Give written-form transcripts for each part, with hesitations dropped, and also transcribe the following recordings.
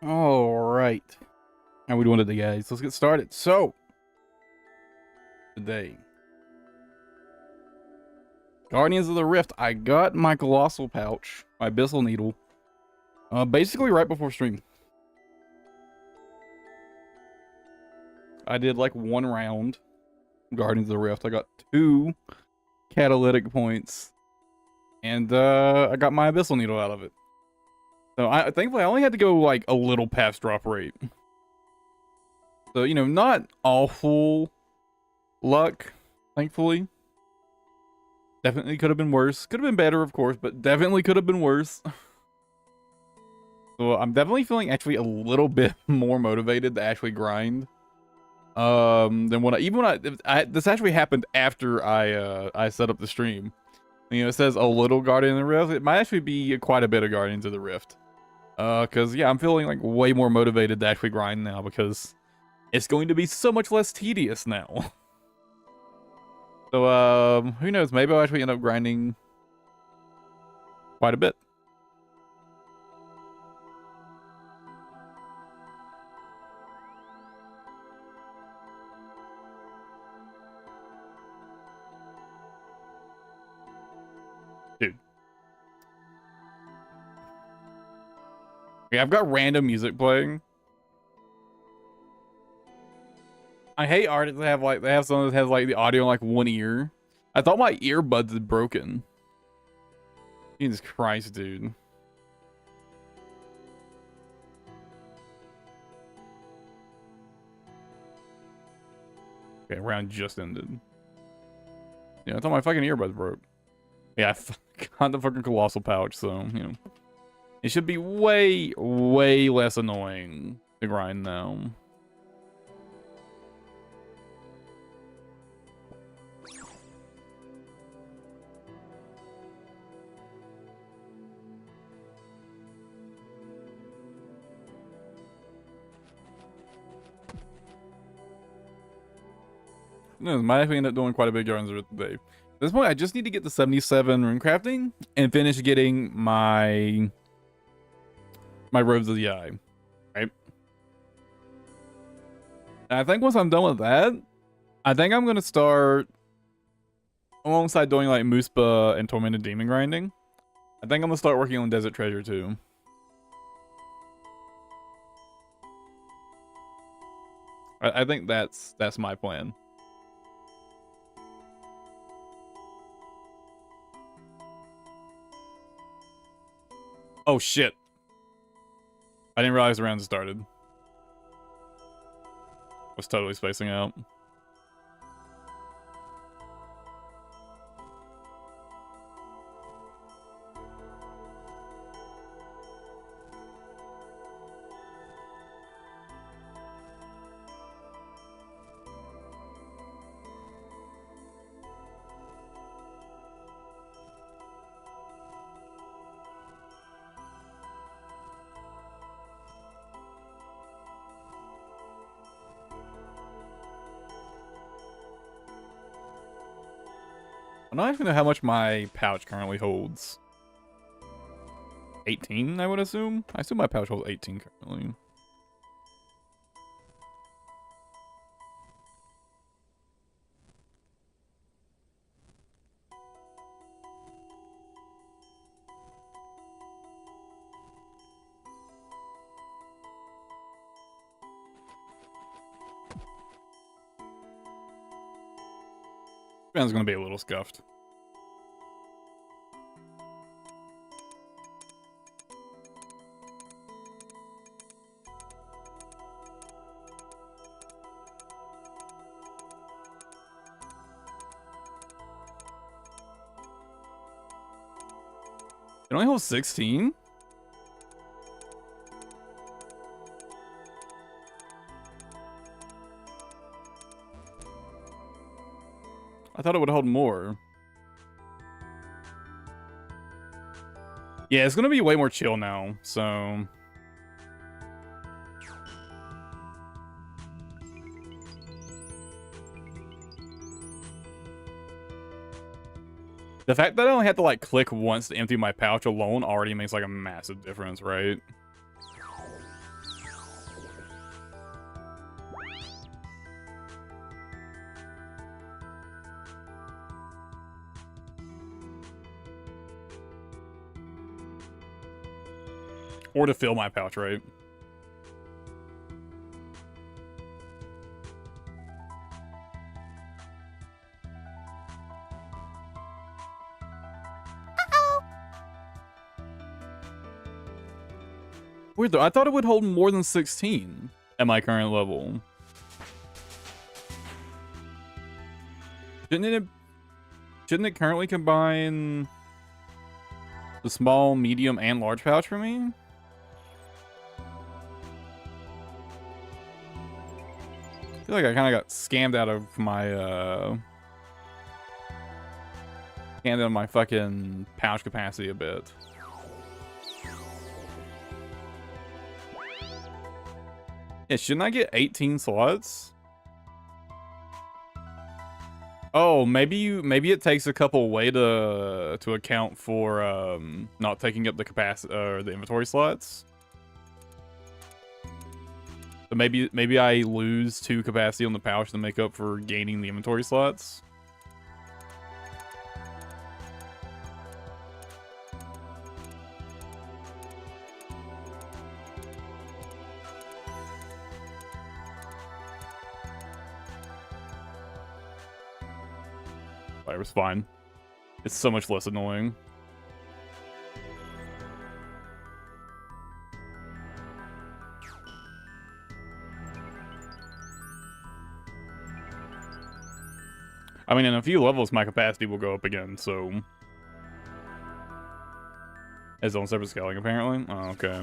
All right. How we doing today, guys? Let's get started. So, today, Guardians of the Rift. I got my colossal pouch, my abyssal needle, basically right before stream. I did like one round, Guardians of the Rift. I got 2 catalytic points, and I got my abyssal needle out of it. So thankfully I only had to go like a little past drop rate. So, you know, not awful luck, thankfully. Definitely could have been worse. Could have been better, of course, but definitely could have been worse. So I'm definitely feeling actually a little bit more motivated to actually grind. Than when this actually happened after I set up the stream. You know, it says a little Guardian of the Rift. It might actually be quite a bit of Guardians of the Rift. Cause yeah, I'm feeling like way more motivated to actually grind now because it's going to be so much less tedious now. So, who knows? Maybe I'll actually end up grinding quite a bit. Dude. Okay, I've got random music playing. I hate artists that have like, they have someone that has like the audio in like one ear. I thought my earbuds had broken. Jesus Christ, dude. Okay, round just ended. Yeah, I thought my fucking earbuds broke. Yeah, I got the fucking colossal pouch, so, you know. It should be way, way less annoying to grind now. No, might actually end up doing quite a bit of Guardians of the Rift today. At this point, I just need to get to 77 rune crafting and finish getting my robes of the eye, right? And I think once I'm done with that, I think I'm gonna start alongside doing like Muspa and Tormented Demon grinding. I think I'm gonna start working on Desert Treasure too. I think that's my plan. Oh shit. I didn't realize the rounds started. Was totally spacing out. I don't actually know how much my pouch currently holds. 18, I would assume? I assume my pouch holds 18 currently. Man's gonna be a little scuffed. It only holds 16? I thought it would hold more. Yeah, it's gonna be way more chill now, so... The fact that I only have to like click once to empty my pouch alone already makes like a massive difference, right? Or to fill my pouch, right? Weird though, I thought it would hold more than 16 at my current level. Shouldn't it currently combine the small, medium, and large pouch for me? I feel like I kind of got scammed out of my fucking pouch capacity a bit. Yeah, shouldn't I get 18 slots? Oh, maybe it takes a couple away to account for not taking up the capacity or the inventory slots. So maybe I lose 2 capacity on the pouch to make up for gaining the inventory slots. It was fine. It's so much less annoying. I mean, in a few levels, my capacity will go up again, so... As on separate scaling, apparently? Oh, okay.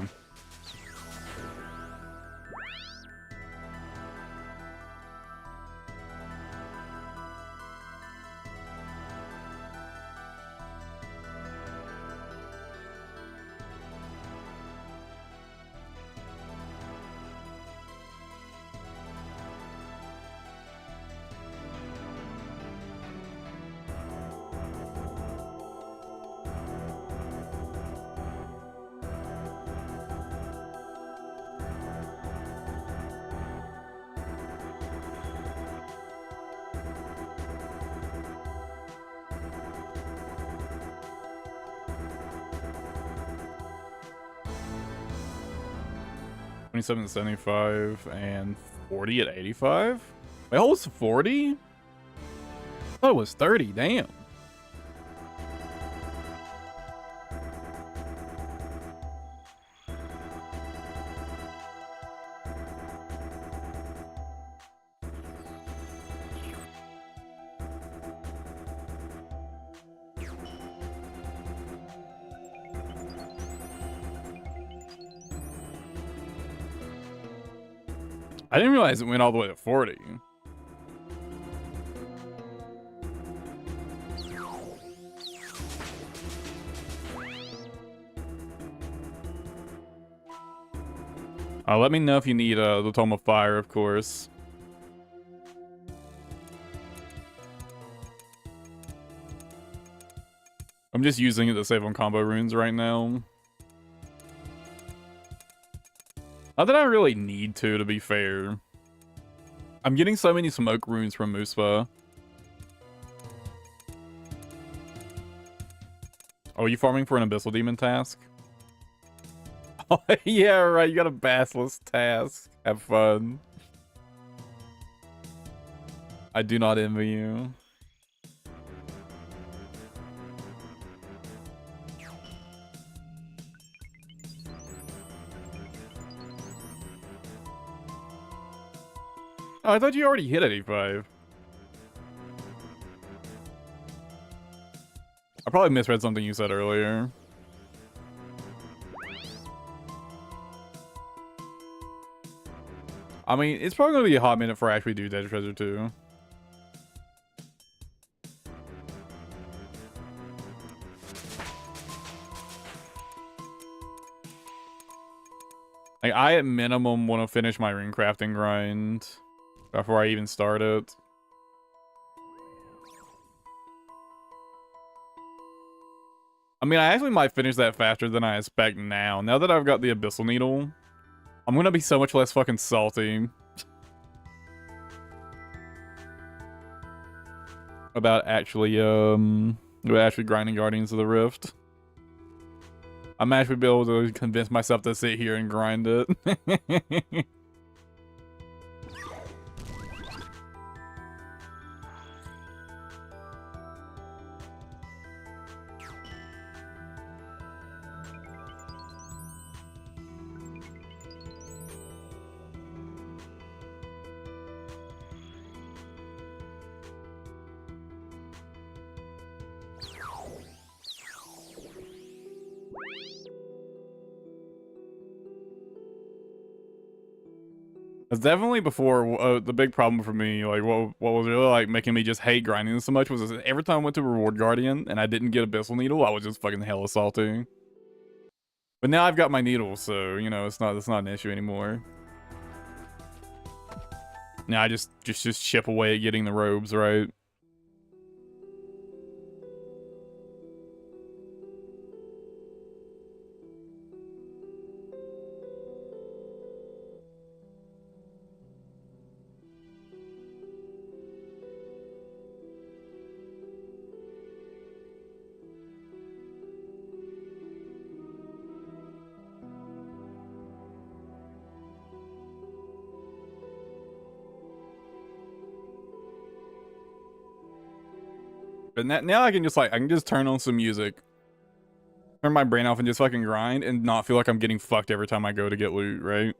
$27 at 75 and 40 at 85? Wait, it was 40? I thought it was 30, damn. I didn't realize it went all the way to 40. Let me know if you need the Tome of Fire, of course. I'm just using it to save on combo runes right now. Not that I really need to be fair. I'm getting so many smoke runes from Muspa. Oh, are you farming for an Abyssal Demon task? Oh, yeah, right, you got a Basilisk task. Have fun. I do not envy you. Oh, I thought you already hit 85. I probably misread something you said earlier. I mean, it's probably going to be a hot minute for actually do Dead Treasure 2. Like, I at minimum want to finish my rune crafting grind before I even start it. I mean, I actually might finish that faster than I expect now. Now that I've got the Abyssal Needle, I'm gonna be so much less fucking salty about actually grinding Guardians of the Rift. I might actually be able to convince myself to sit here and grind it. It's definitely before the big problem for me, like what was really like making me just hate grinding so much was every time I went to Reward Guardian and I didn't get Abyssal Needle, I was just fucking hella salty. But now I've got my needle, so you know it's not an issue anymore. Now I just chip away at getting the robes, right? But now I can just turn on some music, turn my brain off, and just fucking grind, and not feel like I'm getting fucked every time I go to get loot, right?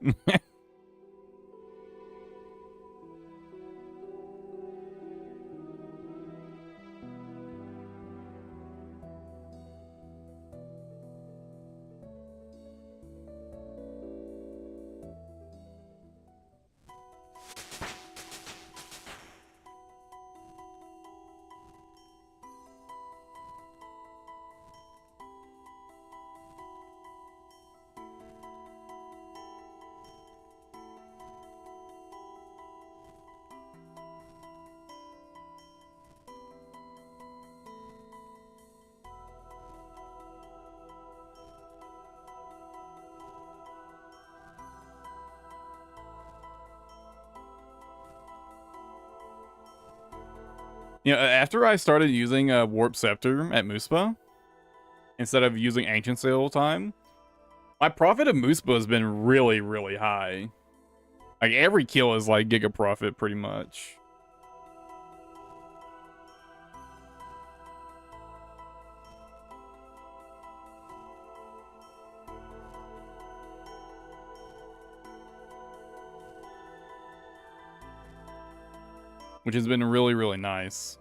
You know, after I started using Warp Scepter at Muspa, instead of using Ancient Sail all the time, my profit of Muspa has been really, really high. Like, every kill is like giga profit, pretty much. Which has been really, really nice.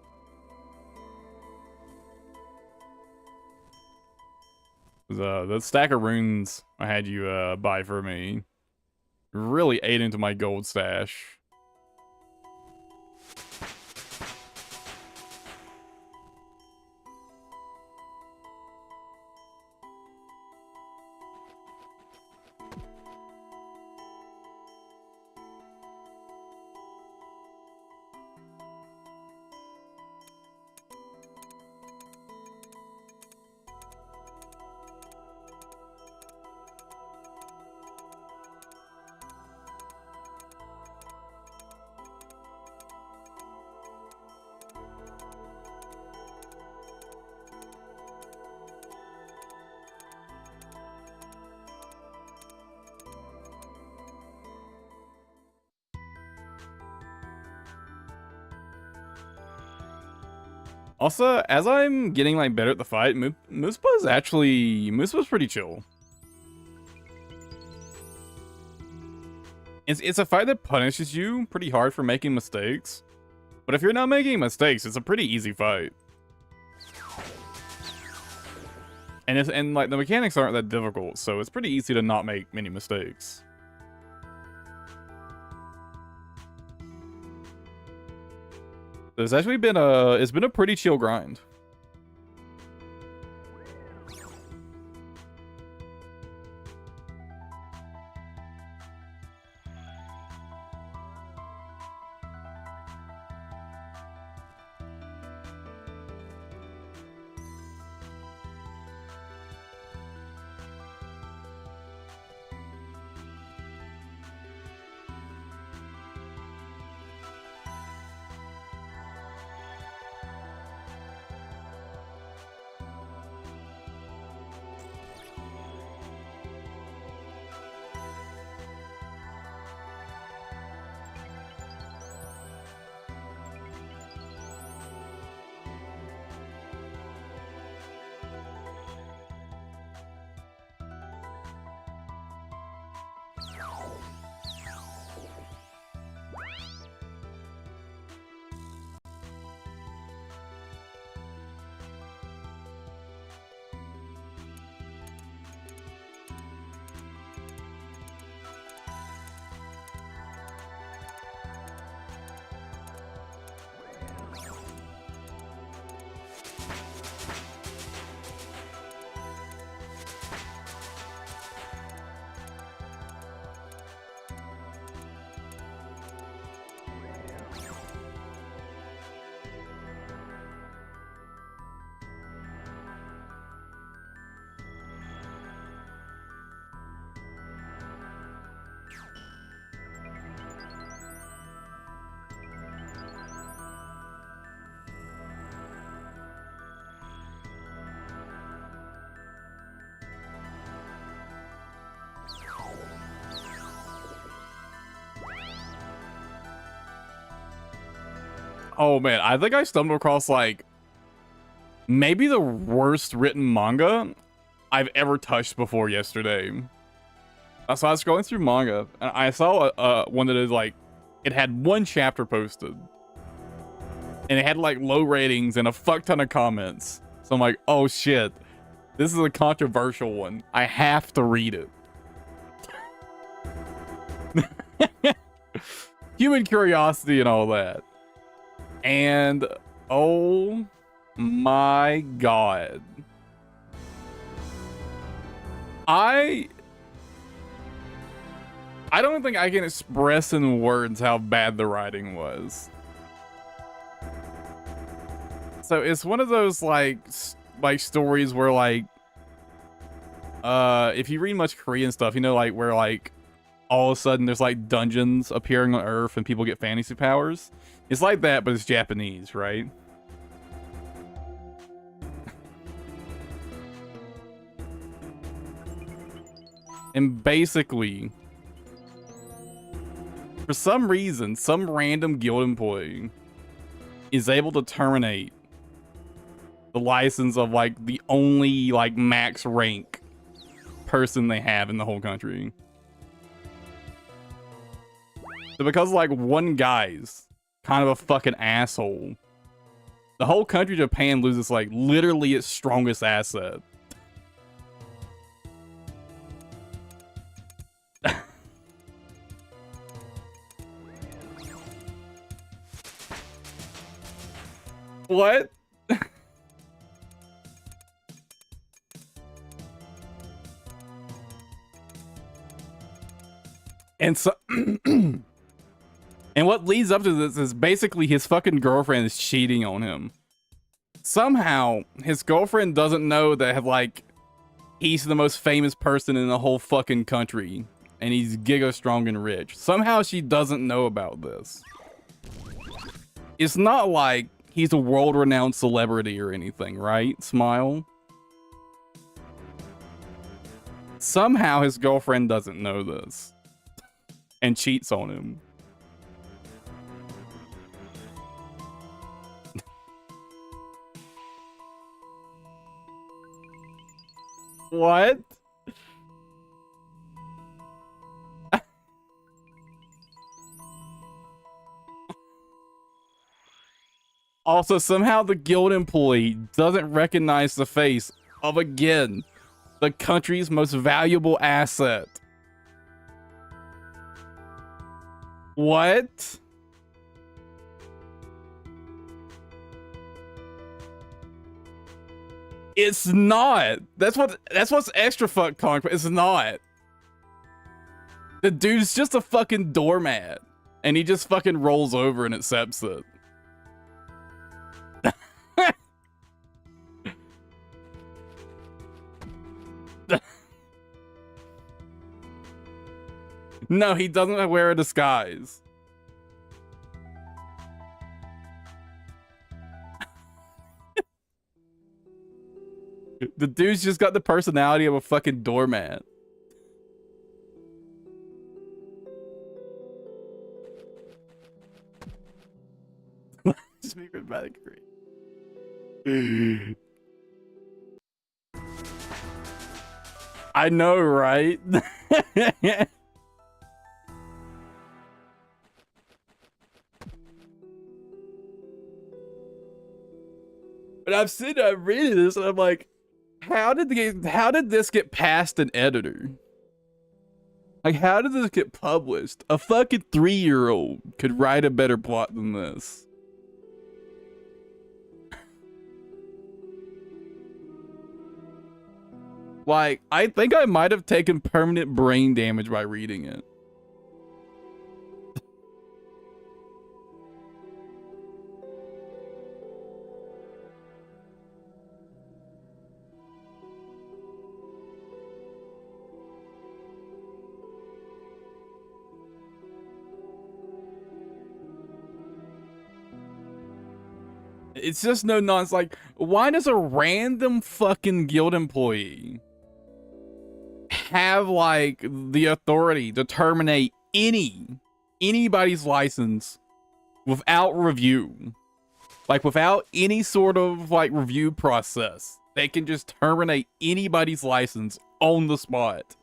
The stack of runes I had you buy for me really ate into my gold stash. Also, as I'm getting like better at the fight, Muspa's pretty chill. It's a fight that punishes you pretty hard for making mistakes, but if you're not making mistakes, it's a pretty easy fight. And like the mechanics aren't that difficult, so it's pretty easy to not make many mistakes. It's actually been a pretty chill grind. Oh man, I think I stumbled across like maybe the worst written manga I've ever touched before yesterday. So I was scrolling through manga and I saw one that is like, it had one chapter posted and it had like low ratings and a fuck ton of comments. So I'm like, oh shit, this is a controversial one. I have to read it. Human curiosity and all that. And oh my god. I don't think I can express in words how bad the writing was. So it's one of those like stories where like if you read much Korean stuff, you know, like where like all of a sudden there's like dungeons appearing on Earth and people get fantasy powers. It's like that, but it's Japanese, right? And basically, for some reason, some random guild employee is able to terminate the license of like the only like max rank person they have in the whole country. So because like one guy's kind of a fucking asshole, the whole country of Japan loses like literally its strongest asset. What? And so and what leads up to this is basically his fucking girlfriend is cheating on him. Somehow his girlfriend doesn't know that like he's the most famous person in the whole fucking country and he's giga strong and rich. Somehow she doesn't know about this. It's not like he's a world-renowned celebrity or anything, right? Smile. Somehow his girlfriend doesn't know this and cheats on him. What? Also, somehow the guild employee doesn't recognize the face of, again, the country's most valuable asset. What? It's not. That's what's extra fuck comic, but it's not. The dude's just a fucking doormat, and he just fucking rolls over and accepts it. No, he doesn't wear a disguise. The dude's just got the personality of a fucking doormat. Just be dramatic. I know, right? But I'm sitting there reading this and I'm like, how did this get past an editor? Like, how did this get published? A fucking 3-year-old could write a better plot than this. Like, I think I might have taken permanent brain damage by reading it. It's just no nonsense. Like, why does a random fucking guild employee have like the authority to terminate anybody's license without review? Like, without any sort of, like, review process, they can just terminate anybody's license on the spot.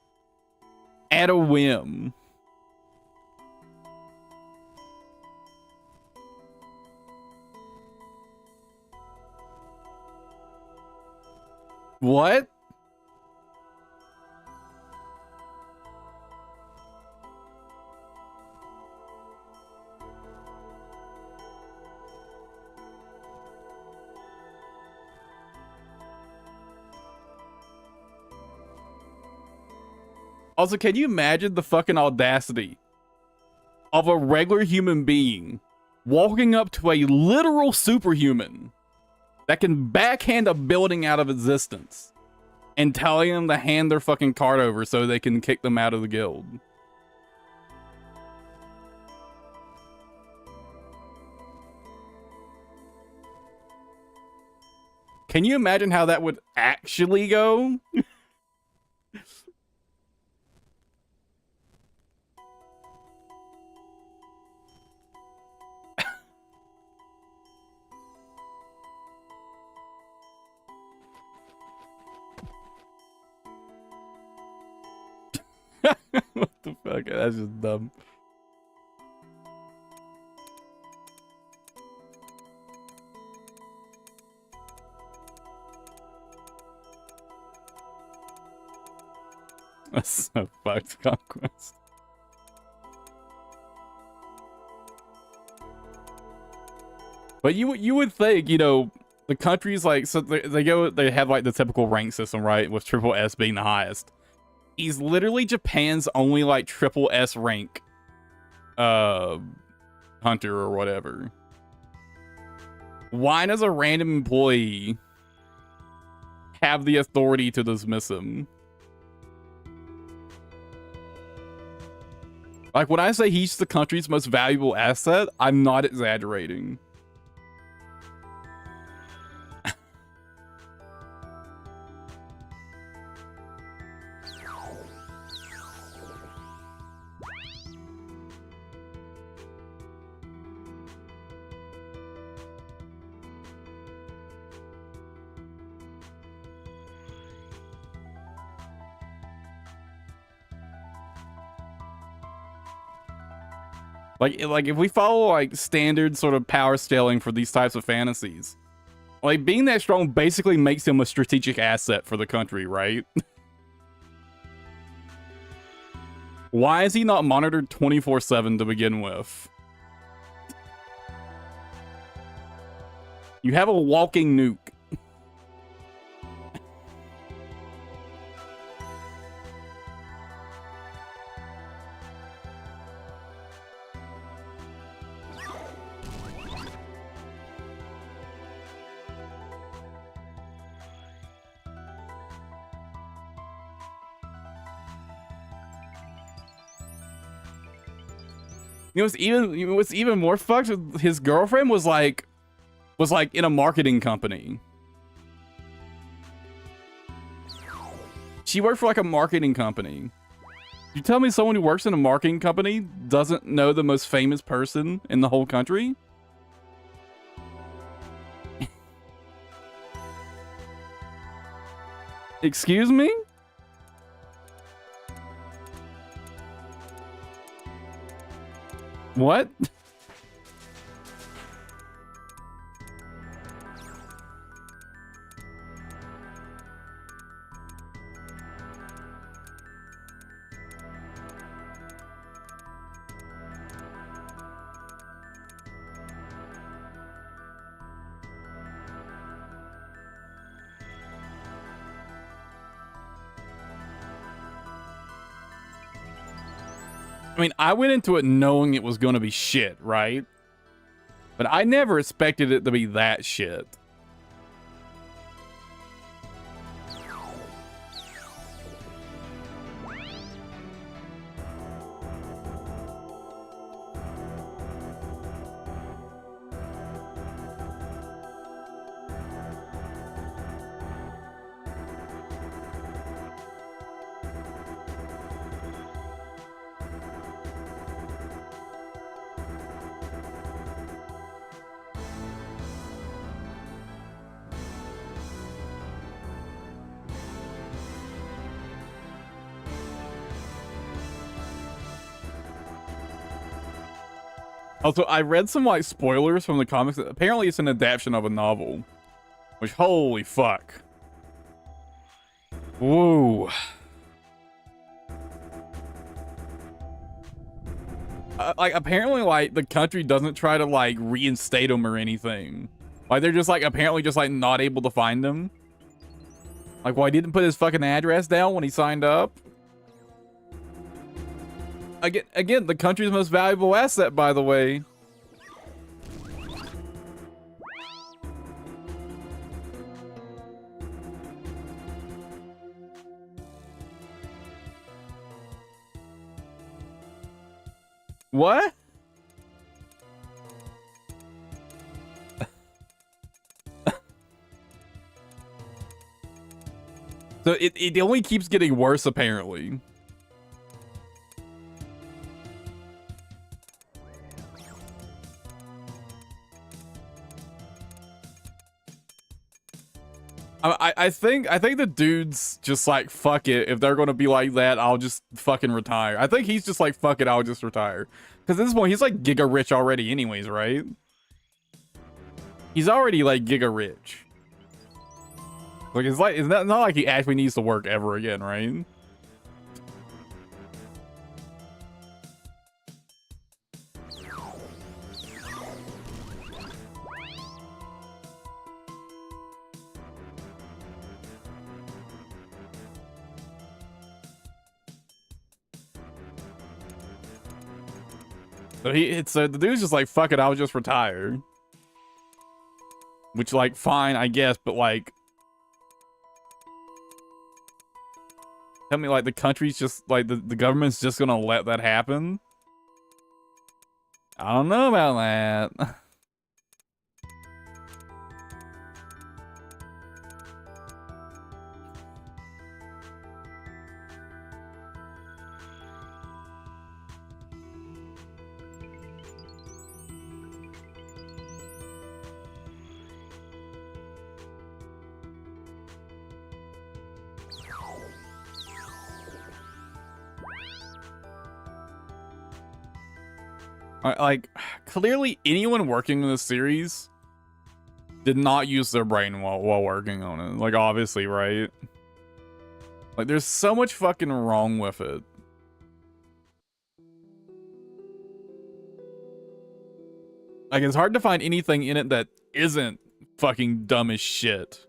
At a whim. What? Also, can you imagine the fucking audacity of a regular human being walking up to a literal superhuman that can backhand a building out of existence and telling them to hand their fucking card over so they can kick them out of the guild? Can you imagine how that would actually go? What the fuck? That's just dumb. That's so fucked, Conquest. But you would think, you know, the countries like, so they have like the typical rank system, right, with triple S being the highest. He's literally Japan's only like triple S rank hunter or whatever. Why does a random employee have the authority to dismiss him? Like, when I say he's the country's most valuable asset, I'm not exaggerating. Like if we follow like standard sort of power scaling for these types of fantasies, like being that strong basically makes him a strategic asset for the country, right? Why is he not monitored 24/7 to begin with? You have a walking nuke. You know what's even more fucked? His girlfriend was like in a marketing company. She worked for like a marketing company. You tell me someone who works in a marketing company doesn't know the most famous person in the whole country? Excuse me? What? I mean, I went into it knowing it was going to be shit, right? But I never expected it to be that shit. Also, I read some like spoilers from the comics. Apparently, it's an adaptation of a novel. Which, holy fuck. Whoa. Like, apparently, like, the country doesn't try to, like, reinstate him or anything. Like, they're just, like, apparently just, like, not able to find him. Like, well, he didn't put his fucking address down when he signed up. Again, the country's most valuable asset, by the way. What? So it only keeps getting worse, apparently. I think the dude's just like, fuck it. If they're gonna be like that, I'll just fucking retire. I think he's just like, fuck it, I'll just retire. Because at this point, he's like giga rich already anyways, right? He's already like giga rich. Like, it's not like he actually needs to work ever again, right? So the dude's just like, fuck it, I'll just retire. Which, like, fine, I guess, but like, tell me, like, the country's just like, the government's just gonna let that happen? I don't know about that. Like, clearly anyone working in this series did not use their brain while working on it. Like, obviously, right? Like, there's so much fucking wrong with it. Like, it's hard to find anything in it that isn't fucking dumb as shit.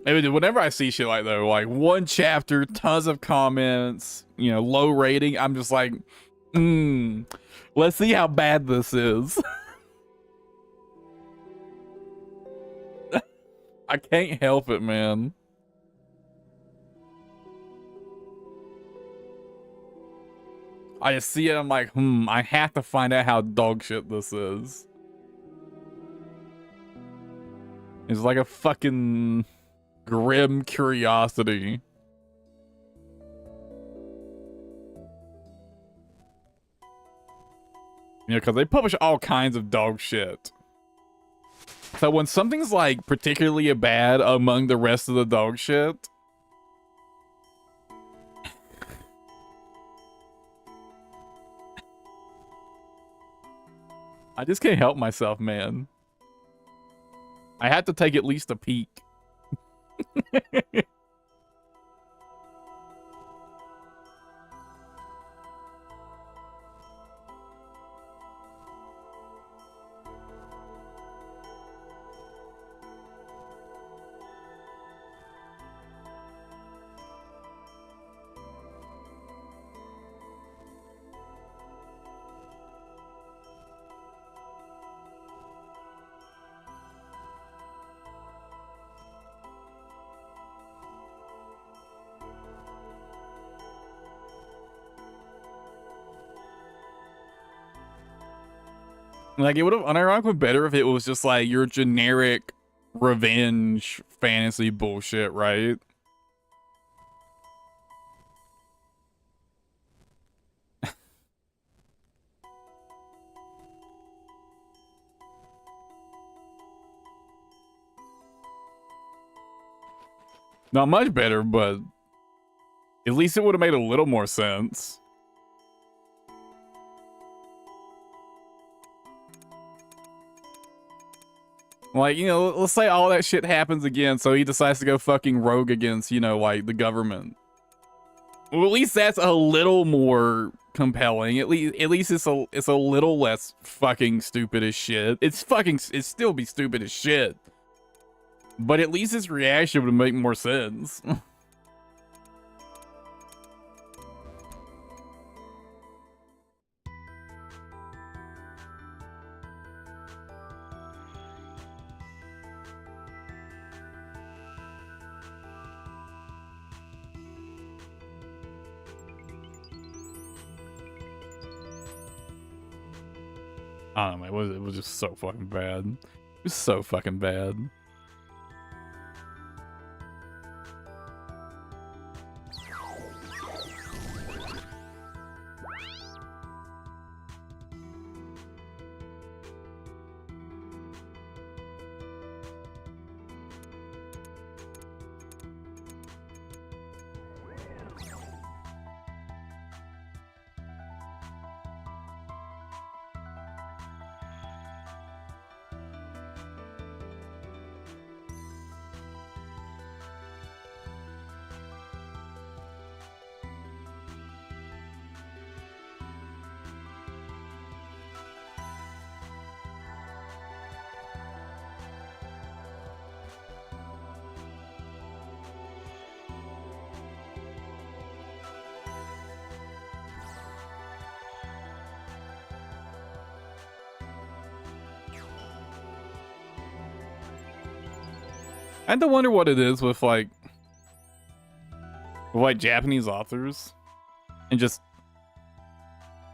I mean, whenever I see shit like that, like one chapter, tons of comments, you know, low rating, I'm just like, let's see how bad this is. I can't help it, man. I just see it, I'm like, I have to find out how dog shit this is. It's like a fucking grim curiosity. You know, because they publish all kinds of dog shit. So when something's like particularly bad among the rest of the dog shit, I just can't help myself, man. I had to take at least a peek. Like, it would have unironically been better if it was just like your generic revenge fantasy bullshit, right? Not much better, but at least it would have made a little more sense. Like, you know, let's say all that shit happens again, so he decides to go fucking rogue against, you know, like, the government. Well, at least that's a little more compelling. At least it's a little less fucking stupid as shit. It's still be stupid as shit. But at least his reaction would make more sense. I don't know, it was just so fucking bad. It was so fucking bad. I had to wonder what it is with like Japanese authors and just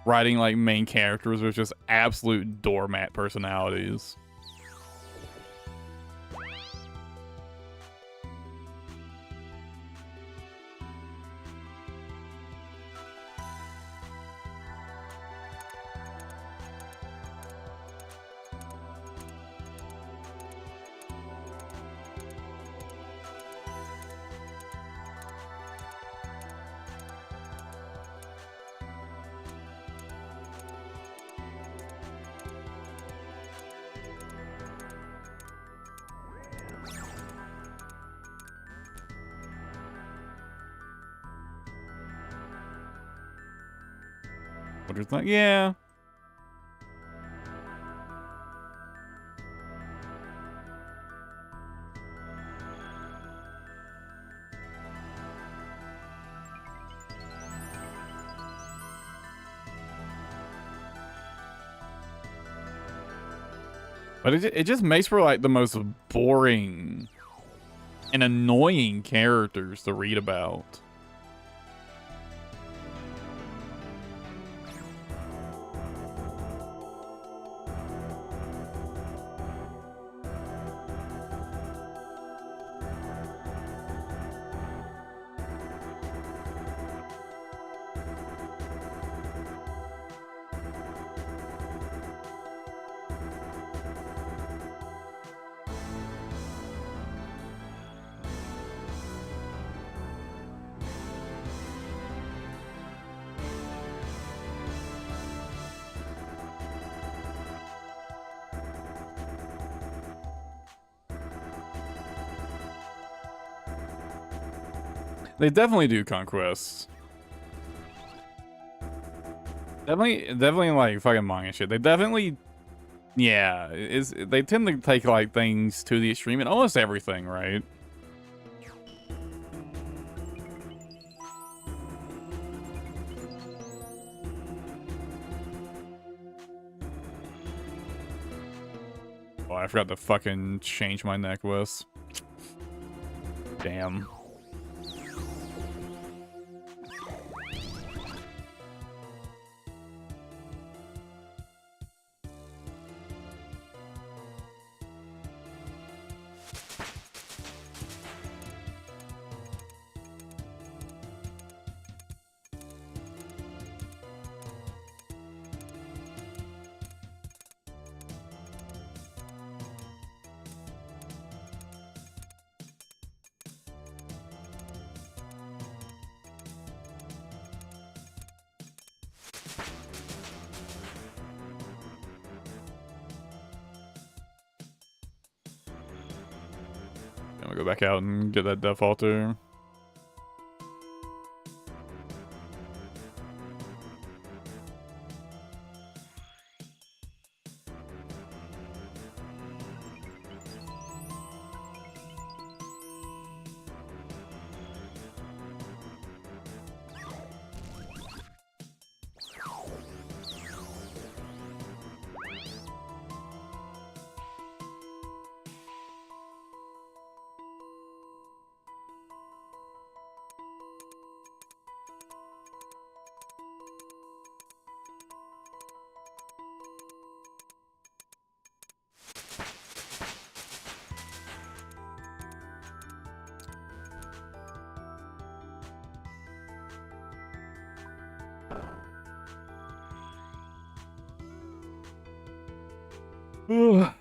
writing like main characters with just absolute doormat personalities. What do you think? Yeah. But it just makes for like the most boring and annoying characters to read about. They definitely do conquests. Definitely like fucking manga shit. They definitely, yeah, they tend to take like things to the extreme in almost everything, right? Oh, I forgot to fucking change my necklace. Damn. I'm gonna go back out and get that death altar. Ugh.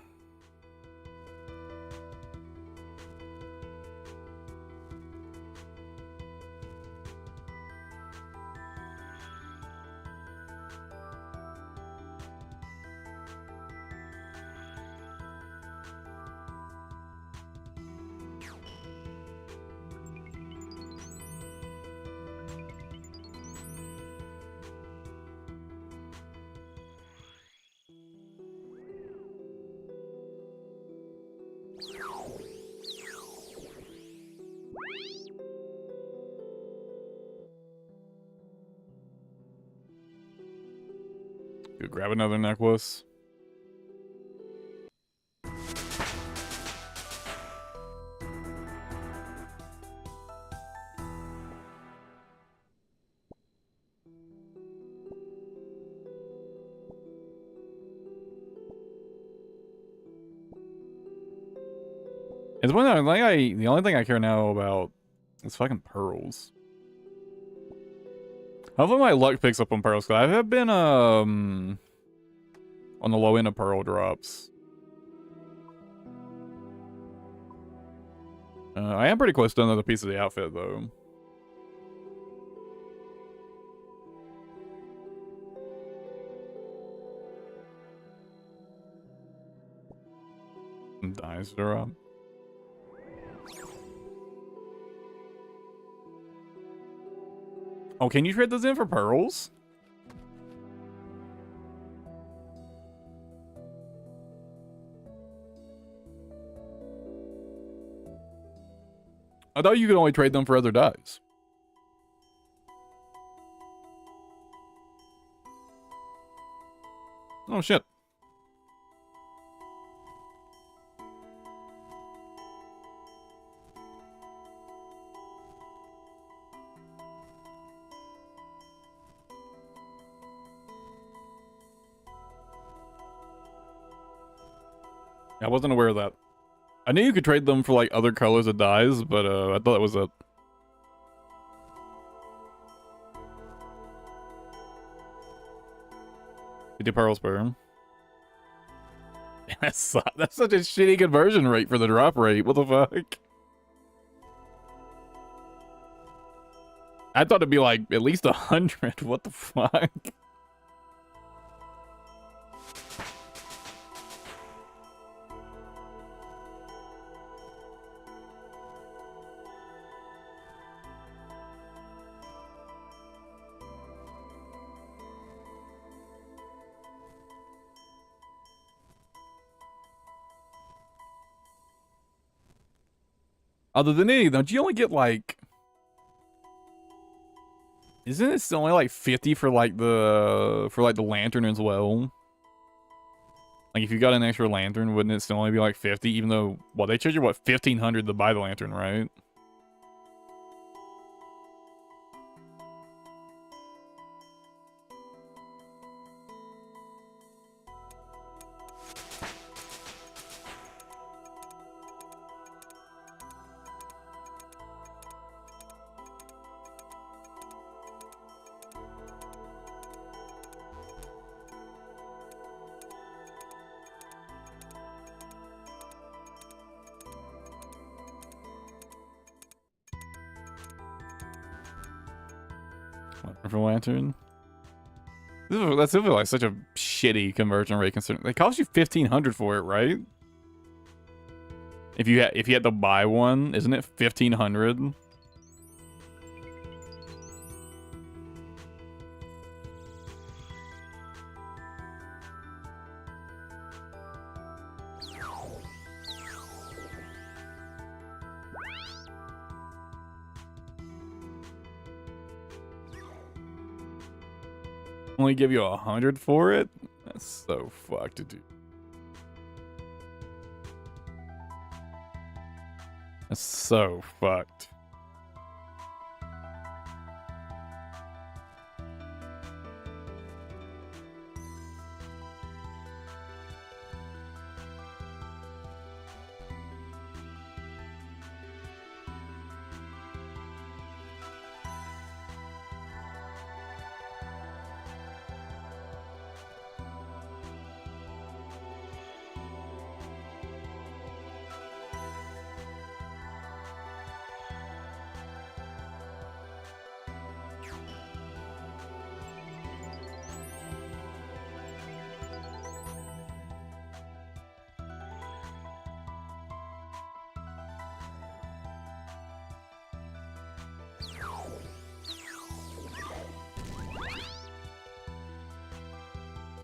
Go grab another necklace. It's one of the only thing I care now about is fucking pearls. Hopefully my luck picks up on pearls, because I have been on the low end of pearl drops. I am pretty close to another piece of the outfit though. Dice drop. Oh, can you trade those in for pearls? I thought you could only trade them for other dice. Oh, shit. I wasn't aware of that. I knew you could trade them for like other colors of dyes, but I thought it was a 50 pearls per. That's such a shitty conversion rate for the drop rate. What the fuck? I thought it'd be like at least 100. What the fuck? Other than any, don't you only get like... Isn't it still only like 50 for like the lantern as well? Like if you got an extra lantern, wouldn't it still only be like 50? Even though, well, they charge you what, 1,500 to buy the lantern, right? For lantern. That's like such a shitty conversion rate considering they cost you 1,500 for it, right? If you had to buy one, isn't it 1,500? Only give you 100 for it? That's so fucked, dude. That's so fucked.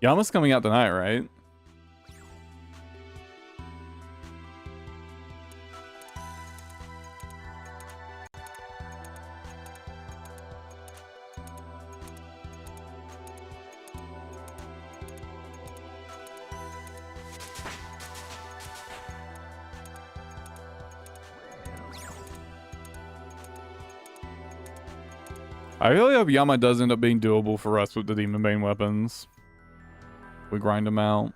Yama's coming out tonight, right? I really hope Yama does end up being doable for us with the Demon Bane weapons. We grind them out.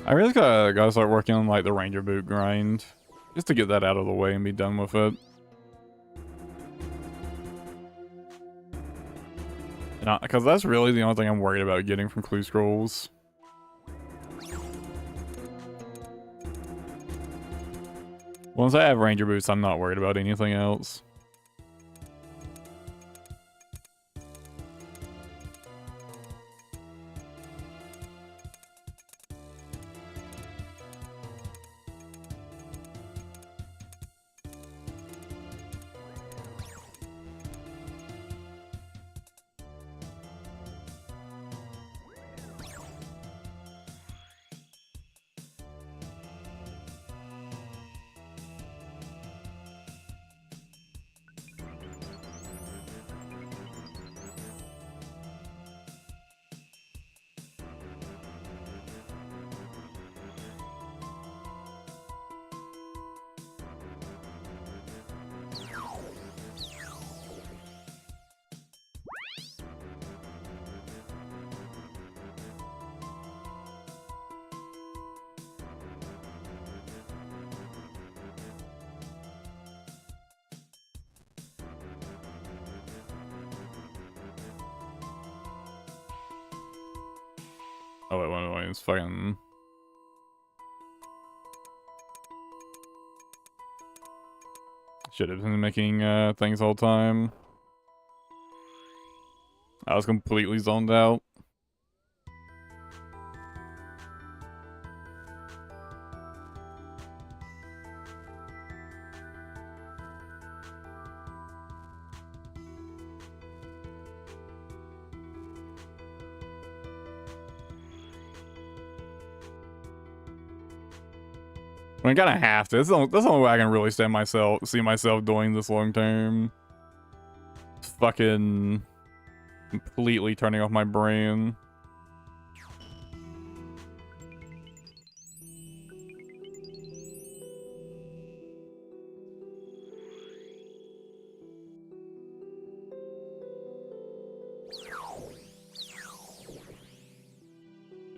I really gotta start working on like the Ranger boot grind, just to get that out of the way and be done with it. Because that's really the only thing I'm worried about getting from Clue Scrolls. Once I have Ranger boots, I'm not worried about anything else. Oh wait, it's fucking... Should have been making things all the time. I was completely zoned out. I mean, kind of have to. That's the only way I can really see myself doing this long term. It's fucking completely turning off my brain.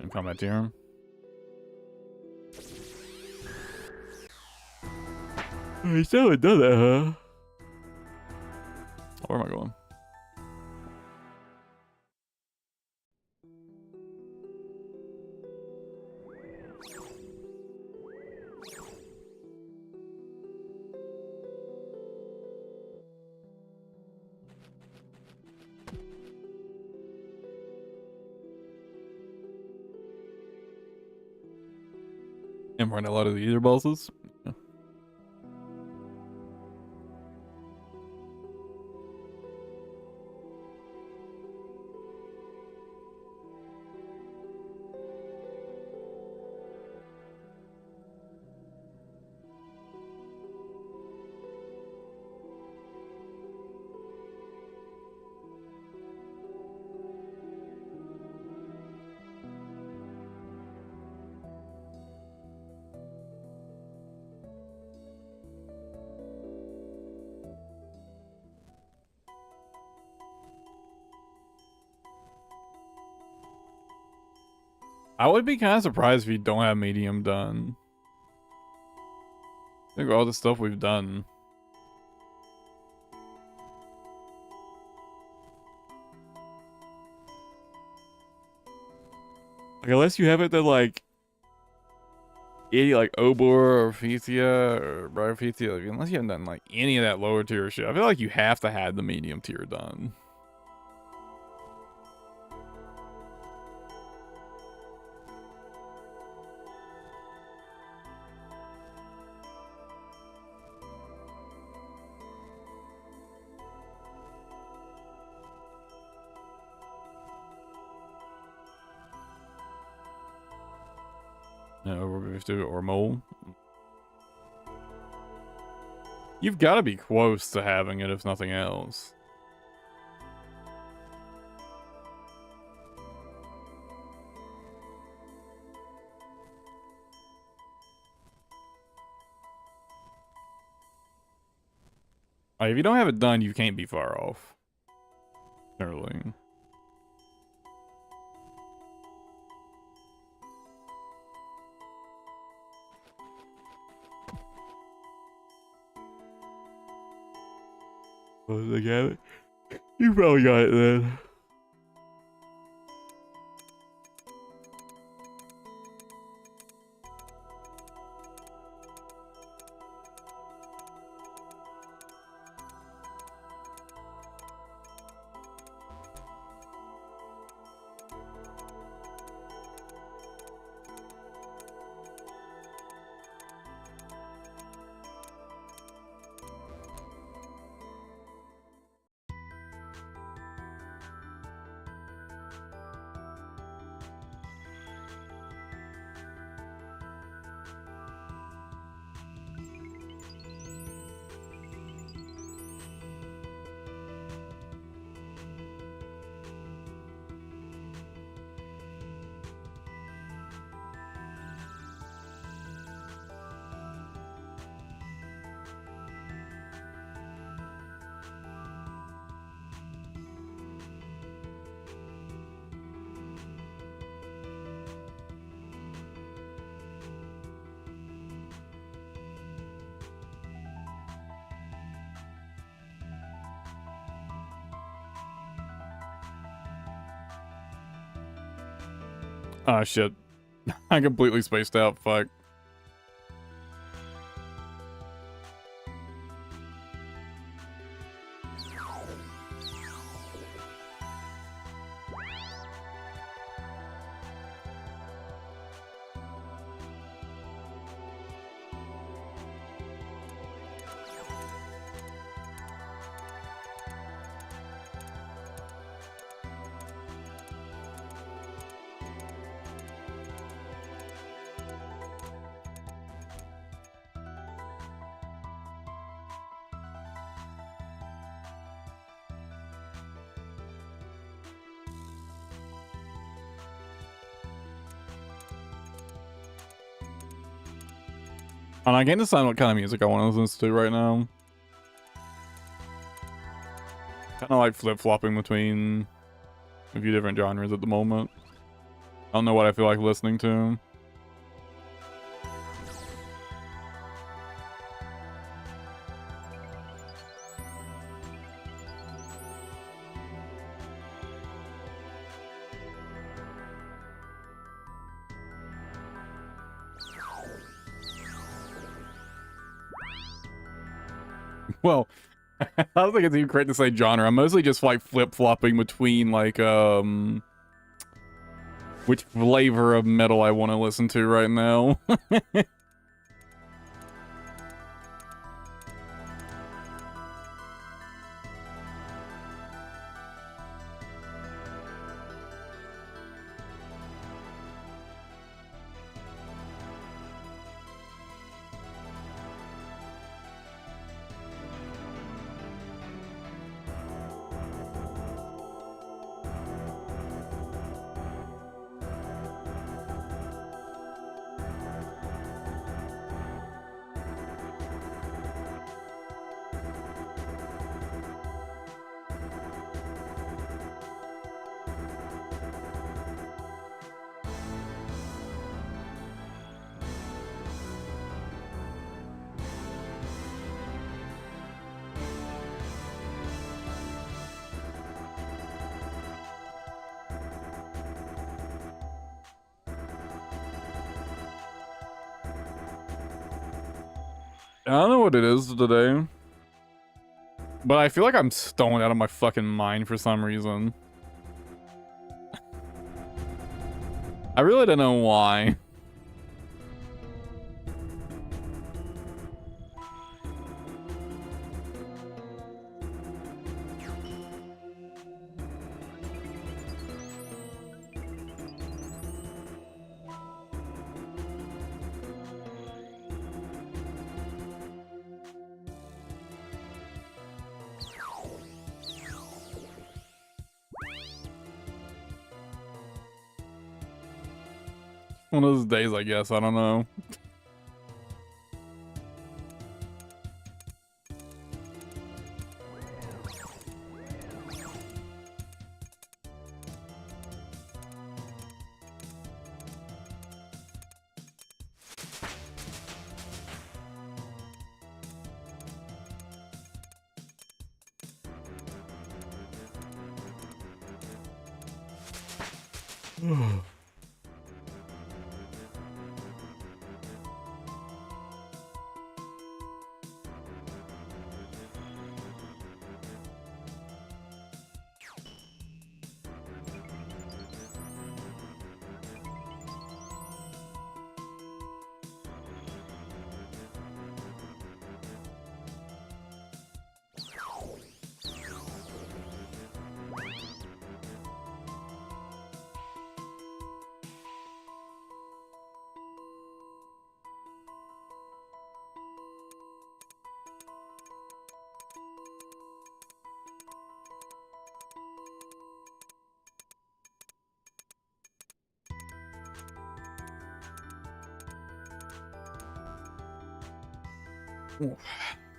And combat tier. I still haven't done that, huh? Where am I going? I'm running a lot of the ether bosses. Yeah. I would be kind of surprised if you don't have medium done. Think of all the stuff we've done. Like, unless you have it that like like Obor or Phethia or Bryophethia, like, unless you haven't done like any of that lower tier shit, I feel like you have to have the medium tier done. Or mole. You've got to be close to having it, if nothing else. Like, if you don't have it done, you can't be far off. Generally. Oh, they got it? You probably got it then. Ah, shit. I completely spaced out. Fuck. And I can't decide what kind of music I want to listen to right now. Kind of like flip-flopping between a few different genres at the moment. I don't know what I feel like listening to. Well, I don't think it's even correct to say genre. I'm mostly just like flip-flopping between like which flavor of metal I want to listen to right now. I don't know what it is today. But I feel like I'm stoned out of my fucking mind for some reason. I really don't know why. One of those days, I guess. I don't know.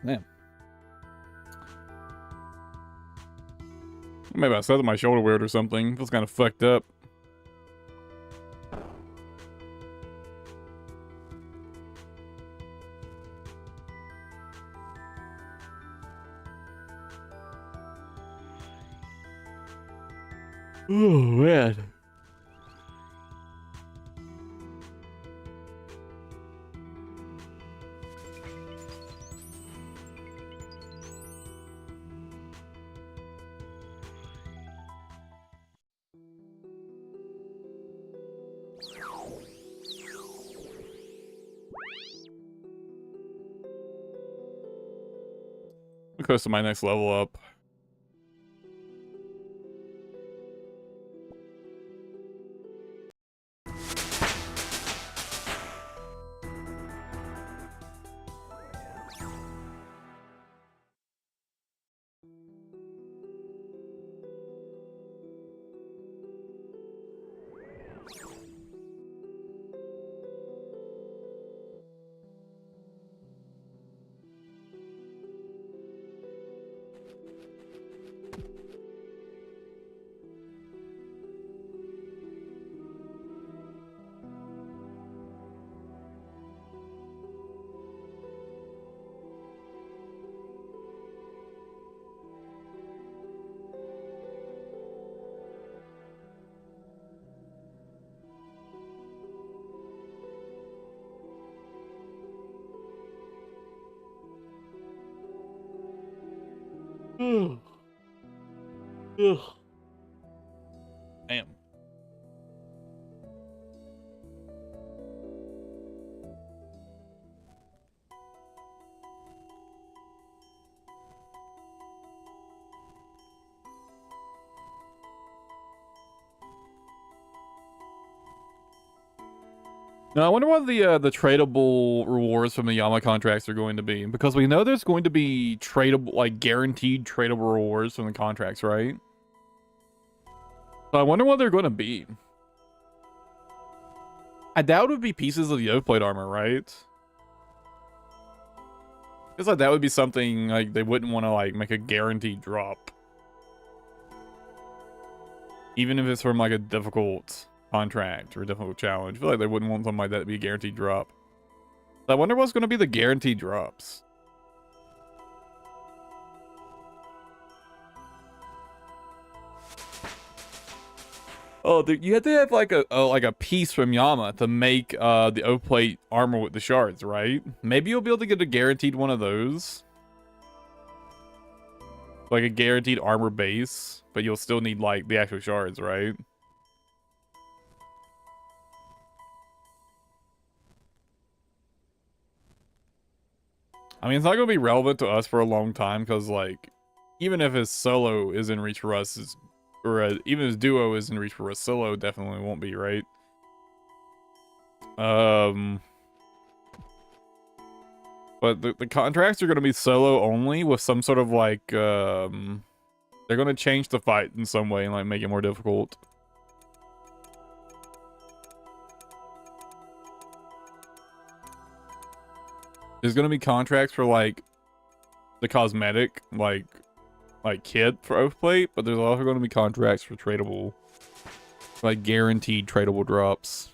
Man. Maybe I said my shoulder weird or something. Feels kind of fucked up. Oh, man. Close to my next level up. Damn. Now, I wonder what the tradable rewards from the Yama contracts are going to be, because we know there's going to be tradable, like guaranteed tradable rewards from the contracts, right? So I wonder what they're going to be. I doubt it would be pieces of the oak plate armor, right? It's like that would be something like they wouldn't want to like make a guaranteed drop, even if it's from like a difficult contract or a difficult challenge. I feel like they wouldn't want something like that to be a guaranteed drop. So I wonder what's going to be the guaranteed drops. Oh, dude, you have to have like a piece from Yama to make the oak plate armor with the shards, right? Maybe you'll be able to get a guaranteed one of those, like a guaranteed armor base, but you'll still need like the actual shards, right? I mean, it's not gonna be relevant to us for a long time because, like, even if his solo is in reach for us, even his duo is in reach for us, solo definitely won't be, right? But the contracts are gonna be solo only with some sort of like, they're gonna change the fight in some way and like make it more difficult. There's gonna be contracts for like the cosmetic, like kit for oak plate, but there's also gonna be contracts for tradable, like guaranteed tradable drops.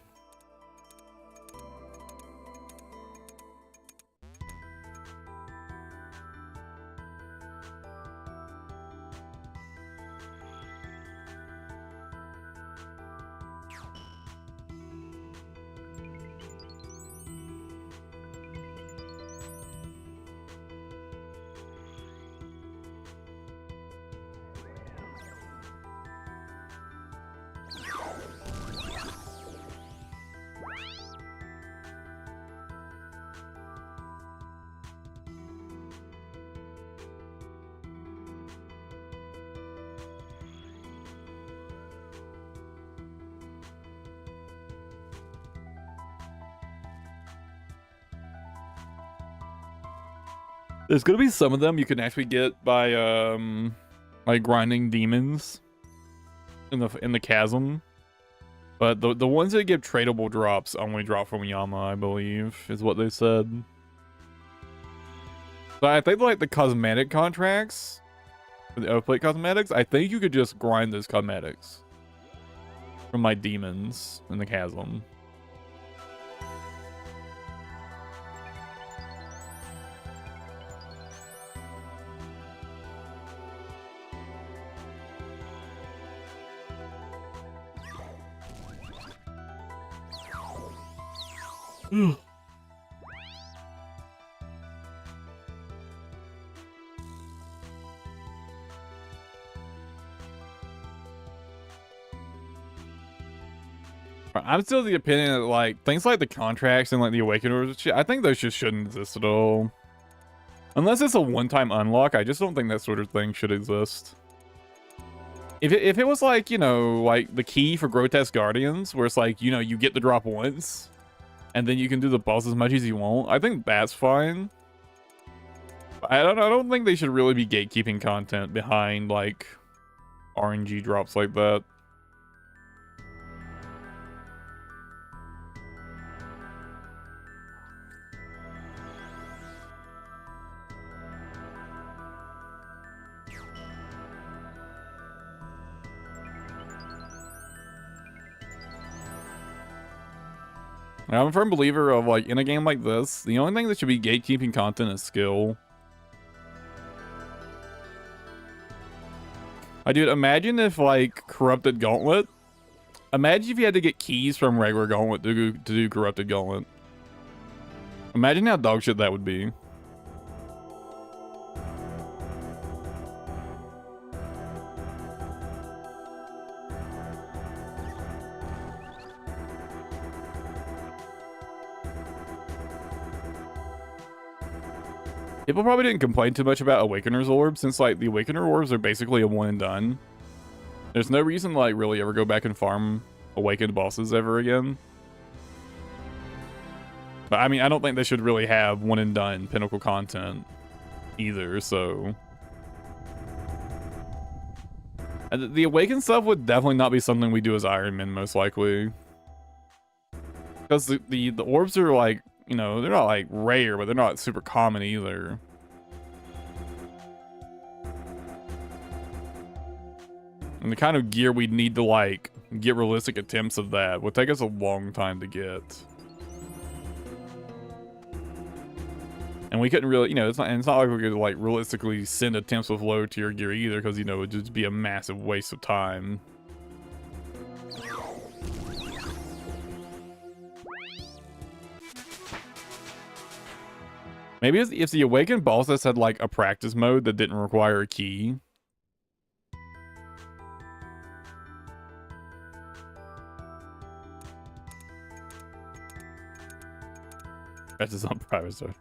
There's gonna be some of them you can actually get by like grinding demons in the chasm, but the ones that give tradable drops only drop from Yama, I believe, is what they said. But I think like the cosmetic contracts, for the oak plate cosmetics, I think you could just grind those cosmetics from like demons in the chasm. I'm still of the opinion that like things like the contracts and like the awakeners shit, I think those just shouldn't exist at all. Unless it's a one-time unlock, I just don't think that sort of thing should exist. If it was like, you know, like the key for Grotesque Guardians, where it's like, you know, you get the drop once, and then you can do the boss as much as you want, I think that's fine. I don't think they should really be gatekeeping content behind like RNG drops like that. I'm a firm believer of like in a game like this, the only thing that should be gatekeeping content is skill. Dude, imagine if like Corrupted Gauntlet. Imagine if you had to get keys from regular Gauntlet to do Corrupted Gauntlet. Imagine how dog shit that would be. People probably didn't complain too much about Awakener's orbs, since like the Awakener orbs are basically a one and done. There's no reason to like really ever go back and farm awakened bosses ever again. But I mean, I don't think they should really have one and done pinnacle content either, so. And the awakened stuff would definitely not be something we do as Iron Men, most likely. Because the orbs are like, you know, they're not like rare, but they're not super common either. And the kind of gear we'd need to like get realistic attempts of that would take us a long time to get. And we couldn't really, you know, it's not like we could like realistically send attempts with low tier gear either, because, you know, it would just be a massive waste of time. Maybe if the awakened bosses had like a practice mode that didn't require a key. Practice on private server.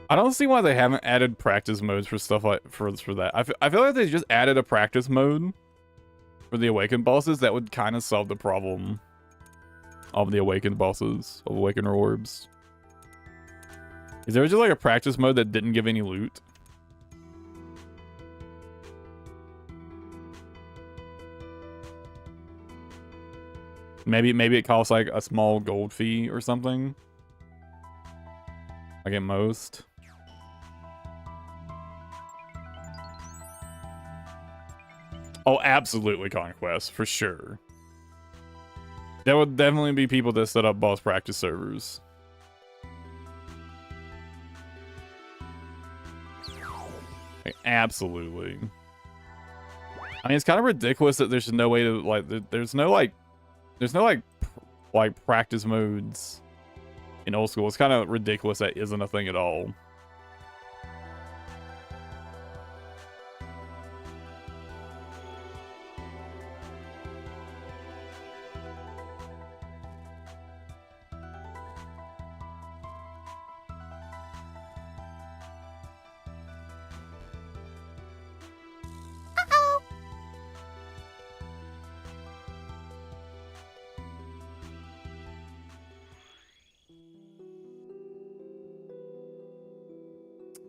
I don't see why they haven't added practice modes for stuff like for that. I feel like they just added a practice mode for the awakened bosses that would kind of solve the problem of the awakened bosses, of awakener orbs. Is there just like a practice mode that didn't give any loot? Maybe it costs like a small gold fee or something. Like at most. Oh, absolutely Conquest, for sure. There would definitely be people that set up boss practice servers. Like, absolutely. I mean, it's kind of ridiculous that there's no way to, like, there's no practice modes in old school. It's kind of ridiculous that isn't a thing at all.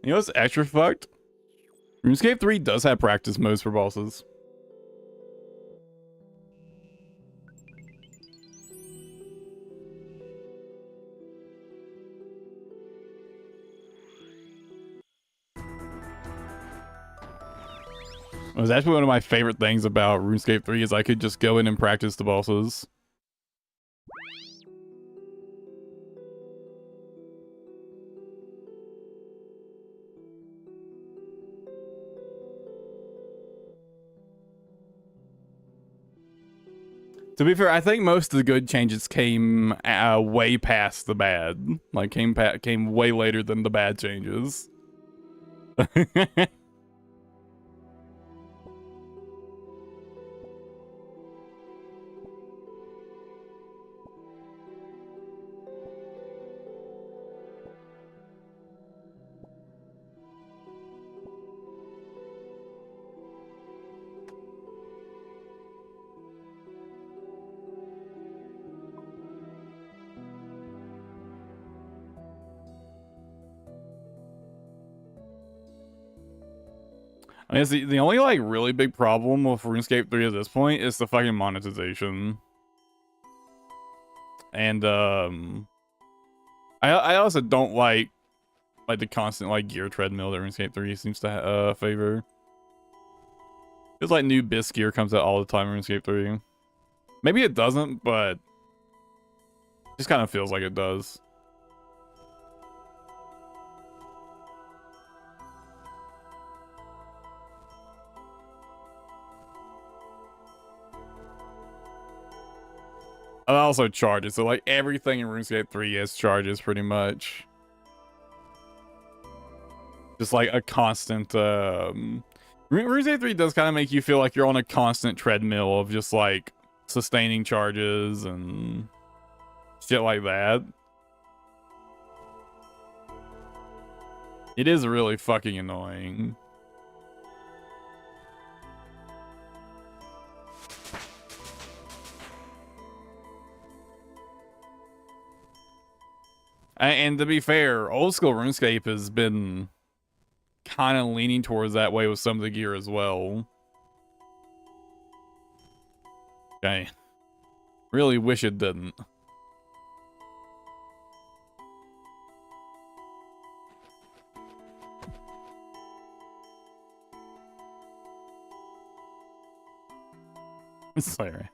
You know what's extra fucked? RuneScape 3 does have practice modes for bosses. It was actually one of my favorite things about RuneScape 3 is I could just go in and practice the bosses. To be fair, I think most of the good changes came way past the bad. Like, came way later than the bad changes. I mean, it's the only, like, really big problem with RuneScape 3 at this point is the fucking monetization. And, I also don't like the constant, like, gear treadmill that RuneScape 3 seems to favor. It's like new bisc gear comes out all the time in RuneScape 3. Maybe it doesn't, but it just kind of feels like it does. And also charges, so like everything in RuneScape 3 has charges pretty much. Just like a constant, RuneScape 3 does kind of make you feel like you're on a constant treadmill of just like sustaining charges and shit like that. It is really fucking annoying. And to be fair, old school RuneScape has been kind of leaning towards that way with some of the gear as well. Okay. Really wish it didn't. Sorry.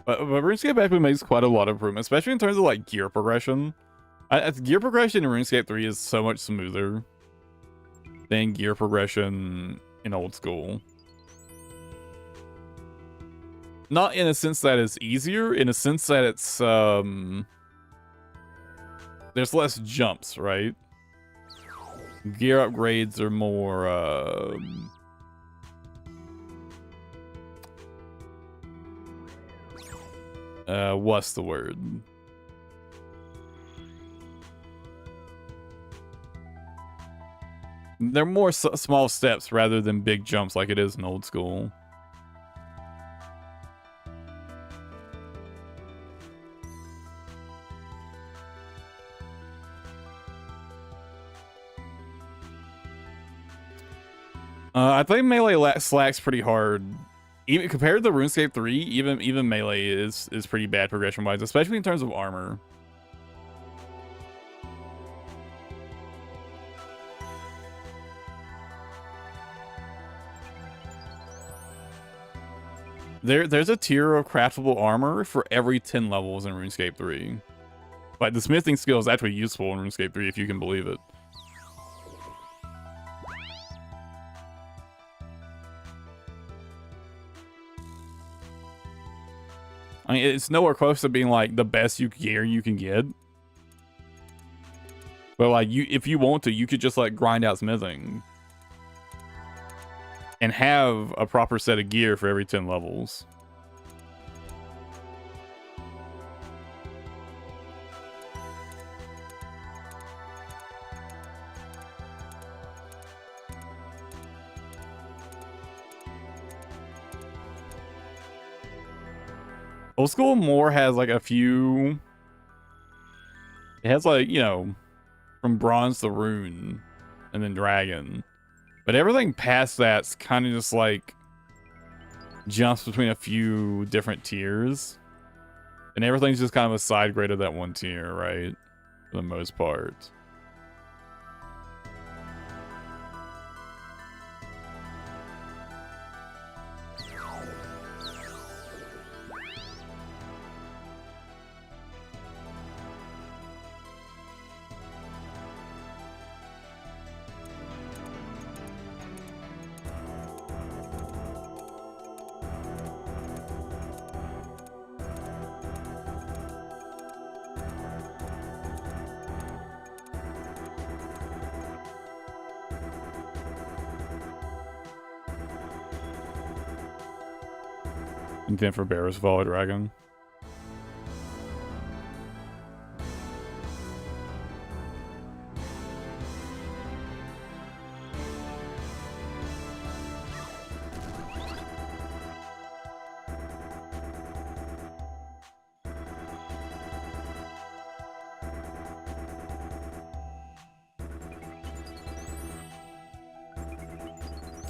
But RuneScape actually makes quite a lot of improvement, especially in terms of like gear progression. Gear progression in RuneScape 3 is so much smoother than gear progression in old school. Not in a sense that it's easier, in a sense that it's there's less jumps, right? Gear upgrades are more what's the word? They're more small steps rather than big jumps like it is in old school. I think melee slacks pretty hard. Even compared to RuneScape 3, even melee is pretty bad progression wise, especially in terms of armor. There's a tier of craftable armor for every 10 levels in RuneScape 3. Like the smithing skill is actually useful in RuneScape 3 if you can believe it. I mean, it's nowhere close to being like the best gear you can get. But like if you want to, you could just like grind out smithing and have a proper set of gear for every 10 levels. Old school more has like a few. It has like, you know, from bronze to rune and then dragon. But everything past that's kind of just like jumps between a few different tiers. And everything's just kind of a side grade of that one tier, right? For the most part. Intent for Bear's Fall Dragon.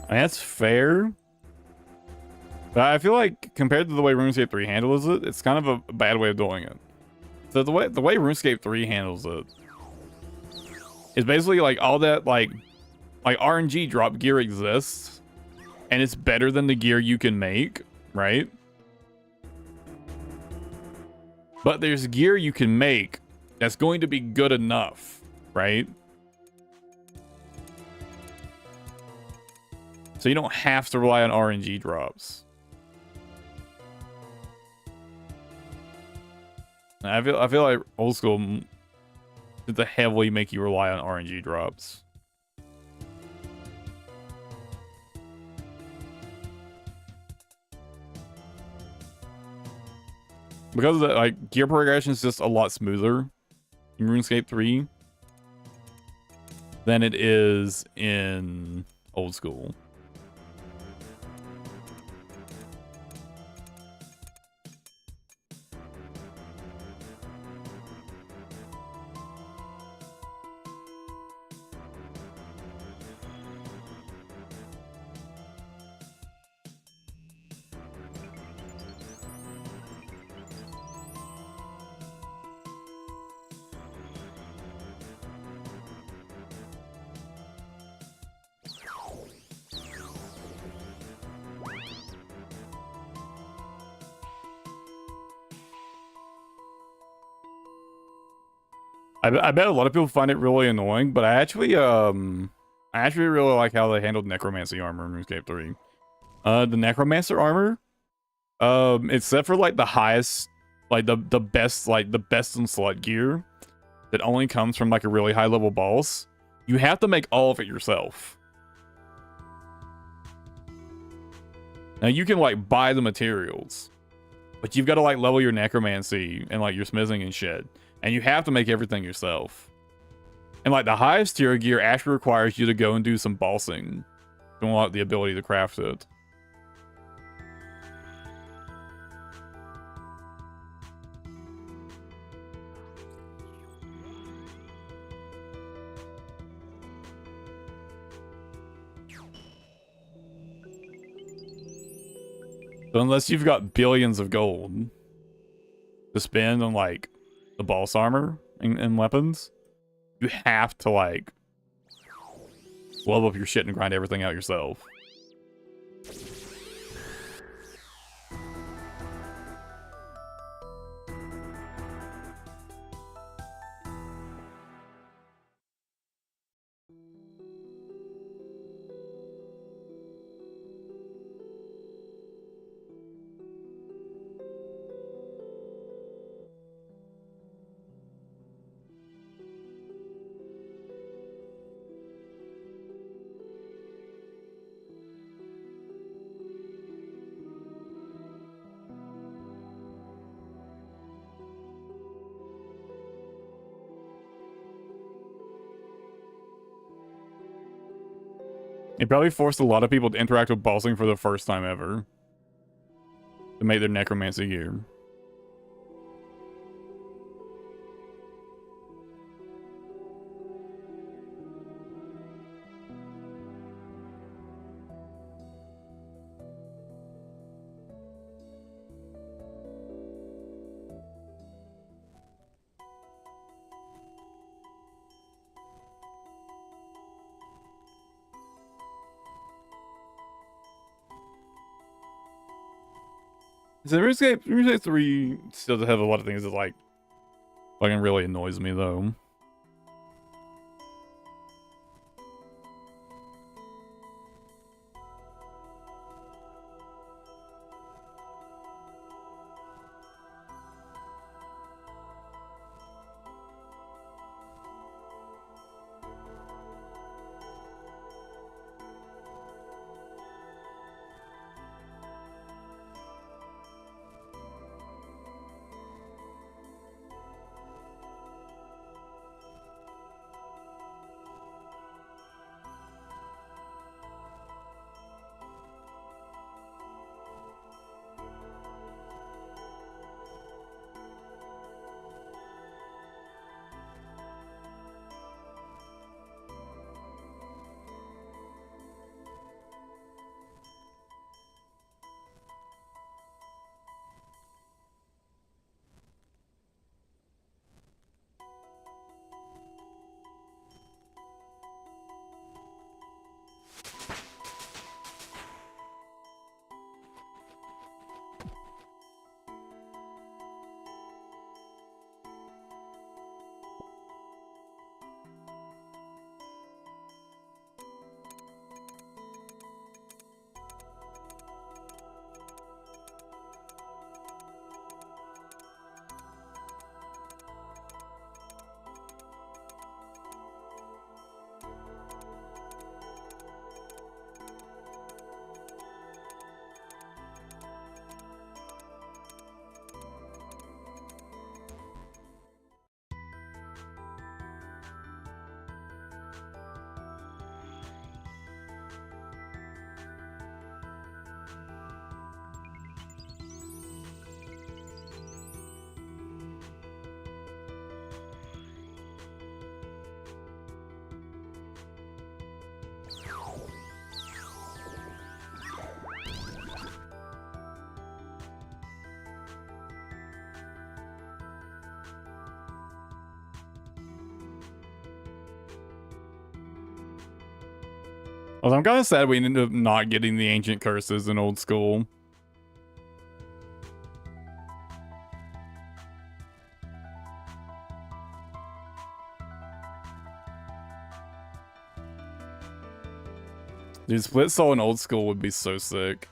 That's fair. But I feel like compared to the way RuneScape 3 handles it, it's kind of a bad way of doing it. So the way RuneScape 3 handles it is basically like all that like RNG drop gear exists, and it's better than the gear you can make, right? But there's gear you can make that's going to be good enough, right? So you don't have to rely on RNG drops. I feel like old school did to heavily make you rely on RNG drops. Because of that, like, gear progression is just a lot smoother in RuneScape 3 than it is in old school. I bet a lot of people find it really annoying, but I actually really like how they handled necromancy armor in RuneScape 3. The necromancer armor, except for like the highest, like the best in slot gear that only comes from like a really high level boss, you have to make all of it yourself. Now you can like buy the materials, but you've got to like level your necromancy and like your smithing and shit. And you have to make everything yourself. And like the highest tier gear actually requires you to go and do some bossing to unlock the ability to craft it. So unless you've got billions of gold to spend on like the boss armor and weapons, you have to like level up your shit and grind everything out yourself. It probably forced a lot of people to interact with bossing for the first time ever to make their necromancy gear. So RuneScape 3 still does have a lot of things that like fucking really annoys me though. Although I'm kind of sad we ended up not getting the ancient curses in old school. Dude, split soul in old school would be so sick.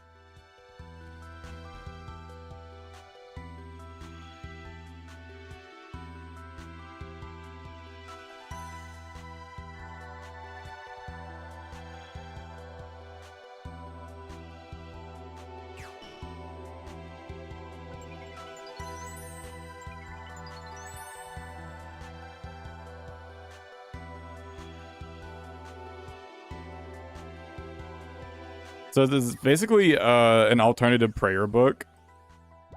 So this is basically an alternative prayer book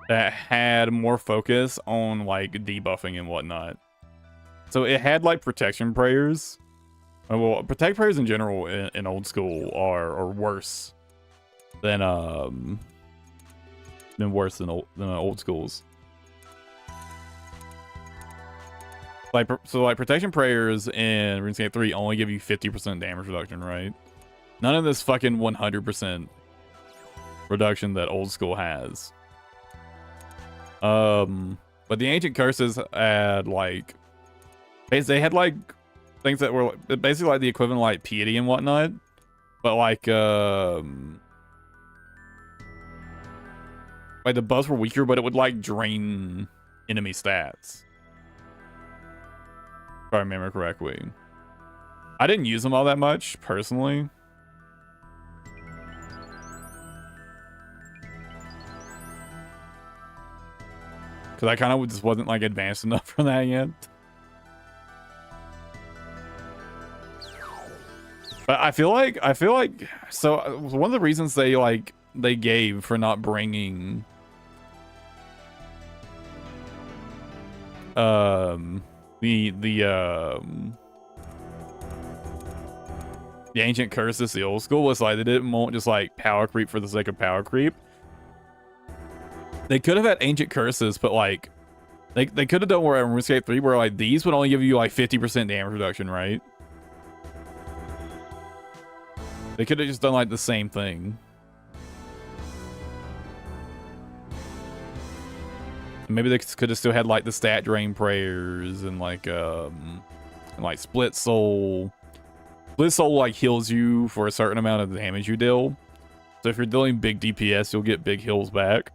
that had more focus on like debuffing and whatnot. So it had like protection prayers. Well, protect prayers in general in old school are worse than old schools. Like protection prayers in RuneScape 3 only give you 50% damage reduction, right? None of this fucking 100% reduction that old school has. But the ancient curses had like, they had like things that were basically like the equivalent of like piety and whatnot, but like the buffs were weaker, but it would like drain enemy stats. If I remember correctly. I didn't use them all that much personally. Because I kind of just wasn't like advanced enough for that yet. But I feel like so one of the reasons they gave for not bringing the ancient curses, the old school, was like they didn't want just like power creep for the sake of power creep. They could have had ancient curses, but like they could have done where in RuneScape 3 where like these would only give you like 50% damage reduction, right? They could have just done like the same thing. Maybe they could have still had like the stat drain prayers and like split soul. Split soul like heals you for a certain amount of damage you deal. So if you're dealing big DPS, you'll get big heals back.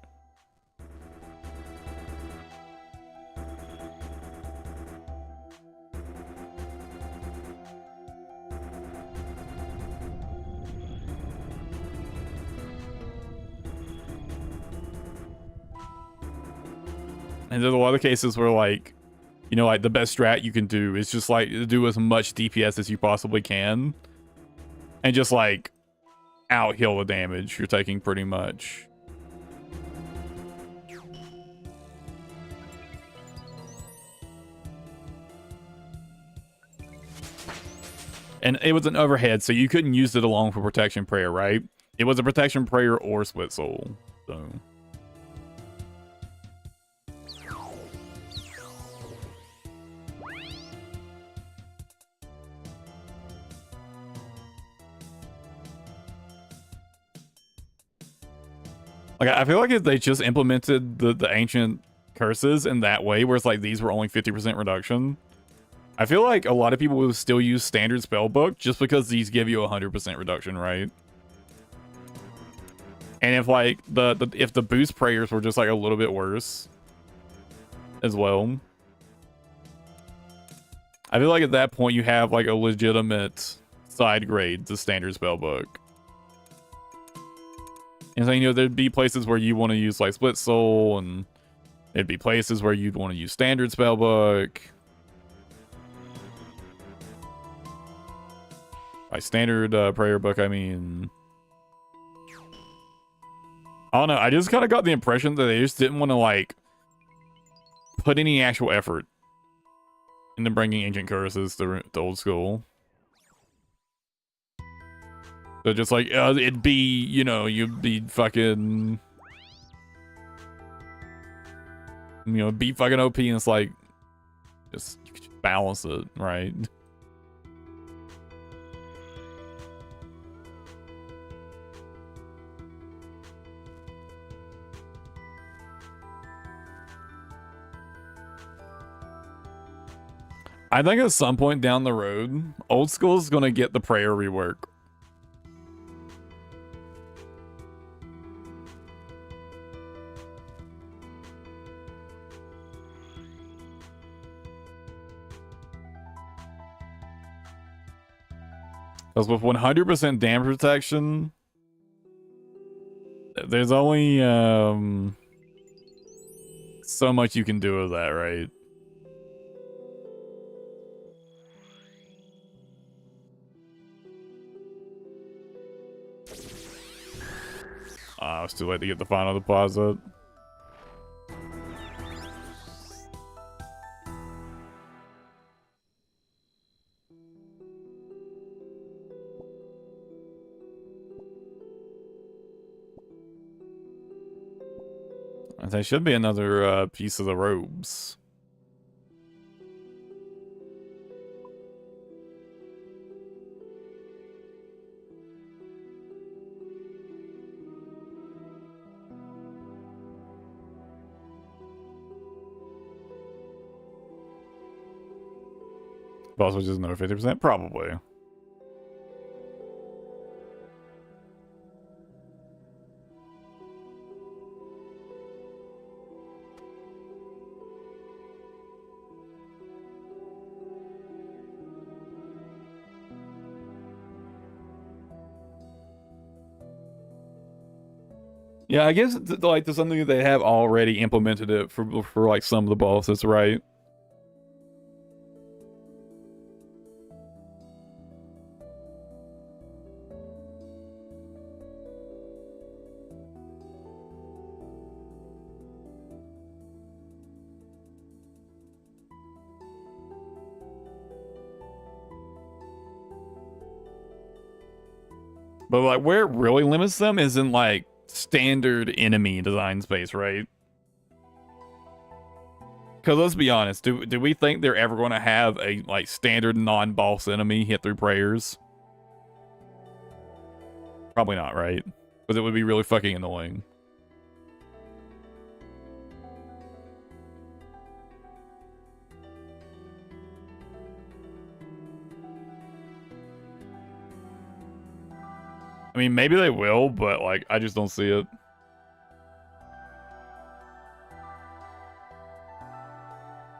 And there's a lot of cases where like, you know, like the best strat you can do is just like do as much DPS as you possibly can. And just like out heal the damage you're taking pretty much. And it was an overhead, so you couldn't use it alone for protection prayer, right? It was a protection prayer or split soul, so. Like, I feel like if they just implemented the ancient curses in that way, where it's like these were only 50% reduction, I feel like a lot of people will still use standard spellbook just because these give you 100% reduction, right? And if like if the boost prayers were just like a little bit worse as well, I feel like at that point you have like a legitimate side grade to standard spellbook. And so, you know, there'd be places where you want to use like split soul, and there'd be places where you'd want to use standard spellbook. By standard prayer book, I mean, I don't know. I just kind of got the impression that they just didn't want to like put any actual effort into bringing ancient curses to old school. So just like, it'd be, you know, you'd be fucking, you know, be fucking OP, and it's like, just balance it, right? I think at some point down the road, old school is gonna get the prayer rework. Because with 100% damage protection, there's only so much you can do with that, right? It's too late to get the final deposit. There should be another piece of the robes. Boss which is another 50%? Probably. Yeah, I guess like there's something that they have already implemented it for like some of the bosses, right? But like where it really limits them is in like standard enemy design space, right? Because let's be honest, do we think they're ever going to have a like standard non-boss enemy hit through prayers? Probably not, right? Because it would be really fucking annoying. I mean, maybe they will, but like, I just don't see it.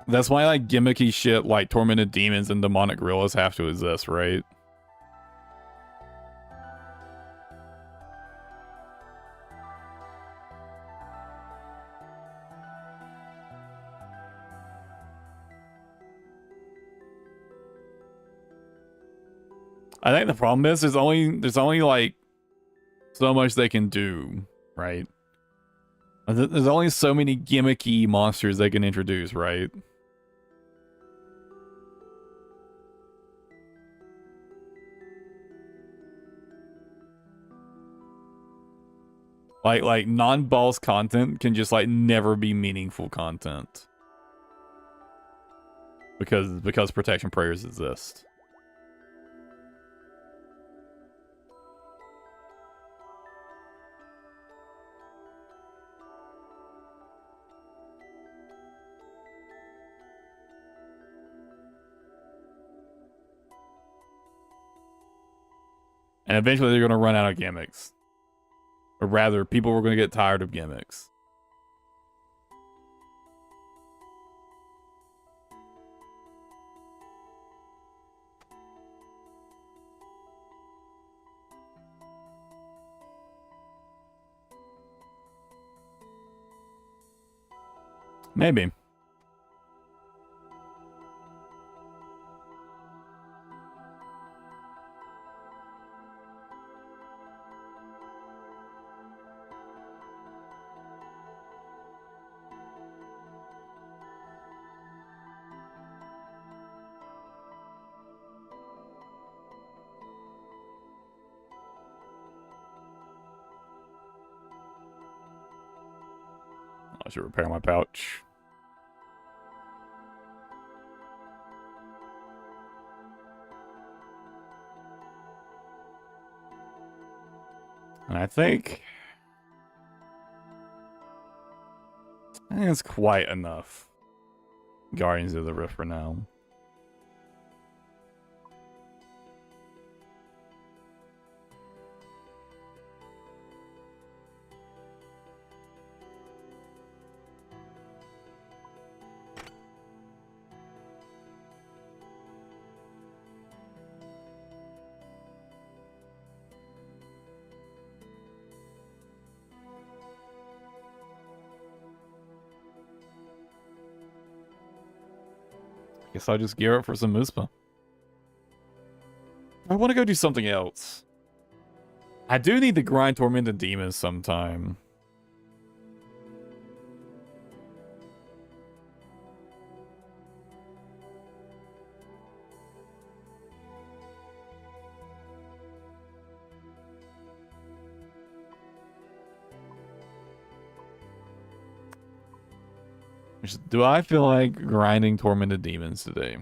That's why like gimmicky shit like tormented demons and demonic gorillas have to exist, right? I think the problem is there's only like so much they can do, right? There's only so many gimmicky monsters they can introduce, right? Like non-boss content can just like never be meaningful content. Because protection prayers exist. And eventually they're going to run out of gimmicks. Or rather, people were going to get tired of gimmicks. Maybe. I should repair my pouch. And I think it's quite enough Guardians of the Rift for now. Guess I'll just gear up for some Muspa. I want to go do something else. I do need to grind Tormented Demons sometime. Do I feel like grinding Tormented Demons today?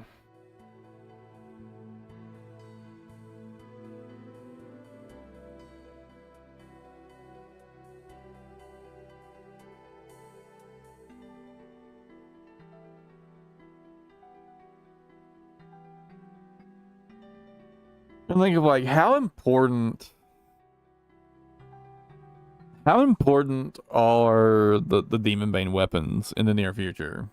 I'm thinking of like how important are the Demon Bane weapons in the near future?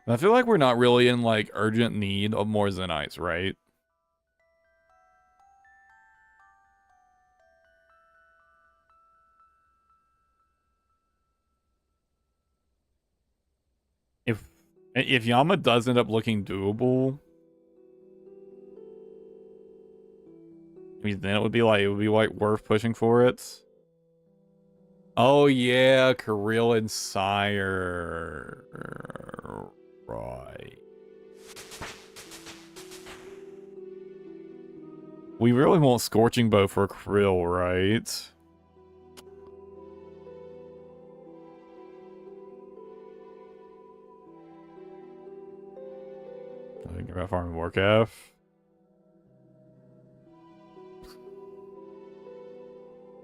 I feel like we're not really in like urgent need of more Zenites, right? If Yama does end up looking doable, I mean, then it would be like worth pushing for it. Oh yeah, Kirill and Sire. Right. We really want Scorching Bow for Kirill, right? I think about farming Warcraft.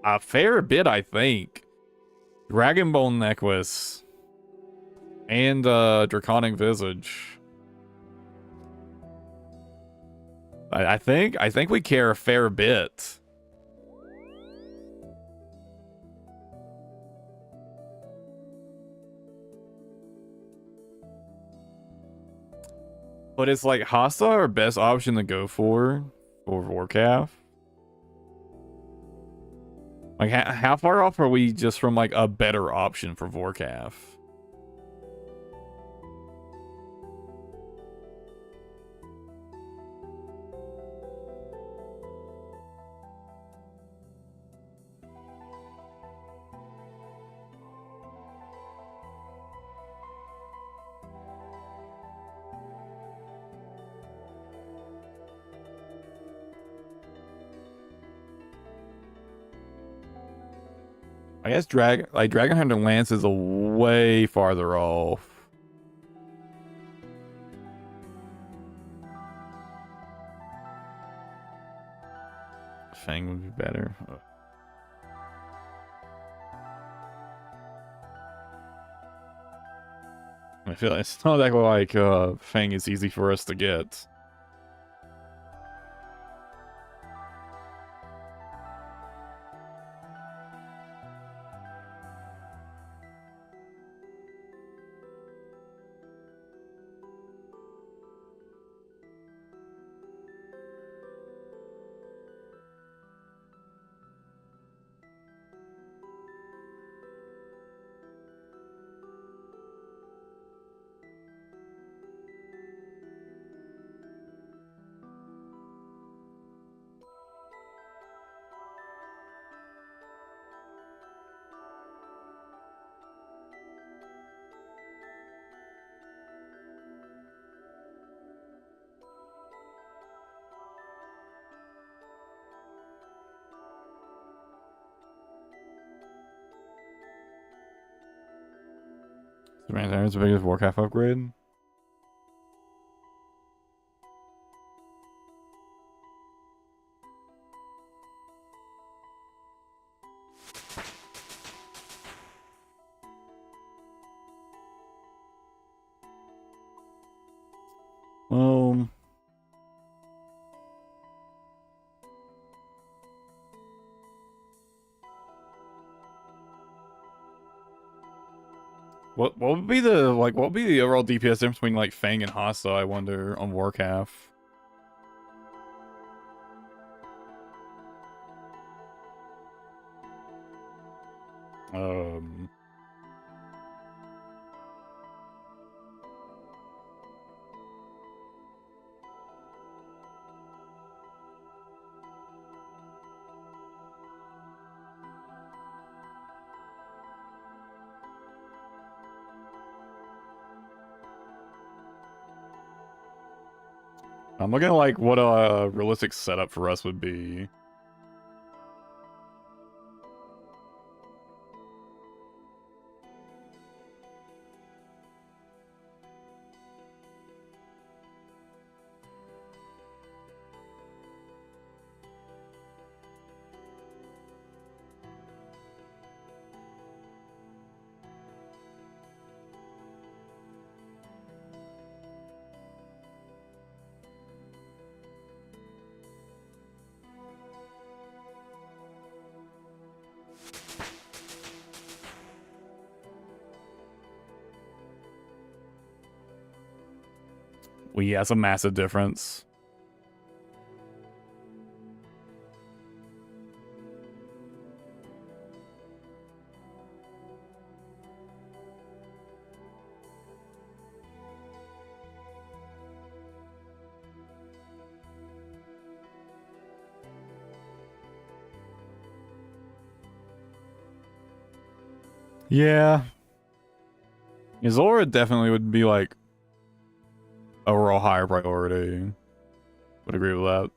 A fair bit, I think. Dragonbone Necklace. And Draconic Visage. I think we care a fair bit. But it's like Hasa our best option to go for Warcraft. Like how far off are we just from like a better option for Warcraft? I guess Dragon Hunter Lance is a way farther off. Fang would be better. I feel like it's not exactly like Fang is easy for us to get. Is the biggest Warcraft upgrade. What would be the what would be the overall DPS difference between like Fang and Hasa, I wonder, on Warcraft? Um, I'm looking at like what a realistic setup for us would be. Well, yeah, it's a massive difference. Yeah. Zora definitely would be like overall higher priority. Would agree with that.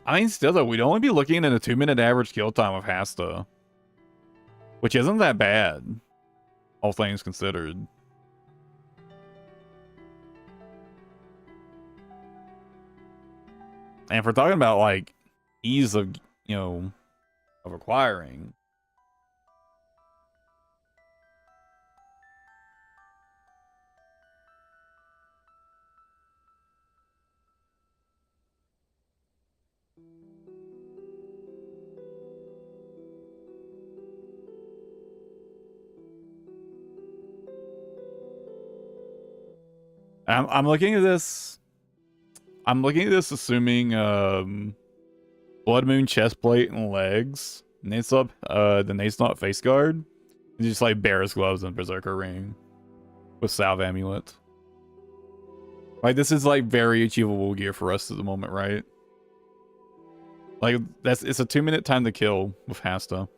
I mean, still though, we'd only be looking at a 2-minute average kill time of Hasta, which isn't that bad, all things considered. And if we're talking about like ease of, of acquiring, I'm looking at this. I'm looking at this assuming Blood Moon chest plate and legs. Nate's up the Nate's not face guard. And just like Bear's gloves and Berserker ring with salve amulet. Like this is like very achievable gear for us at the moment, right? Like it's a 2-minute time to kill with Hasta.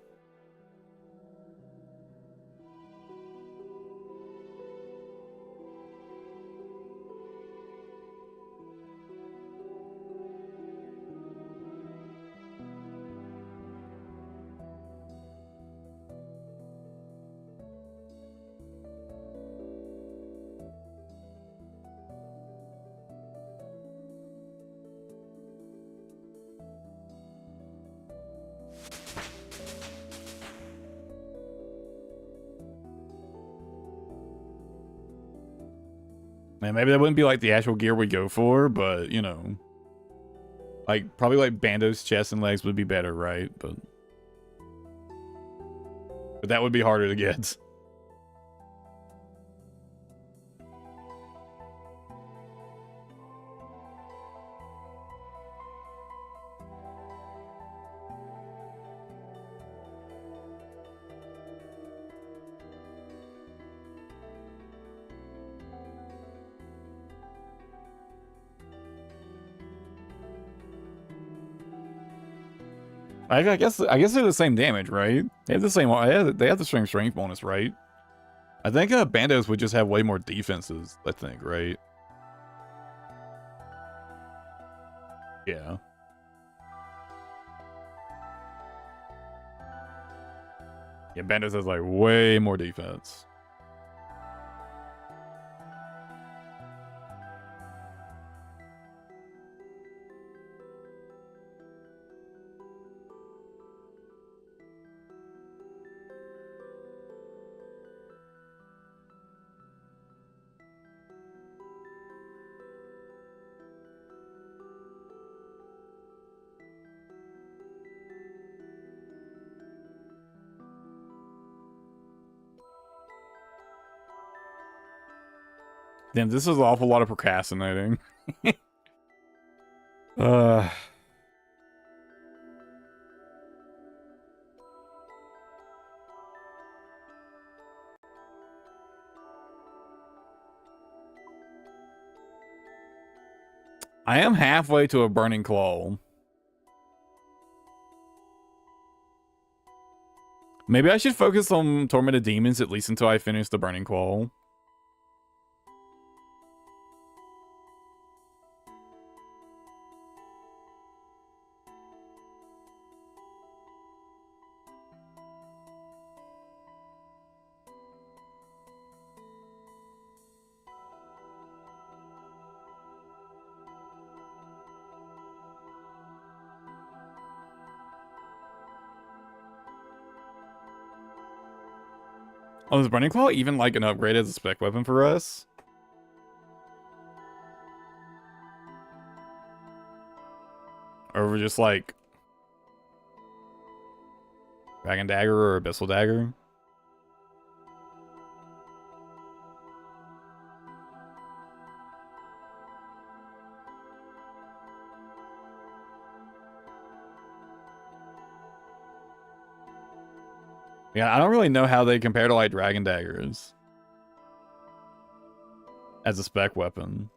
Man, maybe that wouldn't be like the actual gear we go for, but like probably like Bando's chest and legs would be better, right? But that would be harder to get. I guess they're the same damage, right? They have the same. They have the strength bonus, right? I think Bandos would just have way more defenses. I think, right? Yeah. Yeah, Bandos has like way more defense. Damn, this is an awful lot of procrastinating. uh... I am halfway to a Burning Claw. Maybe I should focus on Tormented Demons at least until I finish the Burning Claw. Oh, is Burning Claw even like an upgrade as a spec weapon for us? Or we're just like Dragon Dagger or Abyssal Dagger? Yeah, I don't really know how they compare to like Dragon Daggers as a spec weapon.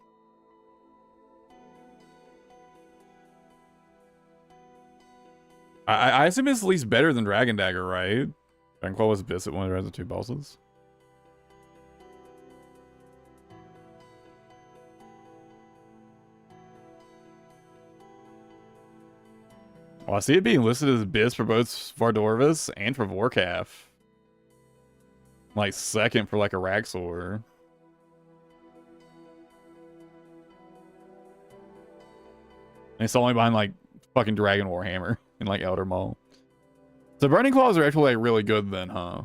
I assume it's at least better than Dragon Dagger, right? Dragon Claw was Abyss at one of the two bosses. Well, I see it being listed as Abyss for both Vardorvis and for Vorkath. Like second for like a Raxor. And it's only behind like fucking Dragon Warhammer and like Elder Maul. So Burning Claws are actually like really good then, huh?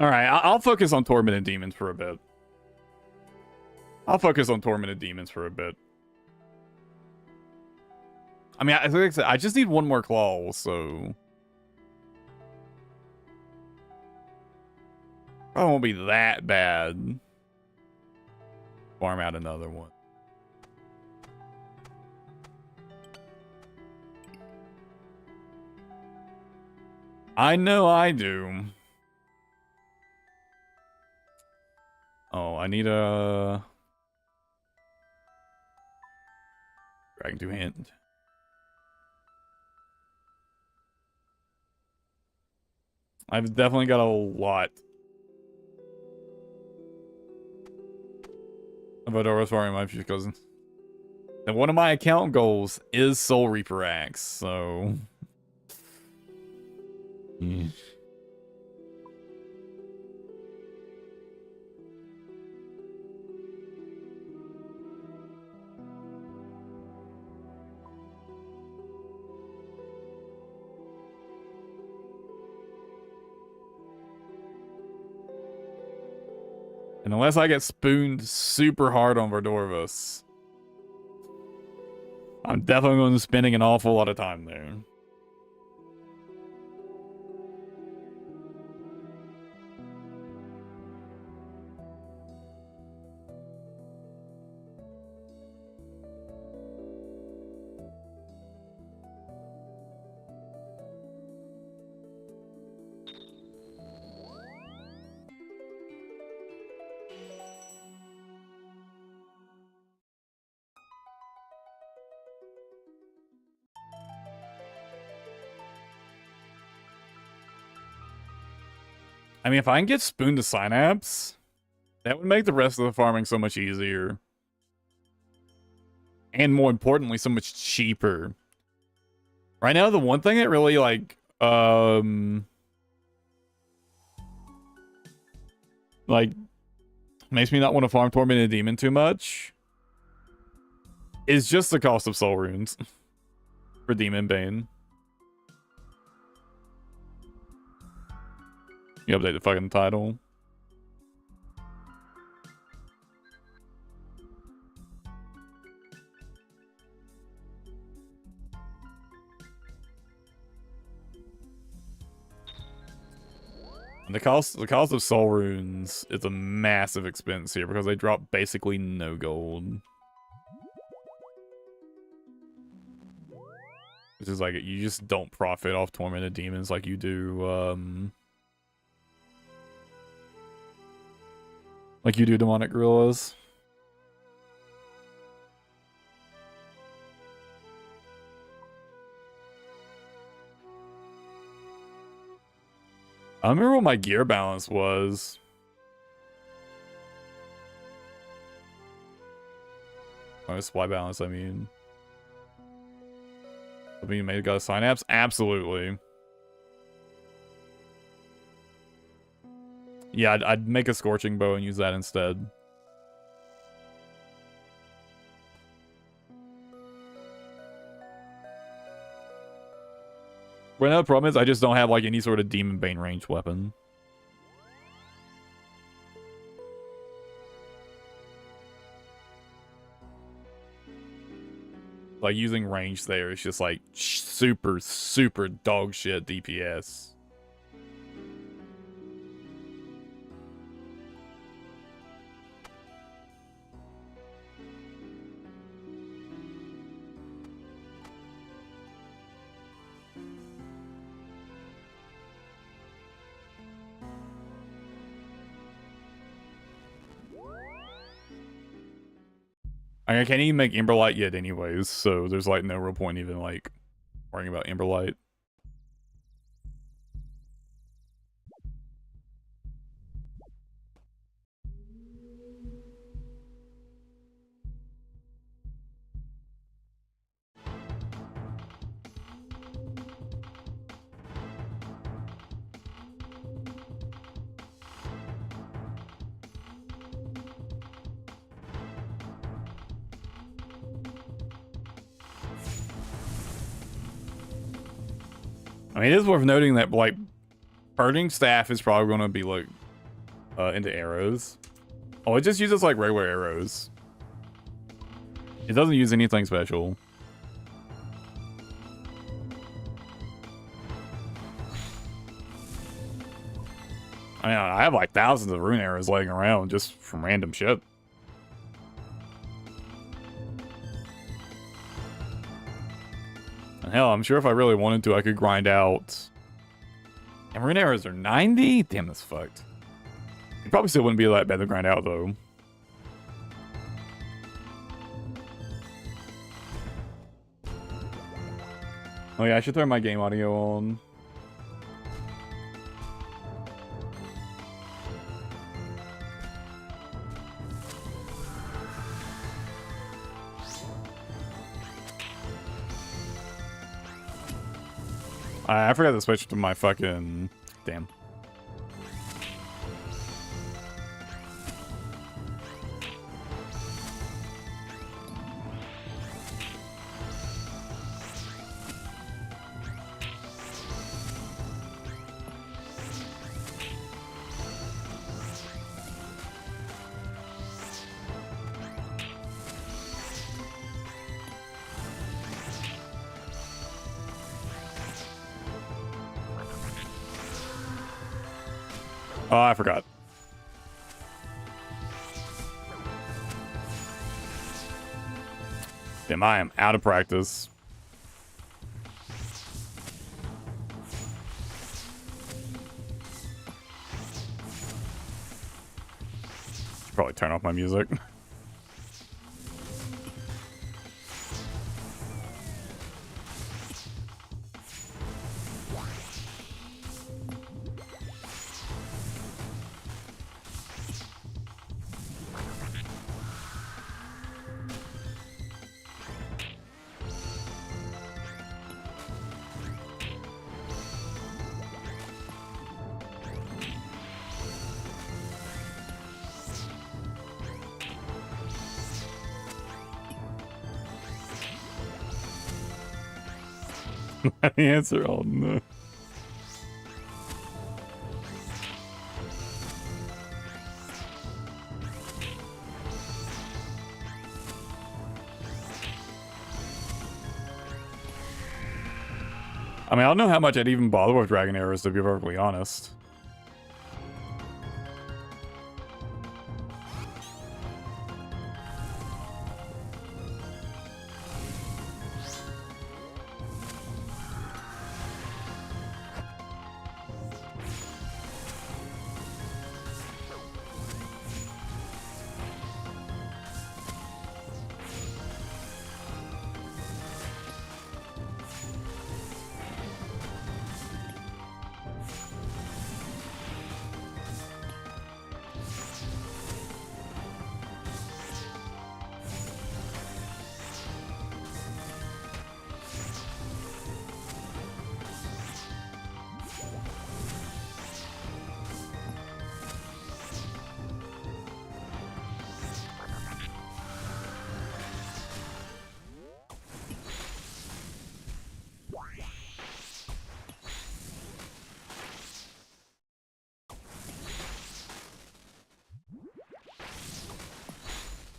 Alright, I'll focus on Tormented Demons for a bit. I mean, like I said, I just need one more claw, so... Probably won't be that bad. Farm out another one. I know I do. Oh, I need a... Dragon Two-Hand. I've definitely got a lot of Adora's farming my future cousin. And one of my account goals is Soul Reaper Axe, so... Yeah. And unless I get spooned super hard on Vardorvis, I'm definitely going to be spending an awful lot of time there. I mean, if I can get spooned to Synapse, that would make the rest of the farming so much easier. And more importantly, so much cheaper. Right now, the one thing that really, like makes me not want to farm Tormented Demon too much It's just the cost of soul runes for Demon Bane. You update the fucking title. And the cost of soul runes is a massive expense here because they drop basically no gold. Which is like, you just don't profit off tormented demons like you do, demonic gorillas. I remember what my gear balance was. My supply balance, I mean. I mean, maybe got a synapse? Absolutely. Yeah, I'd make a scorching bow and use that instead. Well, another problem is I just don't have like any sort of Demon Bane ranged weapon. Like using range there is just like super, super dog shit DPS. I can't even make Emberlight yet anyways, so there's like no real point even like worrying about Emberlight. I mean, it is worth noting that, like, Burning Staff is probably going to be, like, into arrows. Oh, it just uses, like, regular arrows. It doesn't use anything special. I mean, I have, like, thousands of rune arrows laying around just from random shit. Hell, I'm sure if I really wanted to, I could grind out. And rune arrows are 90? Damn, that's fucked. It probably still wouldn't be that bad to grind out, though. Oh yeah, I should throw my game audio on. I forgot to switch to my fucking... Damn. Oh, I forgot. Damn, I am out of practice. Should probably turn off my music. The answer, oh no. I mean, I don't know how much I'd even bother with dragon arrows, to be perfectly honest.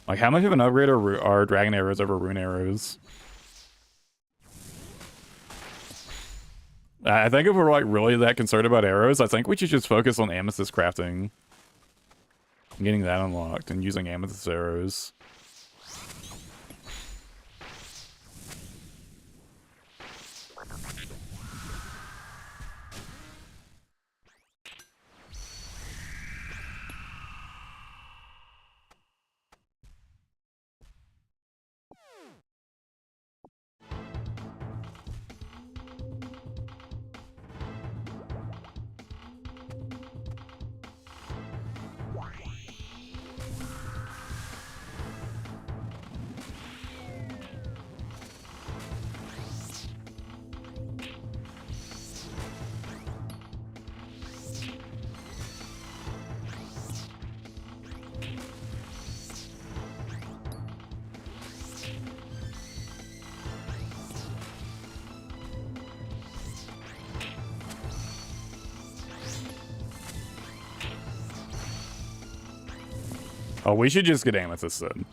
Like, how much of an upgrade are dragon arrows over rune arrows? I think if we're like really that concerned about arrows, I think we should just focus on amethyst crafting. And getting that unlocked and using amethyst arrows. Oh, we should just get amethyst then.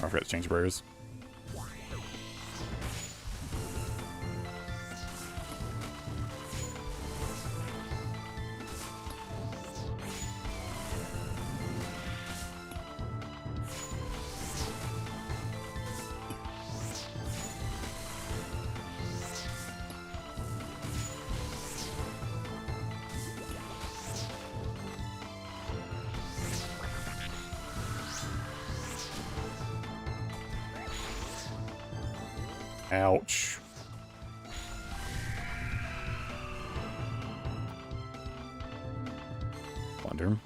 I forgot to change prayers. Ouch. Wonder.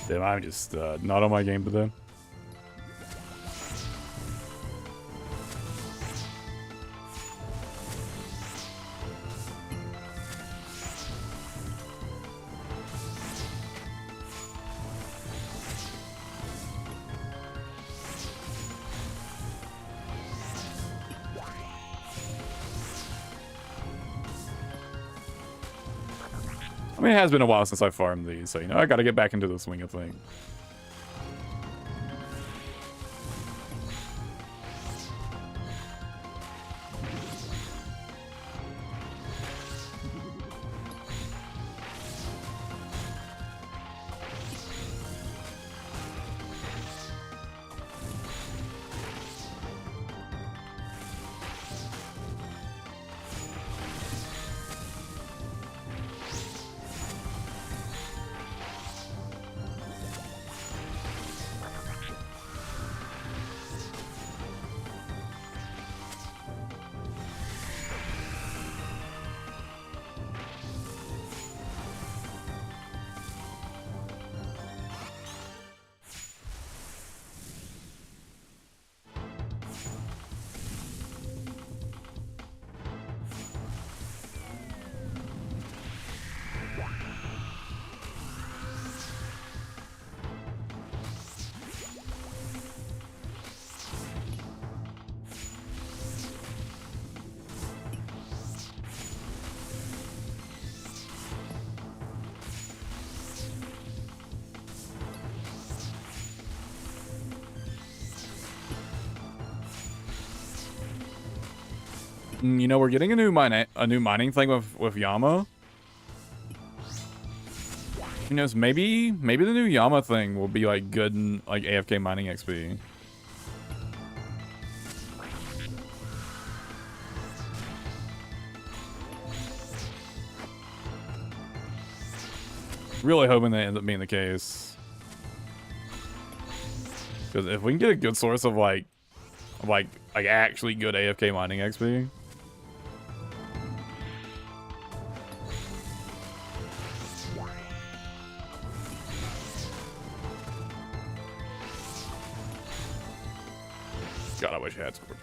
Damn, I'm just not on my game today. I mean, it has been a while since I farmed these, so, you know, I gotta get back into the swing of things. You know, we're getting a new mining thing with Yama. Who knows? Maybe the new Yama thing will be like good in like AFK mining XP. Really hoping that ends up being the case. Because if we can get a good source of like actually good AFK mining XP. God, I wish I had scored.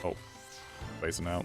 Oh, facing out.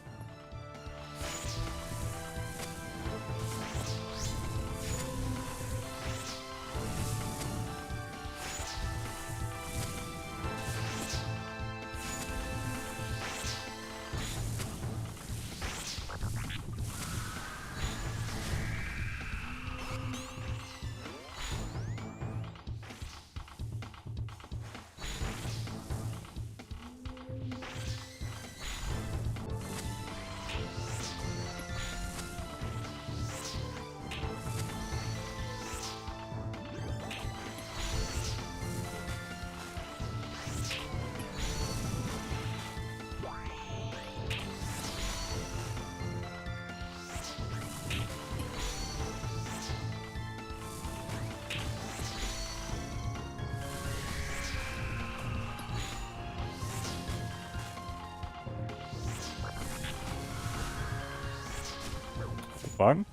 Fun.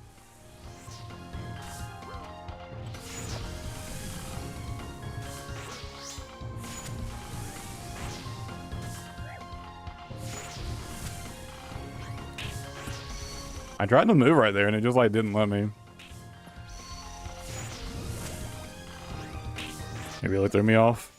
I tried to move right there and it just like didn't let me. Maybe it threw me off.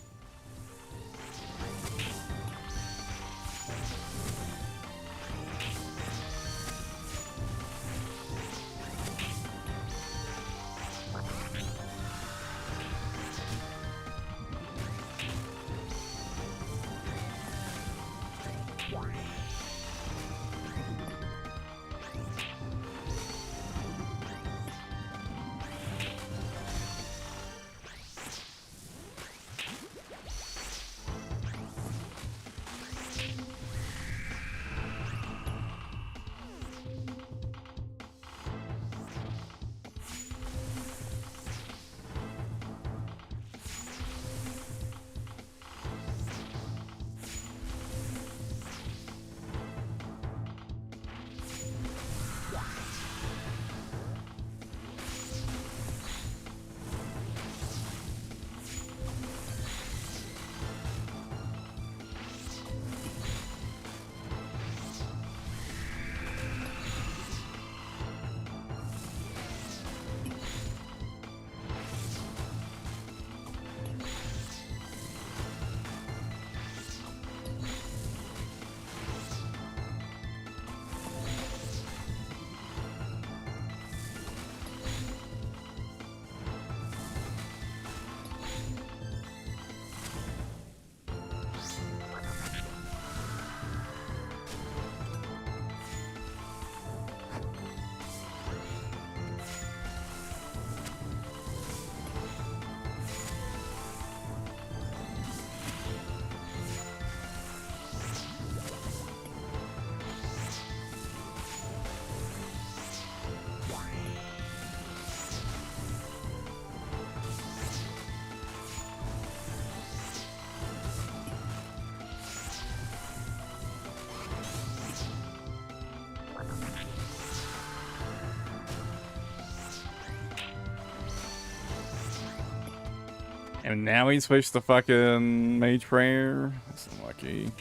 And now he switched to fucking Mage Prayer. That's unlucky.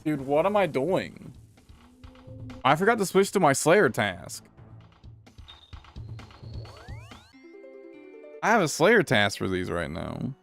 Dude, what am I doing? I forgot to switch to my Slayer task. I have a Slayer task for these right now.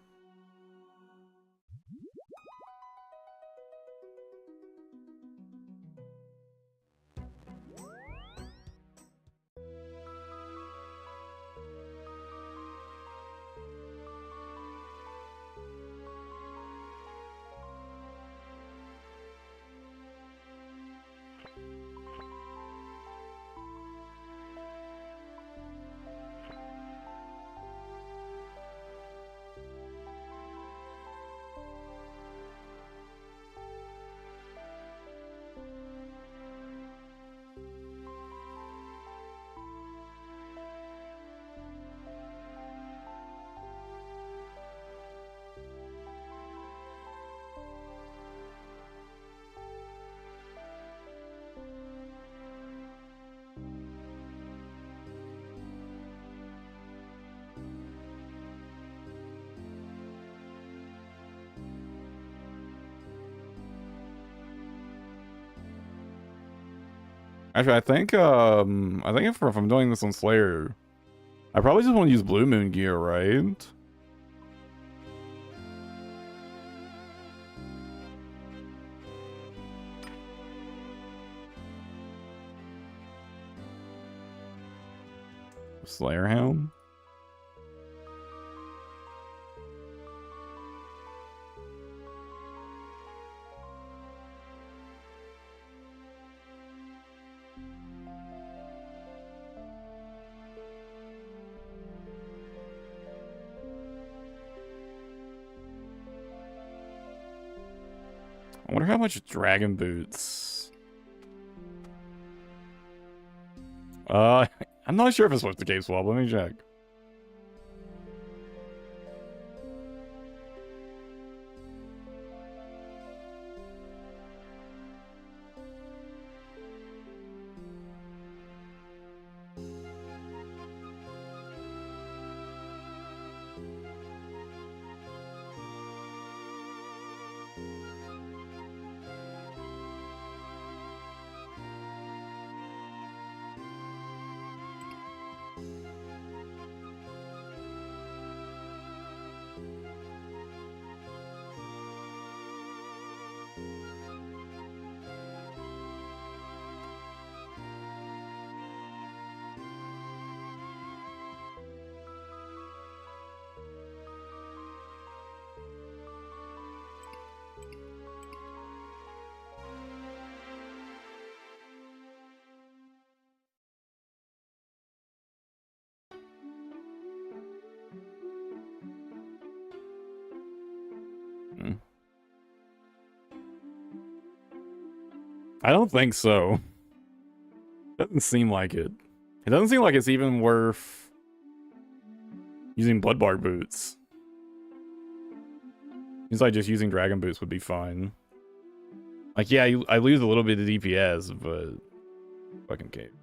Actually, I think if I'm doing this on Slayer, I probably just want to use Blue Moon gear, right? Slayer Helm? I wonder how much Dragon Boots. I'm not sure if it's supposed to cape swap. Let me check. I don't think so. Doesn't seem like it. It doesn't seem like it's even worth using Bloodbark boots. Seems like just using Dragon Boots would be fine. Like, yeah, I lose a little bit of DPS, but fucking cape.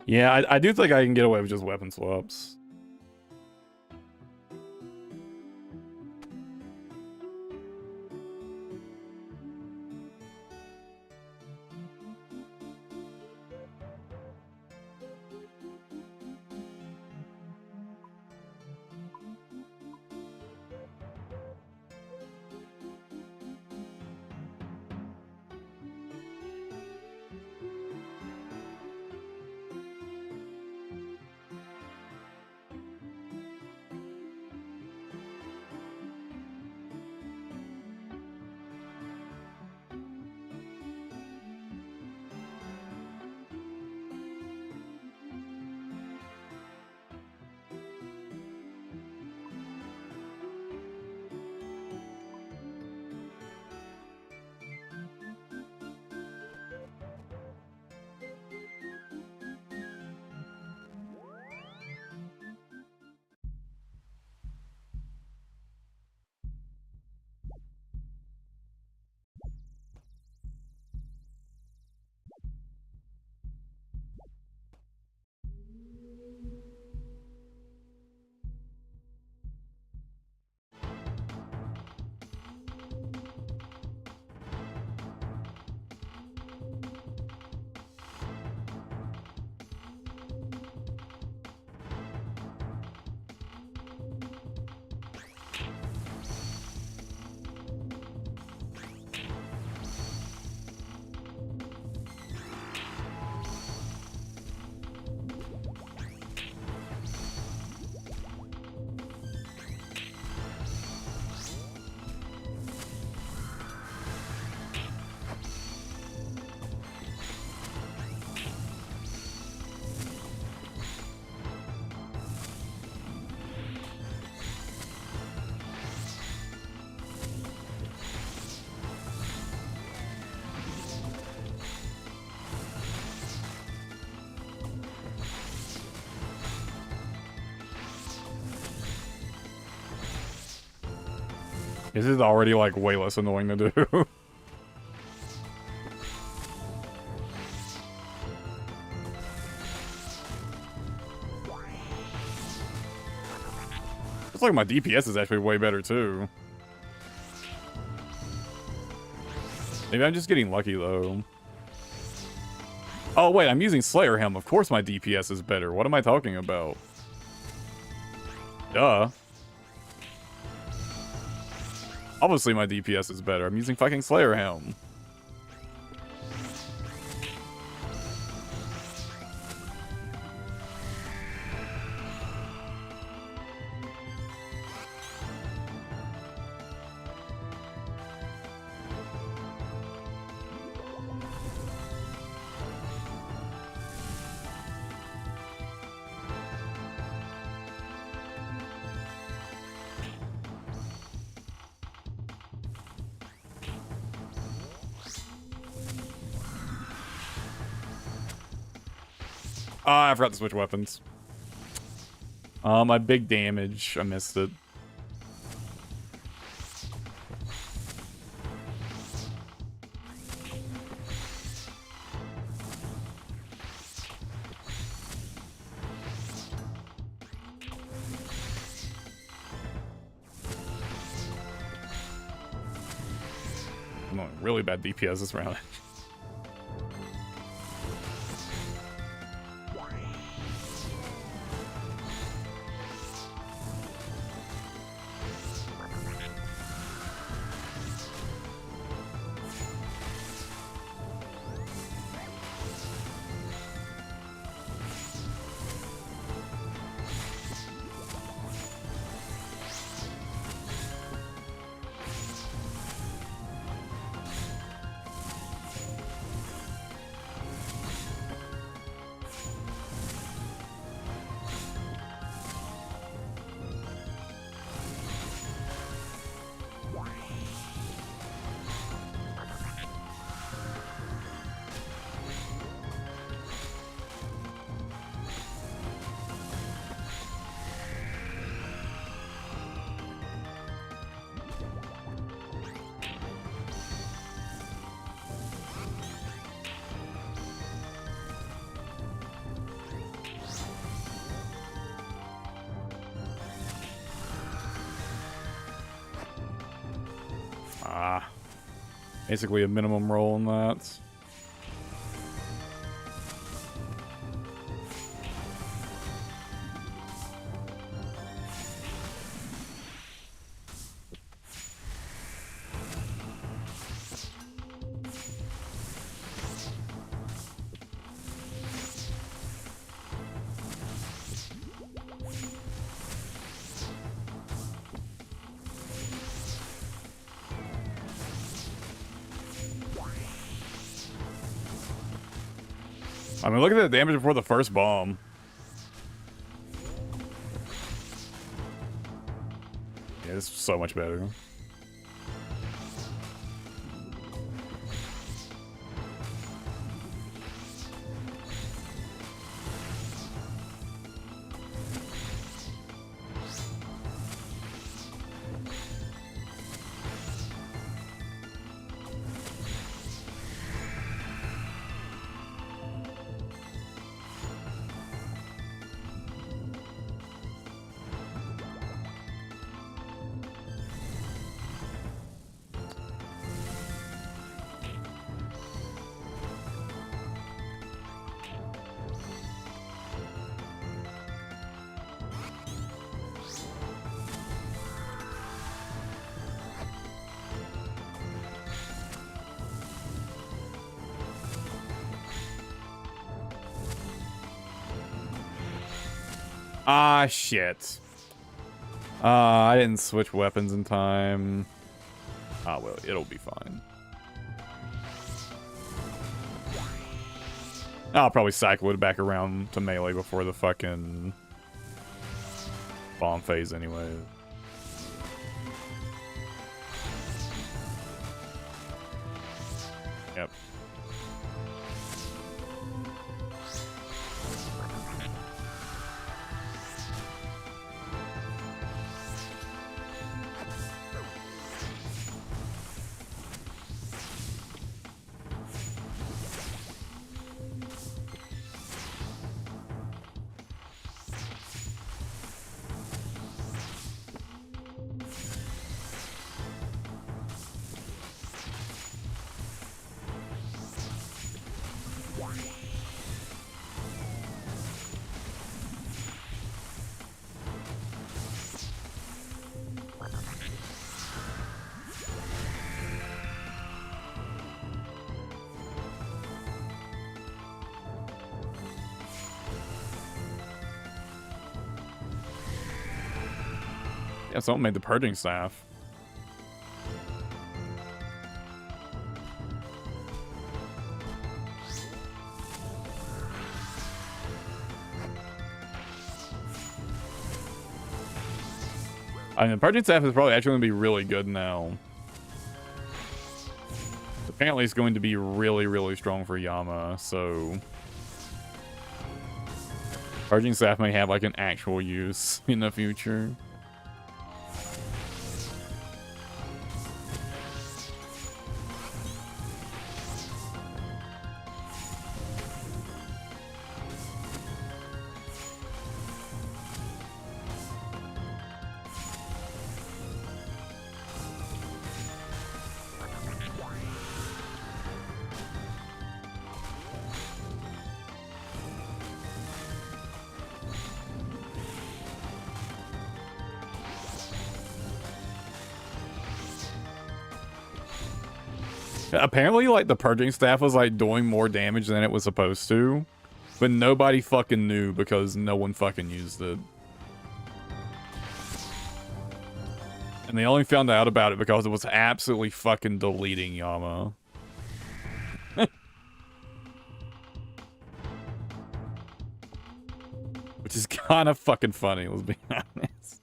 Yeah, I do think I can get away with just weapon swaps. This is already, like, way less annoying to do. It's like my DPS is actually way better, too. Maybe I'm just getting lucky, though. Oh, wait, I'm using Slayer Helm. Of course my DPS is better. What am I talking about? Duh. Obviously my DPS is better. I'm using fucking Slayer Helm. I forgot to switch weapons. My big damage. I missed it. I'm on really bad DPS this round. Basically a minimum roll in that. I mean, look at the damage before the first bomb. Yeah, this is so much better. Ah, shit. I didn't switch weapons in time. Ah, well, it'll be fine. I'll probably cycle it back around to melee before the fucking bomb phase anyway. Yep. Yeah, someone made the purging staff. I mean, the purging staff is probably actually going to be really good now. Apparently, it's going to be really, really strong for Yama, so... Purging staff may have, like, an actual use in the future. Apparently, like, the purging staff was, like, doing more damage than it was supposed to. But nobody fucking knew because no one fucking used it. And they only found out about it because it was absolutely fucking deleting Yama. Which is kind of fucking funny, let's be honest.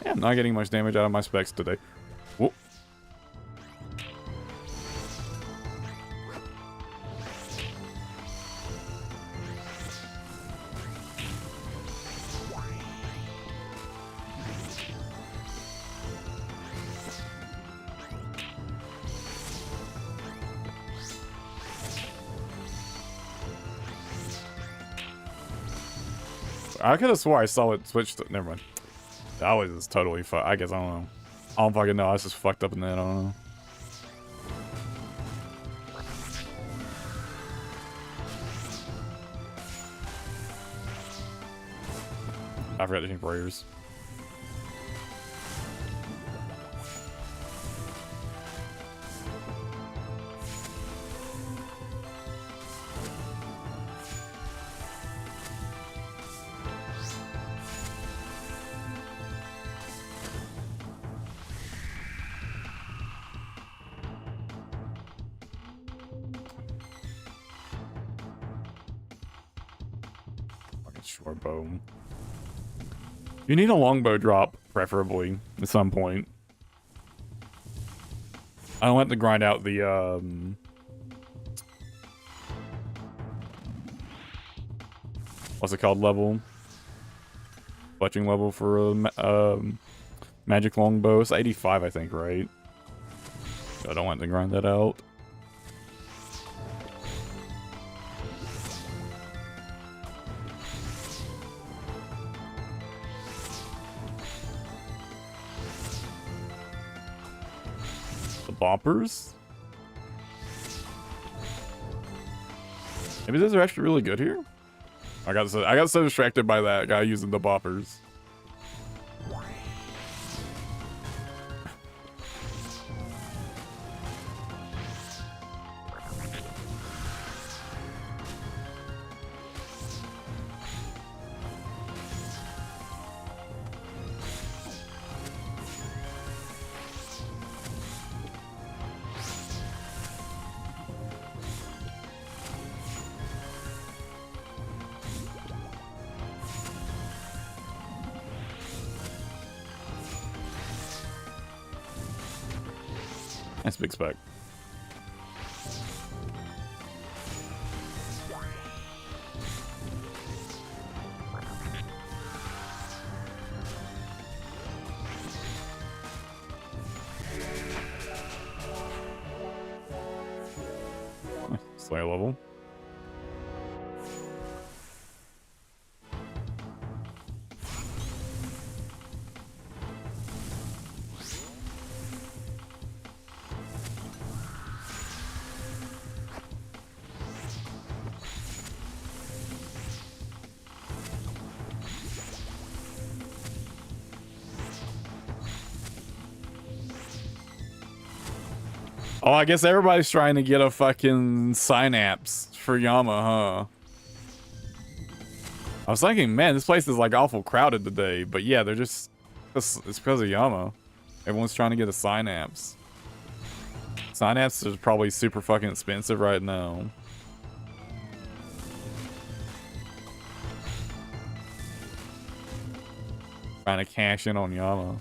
Yeah, I'm not getting much damage out of my specs today. Whoop. I could have swore I saw it switch to... Never mind. That was just totally I guess, I don't know. I don't fucking know. I was just fucked up in that. I don't know. I forgot to change prayers. Short bow. You need a longbow drop, preferably, at some point. I don't have to grind out the, what's it called, level? Fletching level for a magic longbow. It's 85, I think, right? I don't want to grind that out. Boppers? Maybe those are actually really good here? I got so distracted by that guy using the boppers. That's big spec. Slayer level. Oh, I guess everybody's trying to get a fucking synapse for Yama, huh? I was thinking, man, this place is like awful crowded today, but yeah, they're just, it's because of Yama. Everyone's trying to get a synapse. Synapse is probably super fucking expensive right now. Trying to cash in on Yama.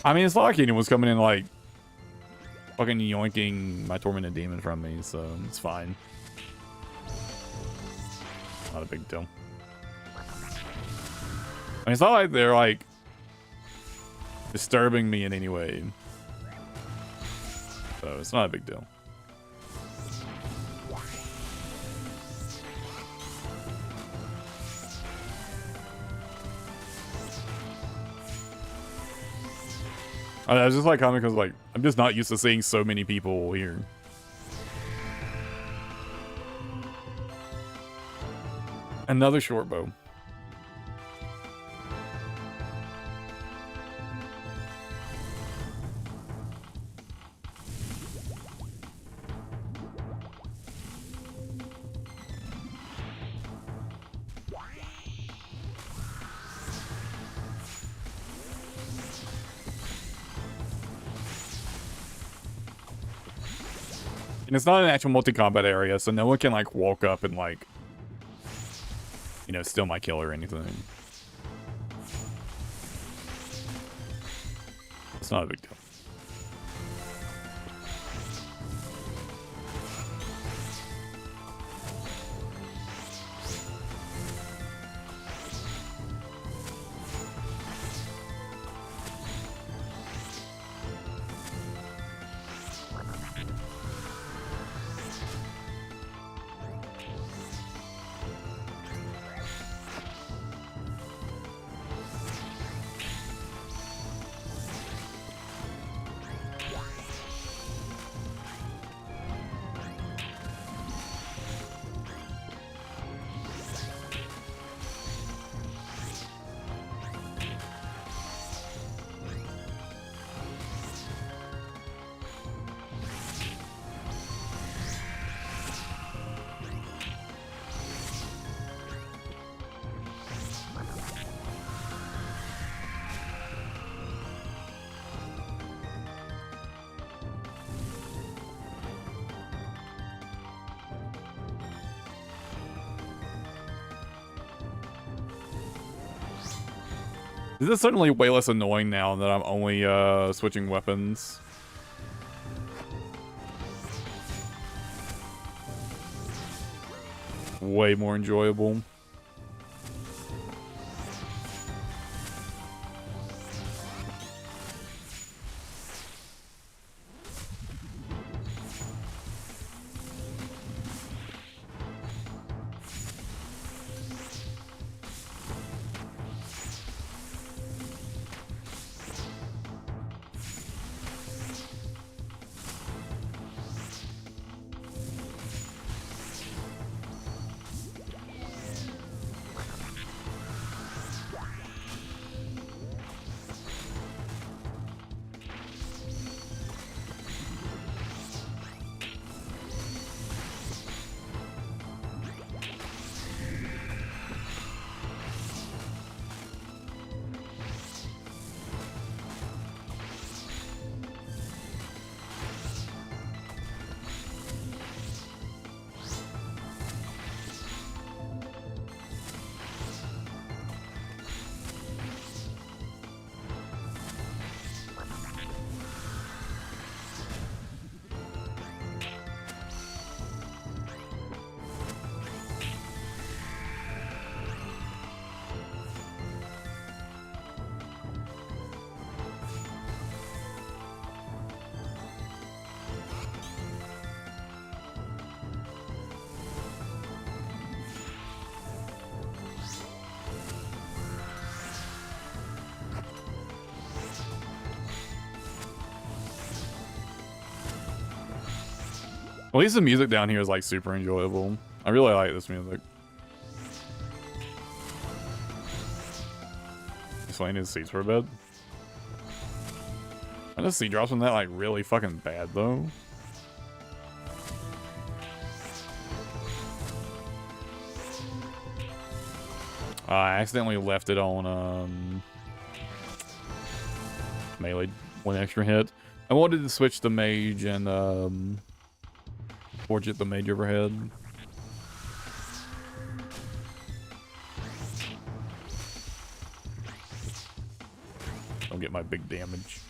I mean, it's not like anyone was coming in like fucking yoinking my tormented demon from me, so it's fine. Not a big deal. I mean, it's not like they're like disturbing me in any way, so it's not a big deal. I was just like coming because like I'm just not used to seeing so many people here. Another short bow. And it's not an actual multi-combat area, so no one can like walk up and like, you know, steal my kill or anything. It's not a big deal. This is certainly way less annoying now that I'm only switching weapons. Way more enjoyable. least the music down here is like super enjoyable. I really like this music. Miscellaneous seats for a bed. I just see drops from that like really fucking bad though. I accidentally left it on melee, 1 extra hit. I wanted to switch the mage and forge it the mage overhead. Don't get my big damage.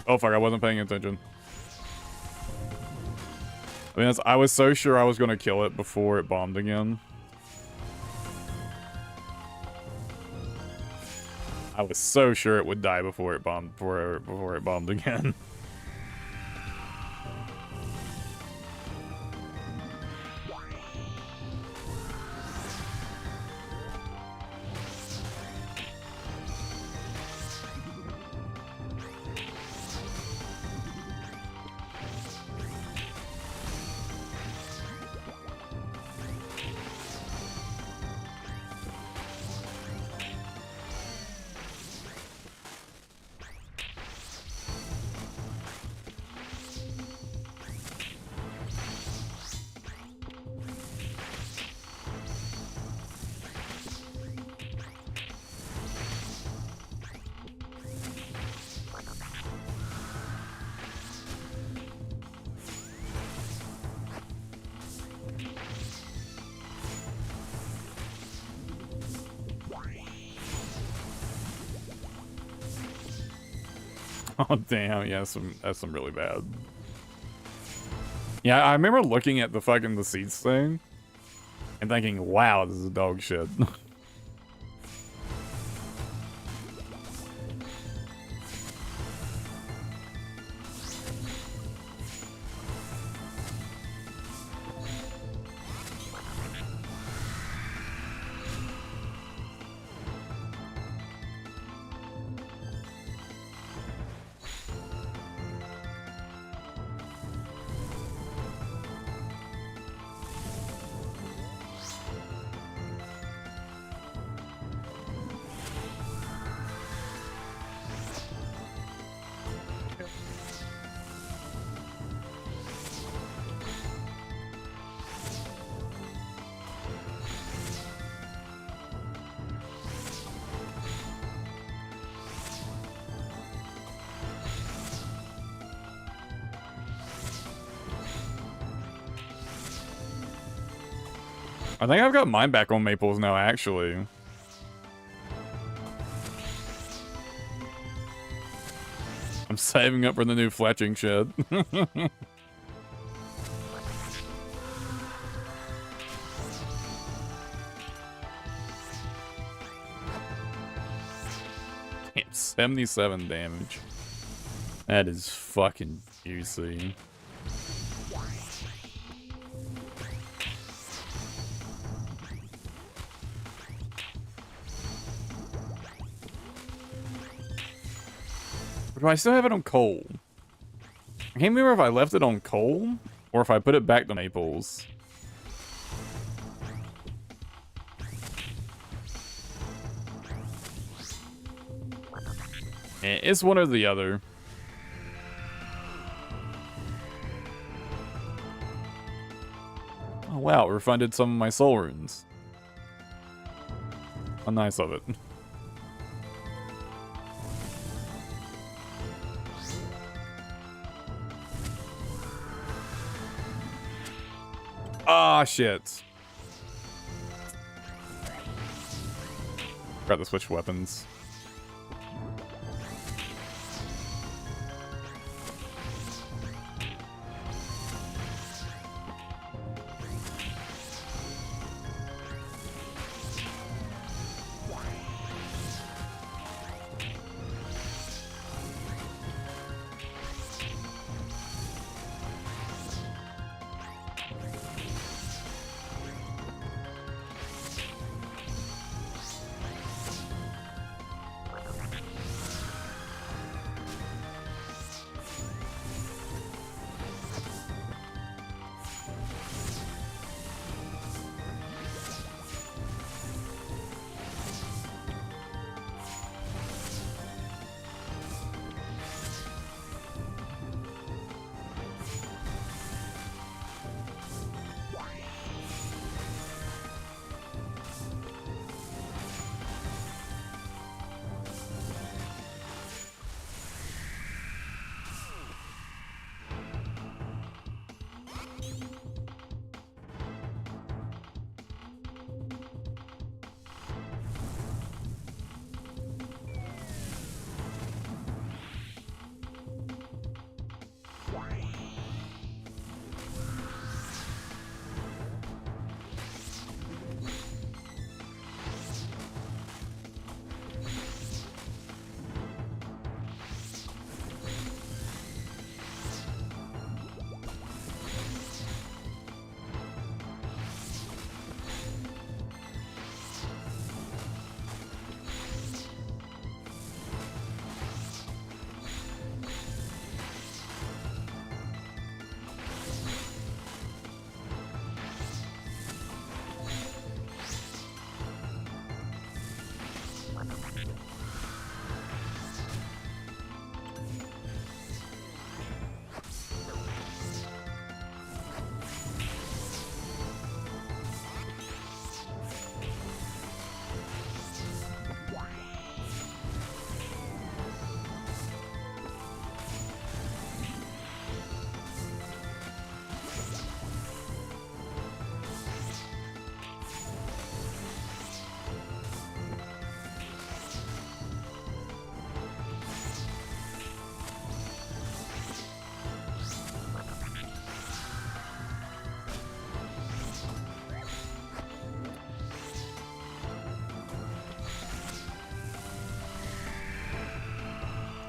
Oh fuck, I wasn't paying attention. I mean, I was so sure I was gonna kill it before it bombed again. I was so sure it would die before it bombed, before it bombed again. Oh damn, yeah, that's some really bad. Yeah, I remember looking at the fucking the seats thing and thinking, wow, this is dog shit. I think I've got mine back on Maples now, actually. I'm saving up for the new fletching shed. Damn, 77 damage. That is fucking juicy. Do I still have it on coal? I can't remember if I left it on coal or if I put it back to Maples. It's one or the other. Oh wow, it refunded some of my soul runes. How nice of it. Ah, shit. Forgot to switch weapons.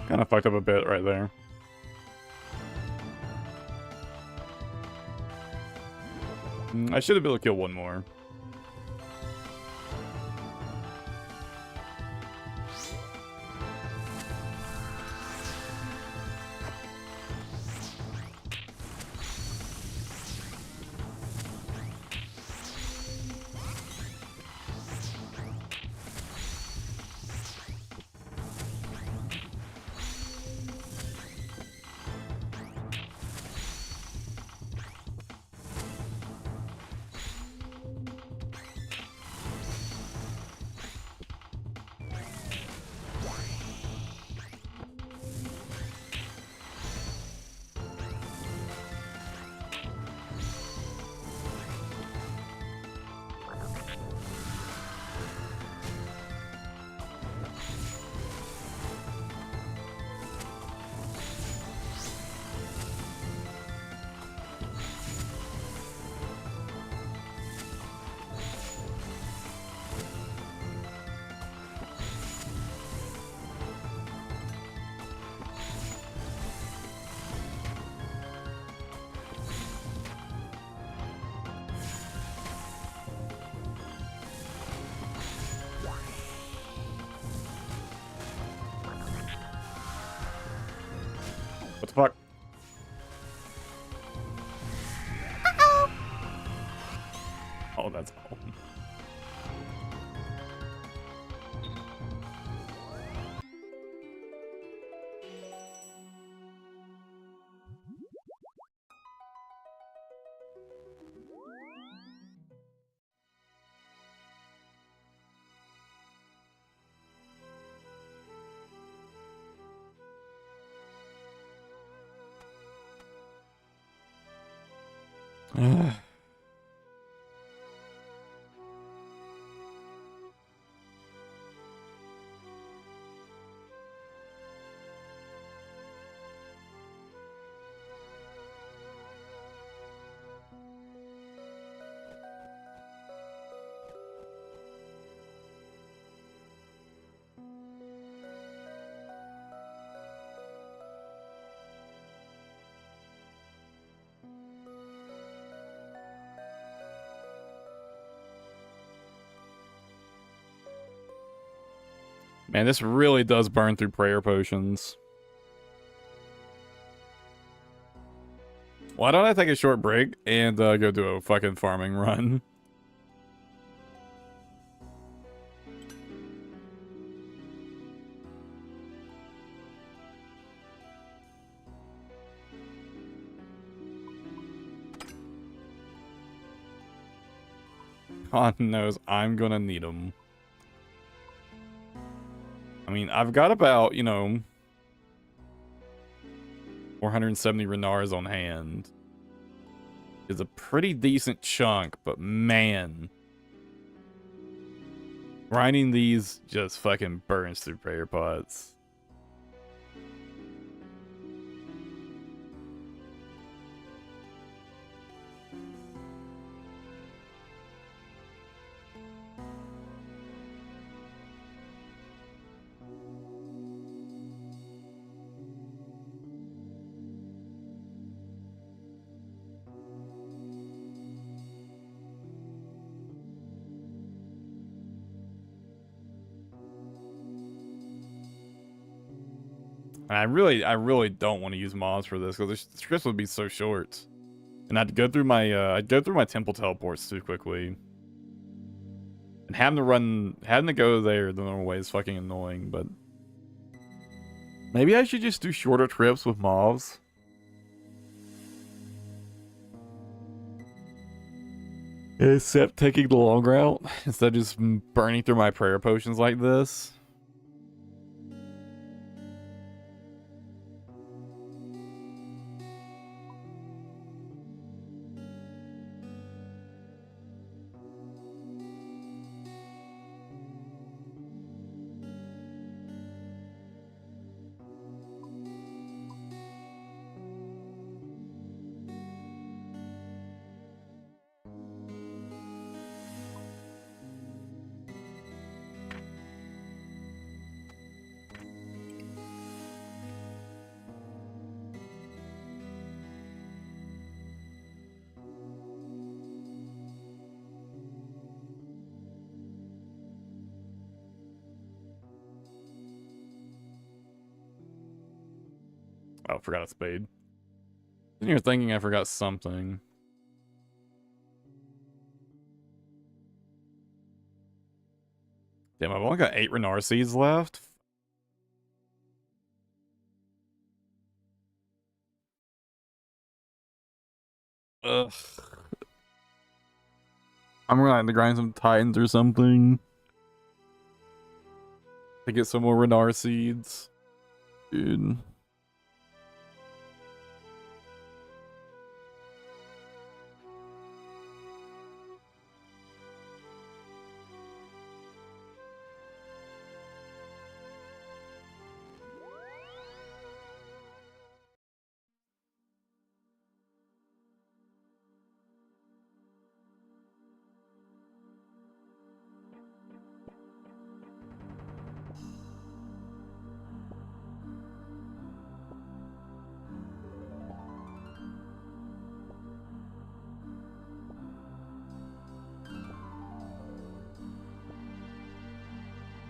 Kind of fucked up a bit right there. I should have been able to kill one more. What the fuck? Oh, that's all. Man, this really does burn through prayer potions. Why don't I take a short break and go do a fucking farming run? God knows I'm gonna need them. I mean, I've got about, you know, 470 Renars on hand. It's a pretty decent chunk, but man, grinding these just fucking burns through prayer pots. And I really don't want to use mods for this because the scripts would be so short, and I'd go through my temple teleports too quickly, and having to go there the normal way is fucking annoying. But maybe I should just do shorter trips with mobs. Except taking the long route instead of just burning through my prayer potions like this. Oh, I forgot a spade. You're thinking I forgot something. Damn, I've only got 8 Renar seeds left. Ugh. I'm gonna have to grind some Titans or something to get some more Renar seeds. Dude.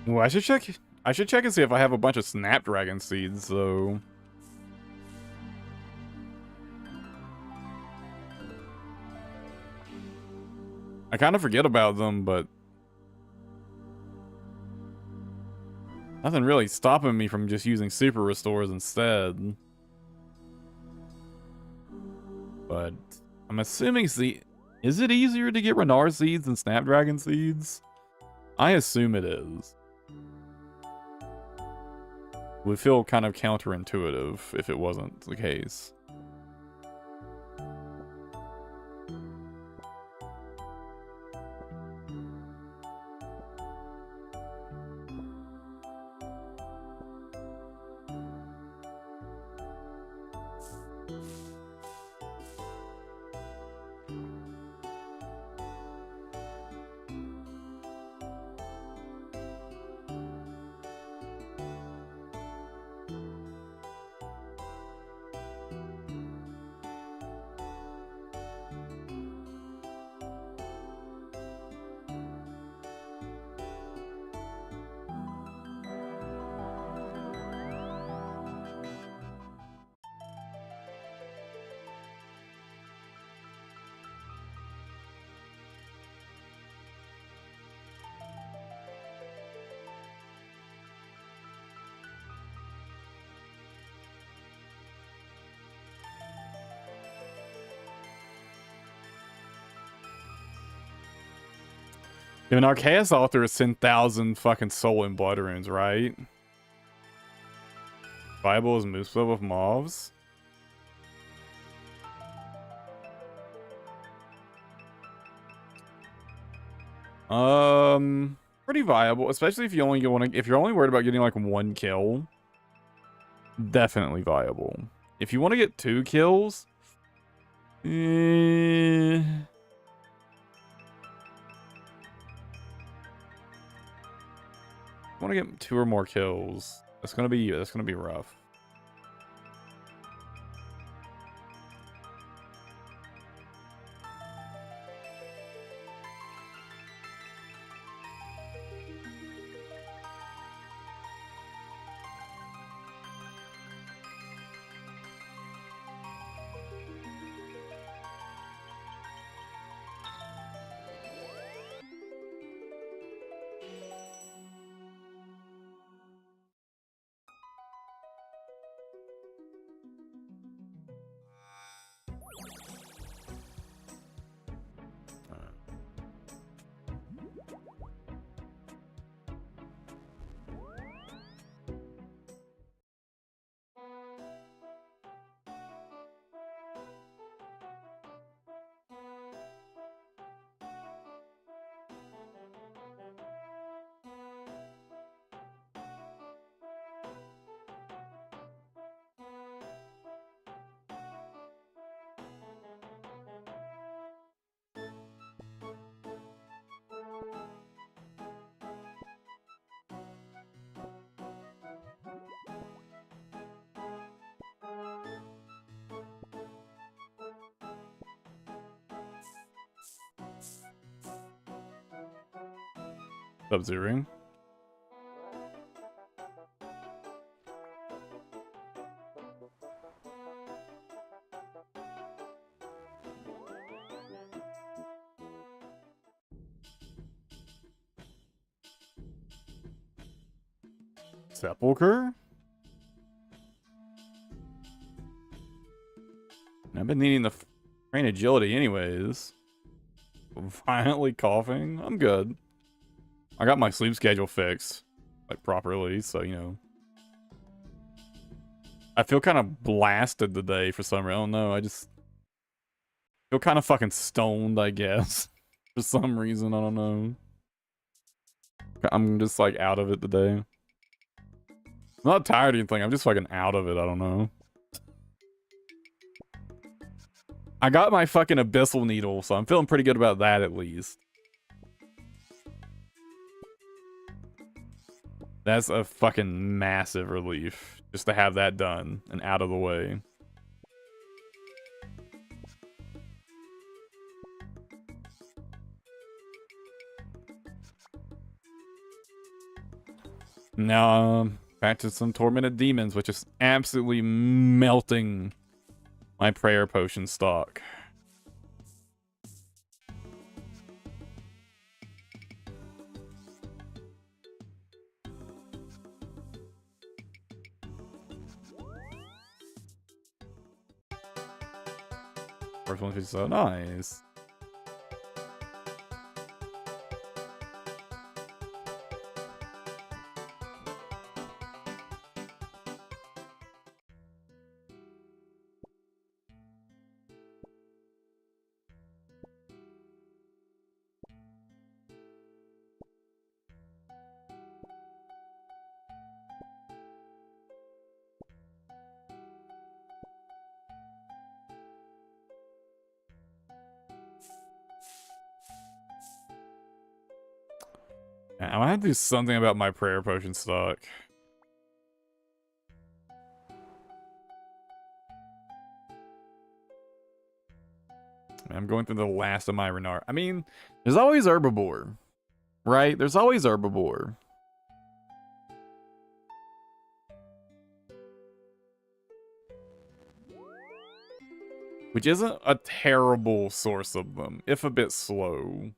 Well, I should check. I should check and see if I have a bunch of Snapdragon seeds, though. I kind of forget about them, but nothing really stopping me from just using Super Restores instead. But I'm assuming, is it easier to get Renar seeds than Snapdragon seeds? I assume it is. Would feel kind of counterintuitive if it wasn't the case. If an Arceus author is 10,000 fucking soul and blood runes, right? Viable is Mooseville with mauves. Pretty viable, especially if you only if you're only worried about getting like 1 kill. Definitely viable. If you want to get 2 kills, want to get 2 or more kills. That's gonna be rough. Sub-Zero. Sepulcher? I've been needing the train agility anyways. Violently coughing? I'm good. I got my sleep schedule fixed, like, properly, so, you know. I feel kind of blasted today for some reason. I don't know, I just feel kind of fucking stoned, I guess. For some reason, I don't know. I'm just, like, out of it today. I'm not tired or anything, I'm just fucking out of it, I don't know. I got my fucking abyssal needle, so I'm feeling pretty good about that, at least. That's a fucking massive relief, just to have that done and out of the way. Now, back to some tormented demons, which is absolutely melting my prayer potion stock. First one is so nice. I'm gonna have to do something about my prayer potion stock. I'm going through the last of my Renard. I mean, there's always Herbivore, right? There's always Herbivore. Which isn't a terrible source of them, if a bit slow.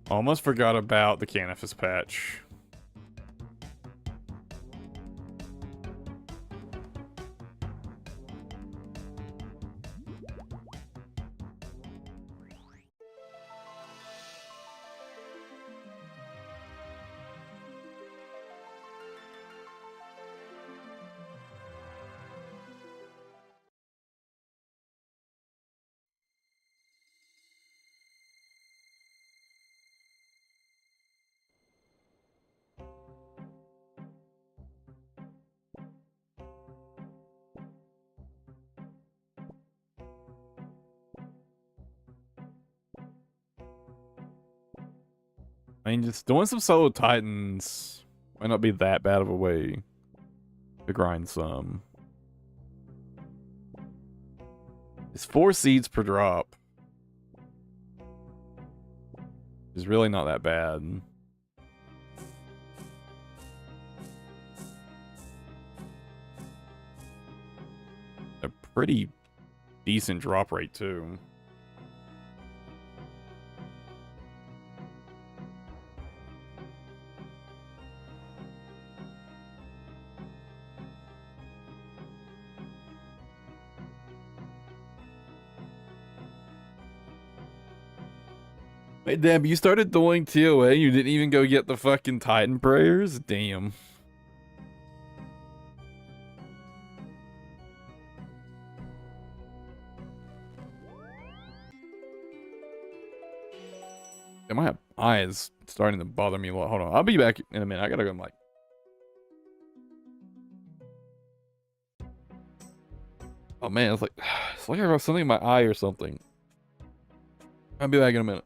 Almost forgot about the Canifis patch. I mean, just doing some solo titans might not be that bad of a way to grind some. It's 4 seeds per drop. It's really not that bad. A pretty decent drop rate, too. Wait, damn, you started doing TOA, you didn't even go get the fucking Titan prayers? Damn. My eyes starting to bother me a lot. Hold on, I'll be back in a minute. I gotta go, Mike. Oh man, it's like I have something in my eye or something. I'll be back in a minute.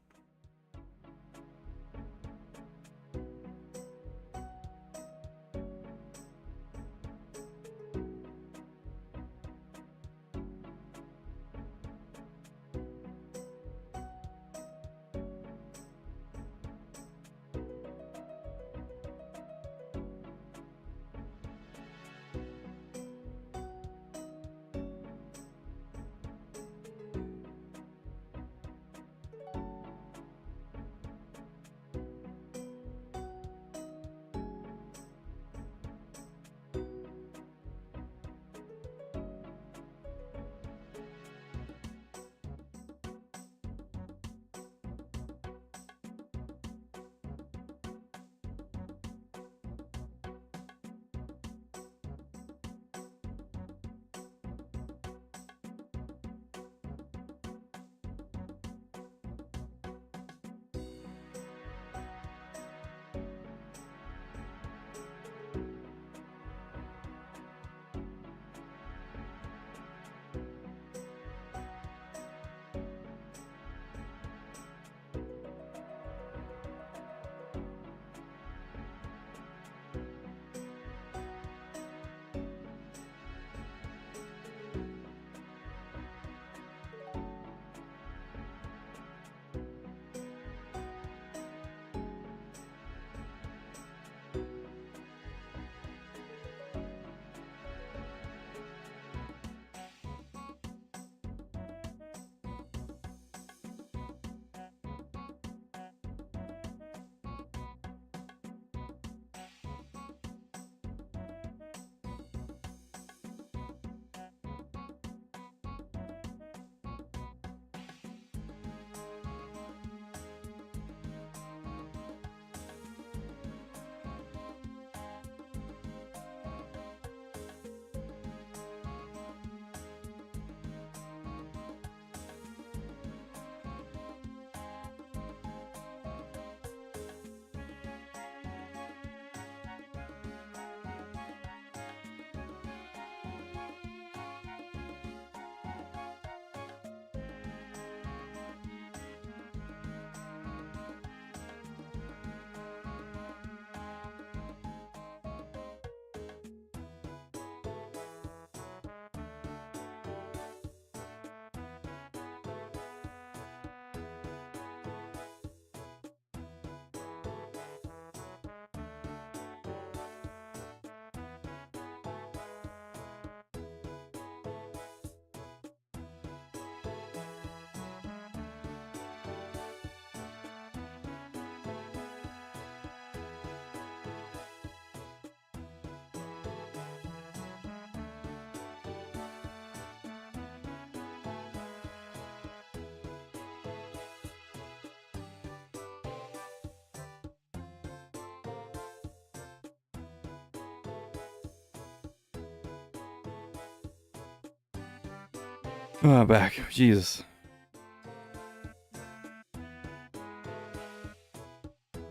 Back. Jesus.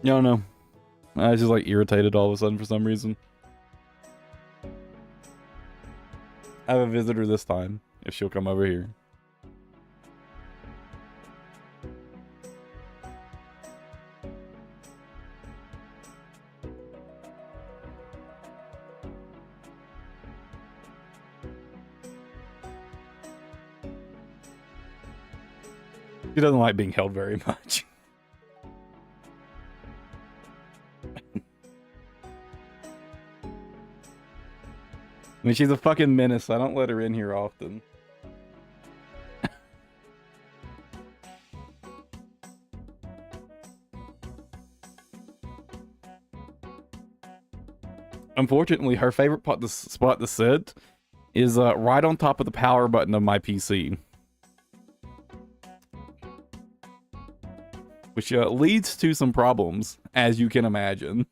No, no. I was just like irritated all of a sudden for some reason. I have a visitor this time, if she'll come over here. She doesn't like being held very much. I mean, she's a fucking menace. So I don't let her in here often. Unfortunately, her favorite spot to sit is right on top of the power button of my PC. Which leads to some problems, as you can imagine.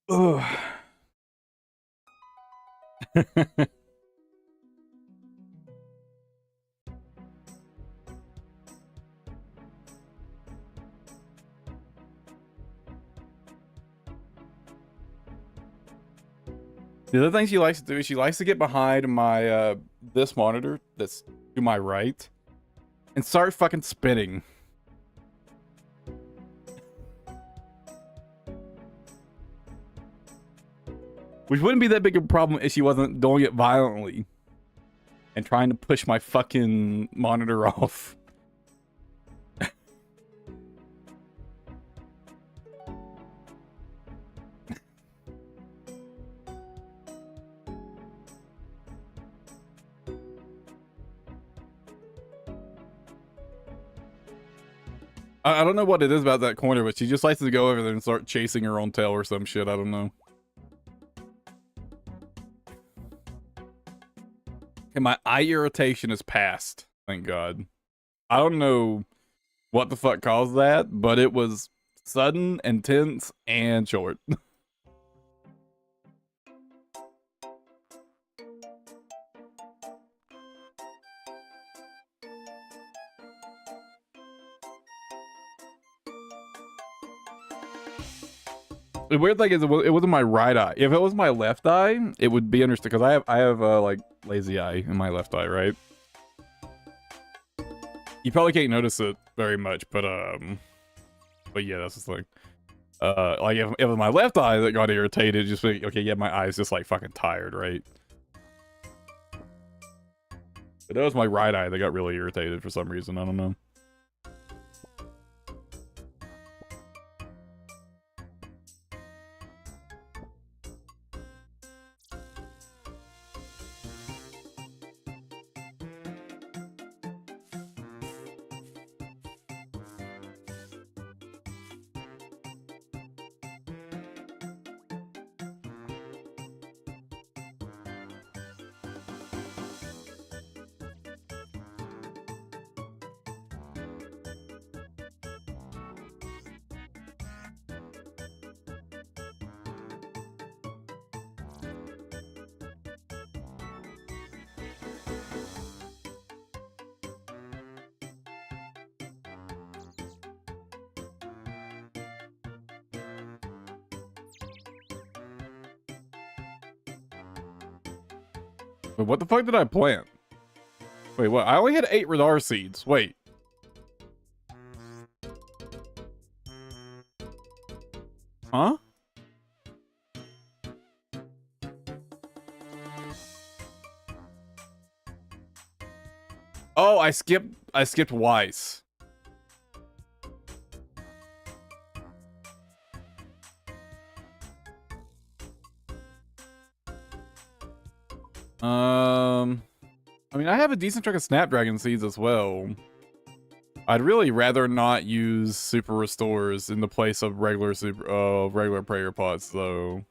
Ugh. The other thing she likes to do is she likes to get behind my this monitor that's to my right and start fucking spinning. Which wouldn't be that big of a problem if she wasn't doing it violently and trying to push my fucking monitor off. I don't know what it is about that corner, but she just likes to go over there and start chasing her own tail or some shit. I don't know. Okay, my eye irritation is past. Thank God. I don't know what the fuck caused that, but it was sudden, intense, and short. The weird thing is, it wasn't my right eye. If it was my left eye, it would be understood because I have like lazy eye in my left eye, right? You probably can't notice it very much, but yeah, that's the thing. Like if it was my left eye that got irritated, just like, okay, yeah, my eye's just like fucking tired, right? But it was my right eye that got really irritated for some reason. I don't know. But what the fuck did I plant? Wait, what? I only had 8 radar seeds. Wait. Huh? Oh, I skipped Weiss. I mean, I have a decent chunk of Snapdragon seeds as well. I'd really rather not use super restores in the place of regular prayer pots, though.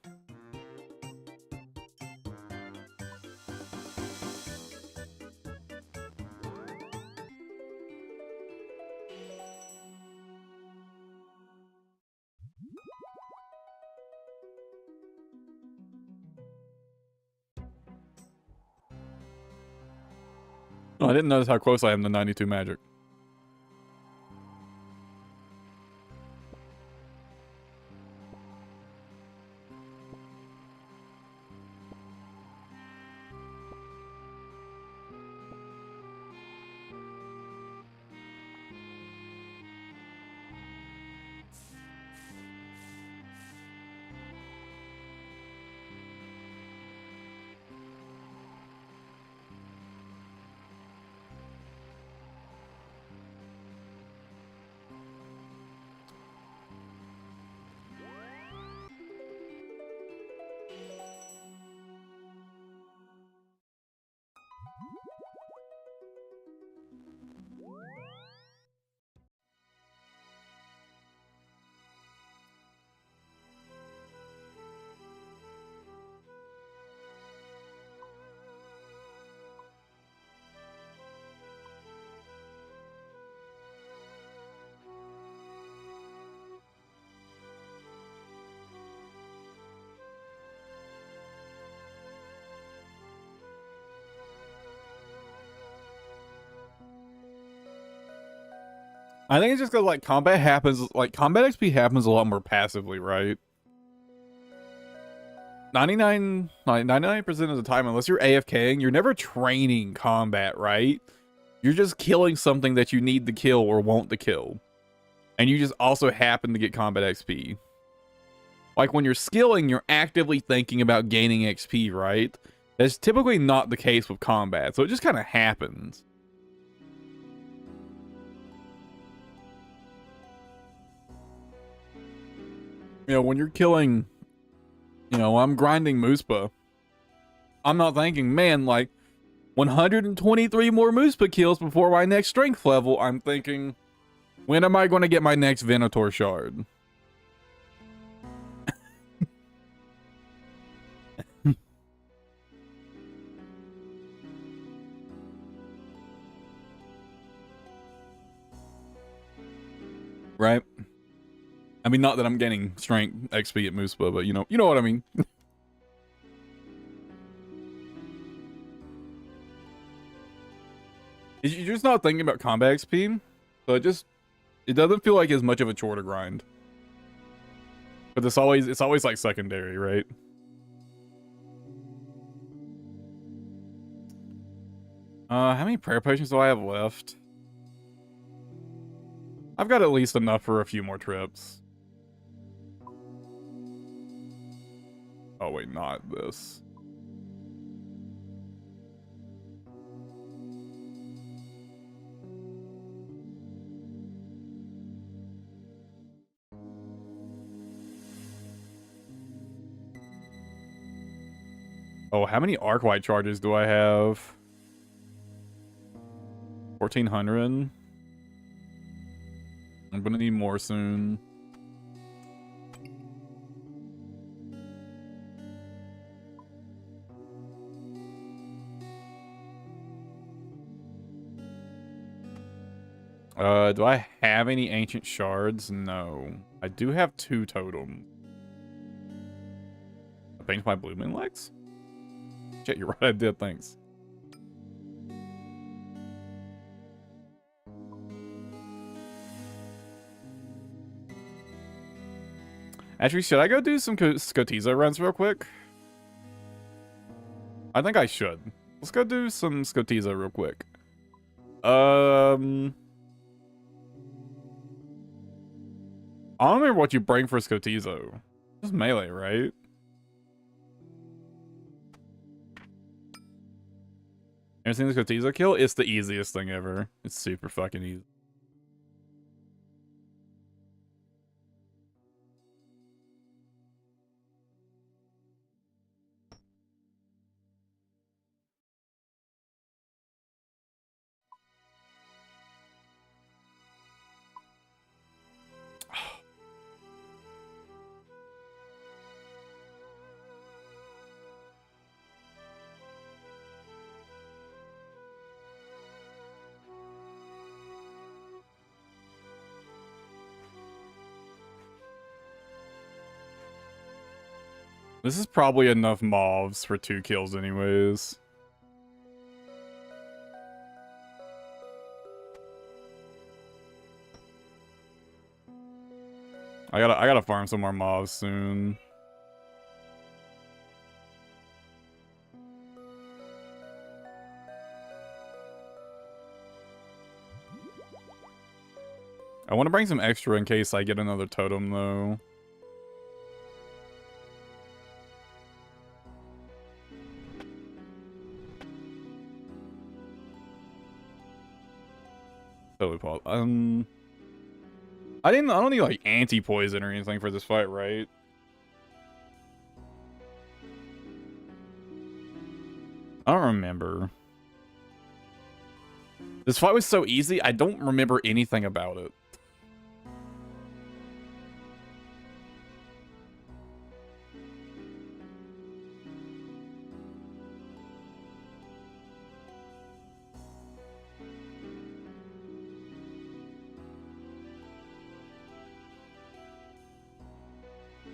Oh, I didn't notice how close I am to 92 magic. I think it's just because like combat XP happens a lot more passively, right? 99% of the time, unless you're AFKing, you're never training combat, right? You're just killing something that you need to kill or want to kill. And you just also happen to get combat XP. Like when you're skilling, you're actively thinking about gaining XP, right? That's typically not the case with combat, so it just kind of happens. You know, when you're killing, you know, I'm grinding Muspa. I'm not thinking, man, like 123 more Muspa kills before my next strength level. I'm thinking, when am I going to get my next Venator shard? Right? I mean, not that I'm getting strength XP at Muspa, but you know what I mean. You're just not thinking about combat XP, so it doesn't feel like as much of a chore to grind. But it's always like secondary, right? How many prayer potions do I have left? I've got at least enough for a few more trips. Oh wait, not this. Oh, how many arc white charges do I have? 1,400. I'm gonna need more soon. Do I have any ancient shards? No. I do have 2 totems. I think my blooming legs? Shit, you're right, I did, thanks. Actually, should I go do some Skotiza runs real quick? I think I should. Let's go do some Skotiza real quick. I don't remember what you bring for Skotizo. Just melee, right? Ever seen the Skotizo kill? It's the easiest thing ever. It's super fucking easy. This is probably enough mobs for 2 kills anyways. I gotta farm some more mobs soon. I want to bring some extra in case I get another totem, though. Totally pause. I don't need like anti-poison or anything for this fight, right? I don't remember. This fight was so easy, I don't remember anything about it.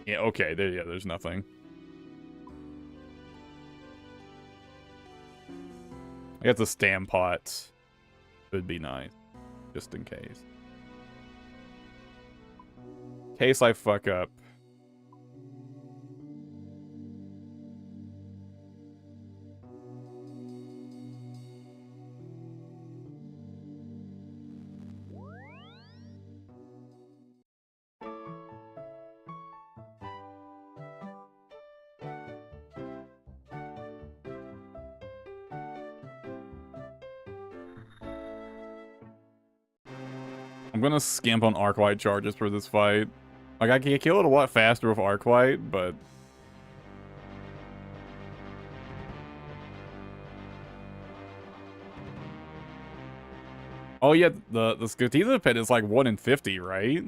Yeah, okay, there's nothing. I guess the stam pot would be nice, just in case. In case I fuck up. I'm gonna skimp on Arclight charges for this fight. Like, I can kill it a lot faster with Arclight, but... Oh yeah, the Scotita pit is like 1 in 50, right?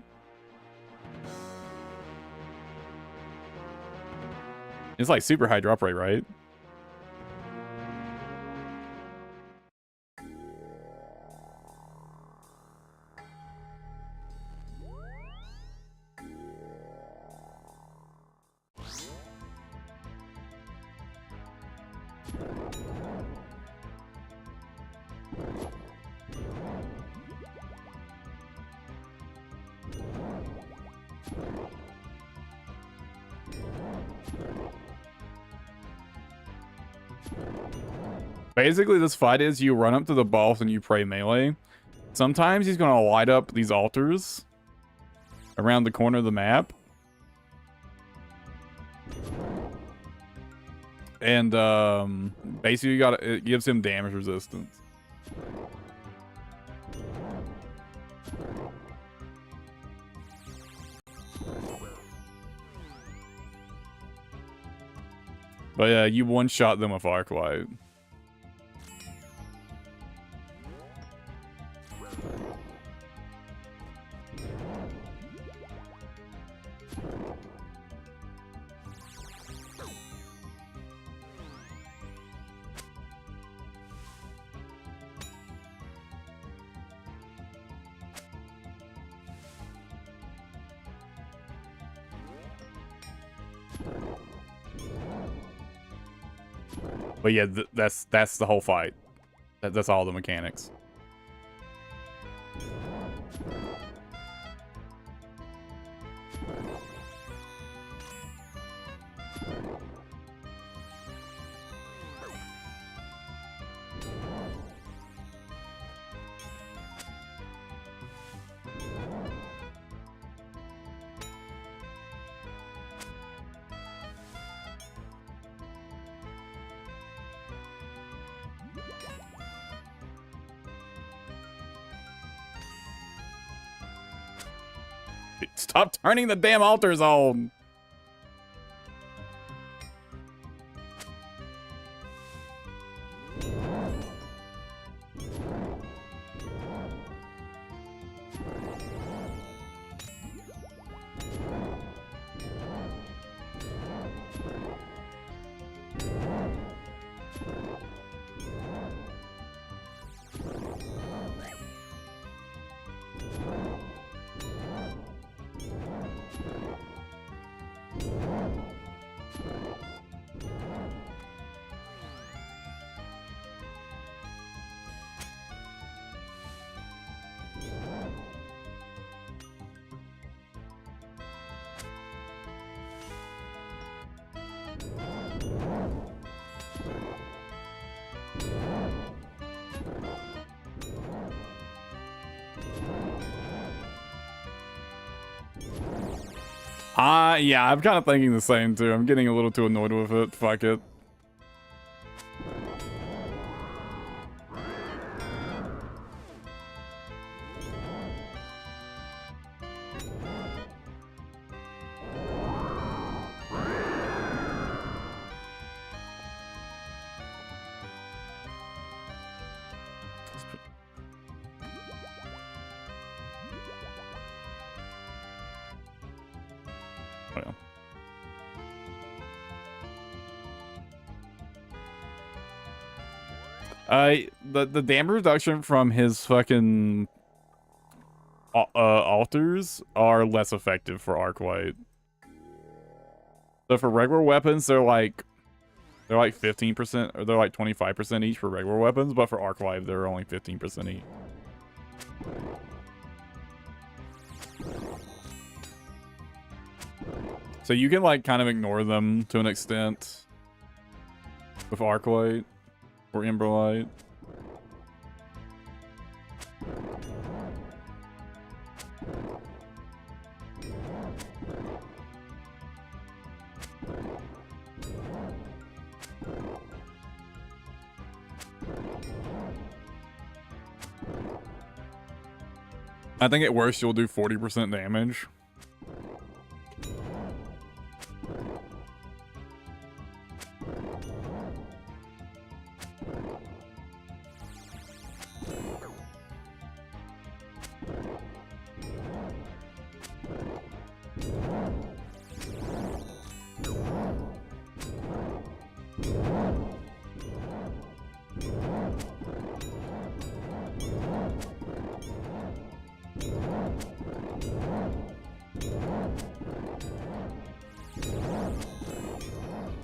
It's like super high drop rate, right? Basically, this fight is you run up to the boss and you pray melee. Sometimes he's going to light up these altars around the corner of the map. And basically, it gives him damage resistance. But yeah, you one-shot them with Arclight. But yeah, that's the whole fight. That's all the mechanics. Stop turning the damn altars on! Yeah, I'm kind of thinking the same too. I'm getting a little too annoyed with it. Fuck it. The damage reduction from his fucking altars are less effective for Arclight. So for regular weapons, they're like 15%, or they're like 25% each for regular weapons, but for Arclight, they're only 15% each. So you can like kind of ignore them to an extent with Arclight or Emberlight. I think at worst you'll do 40% damage.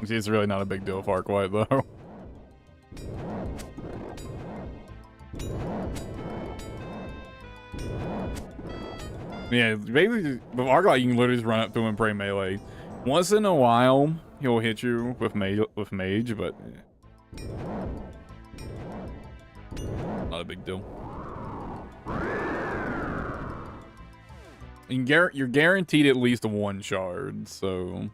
It's really not a big deal for Arclight, though. Yeah, basically, with Arclight, you can literally just run up to him and pray melee. Once in a while, he'll hit you with mage, but yeah. Not a big deal. You're guaranteed at least one shard, so.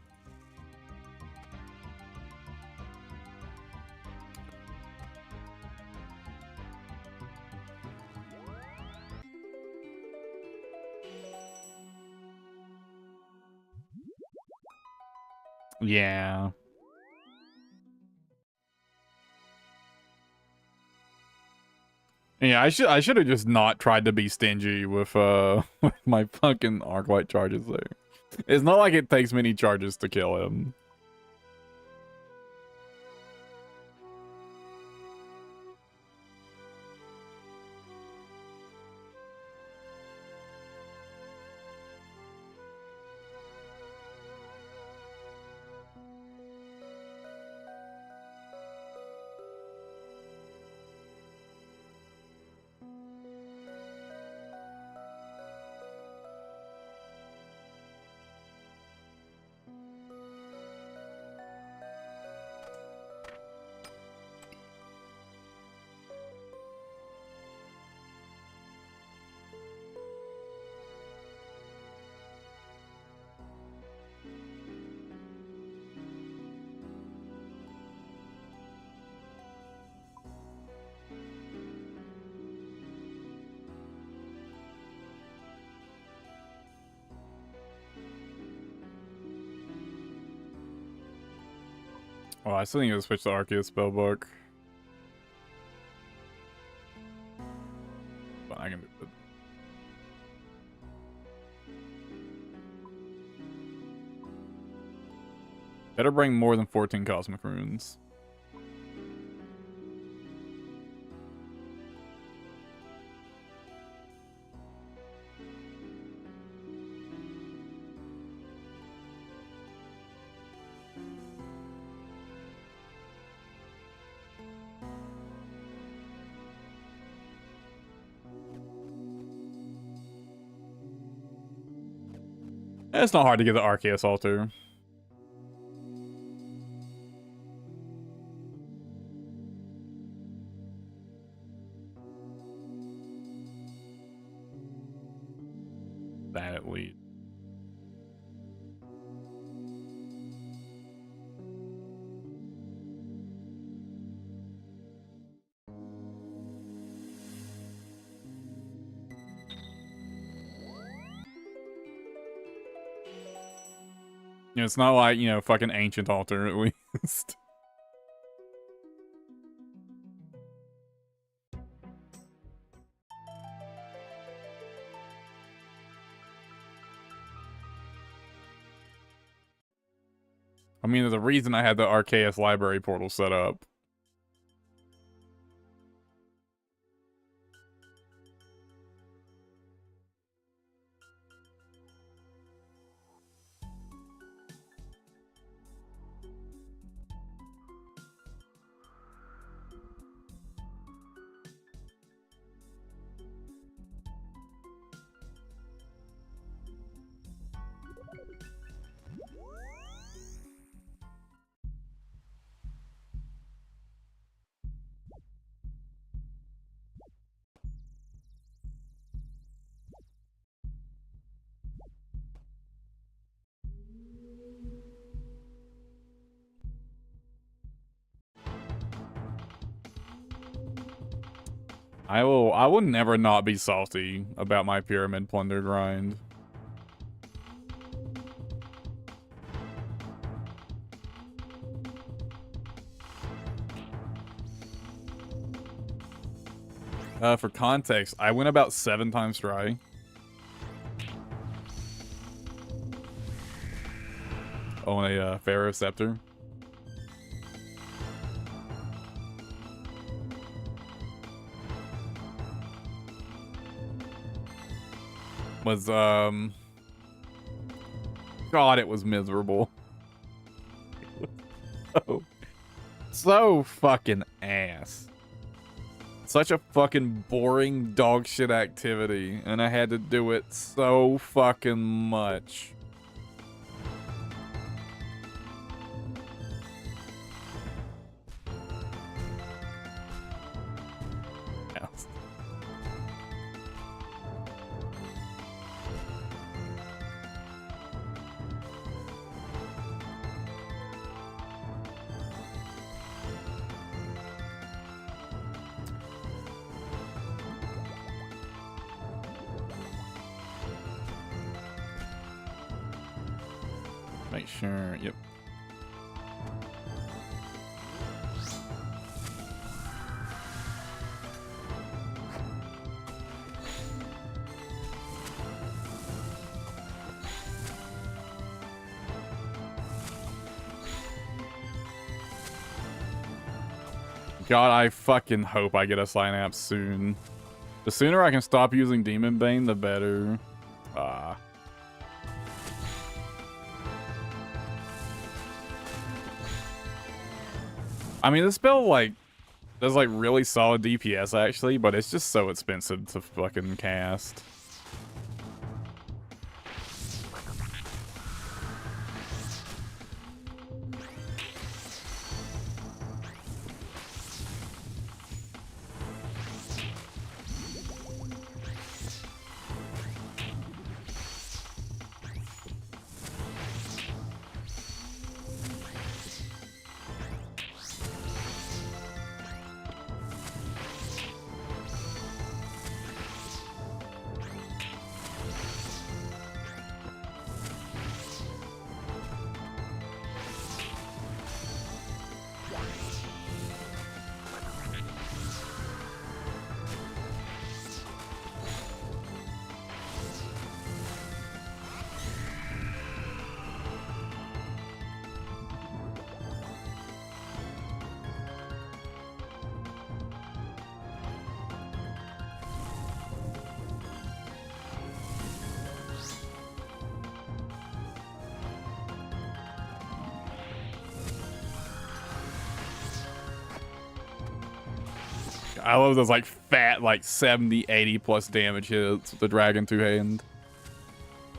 Yeah. Yeah, I should have just not tried to be stingy with with my fucking Arclight charges there. It's not like it takes many charges to kill him. Oh, I still need to switch to Arceus spellbook. But I can do it. Better bring more than 14 cosmic runes. It's not hard to get the Arceus altar. That at least. It's not like, you know, fucking Ancient Altar, at least. I mean, there's a reason I had the Arceus library portal set up. I will never not be salty about my pyramid plunder grind. For context, I went about 7 times dry. On a Pharaoh Scepter. Was, God, it was miserable. So fucking ass. Such a fucking boring dog shit activity, and I had to do it so fucking much. Yes. Make sure, yep. God, I fucking hope I get a synapse soon. The sooner I can stop using Demon Bane, the better. I mean, this spell, like, does, like, really solid DPS, actually, but it's just so expensive to fucking cast. I love those, like, fat, like, 70, 80 plus damage hits with the Dragon Two-Hand.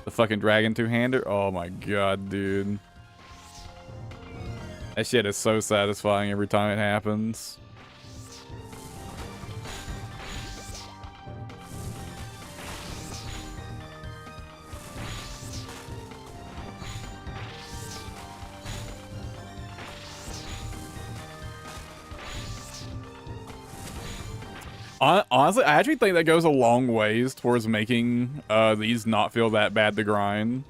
The fucking Dragon Two-Hander? Oh my god, dude. That shit is so satisfying every time it happens. Honestly, I actually think that goes a long ways towards making these not feel that bad to grind.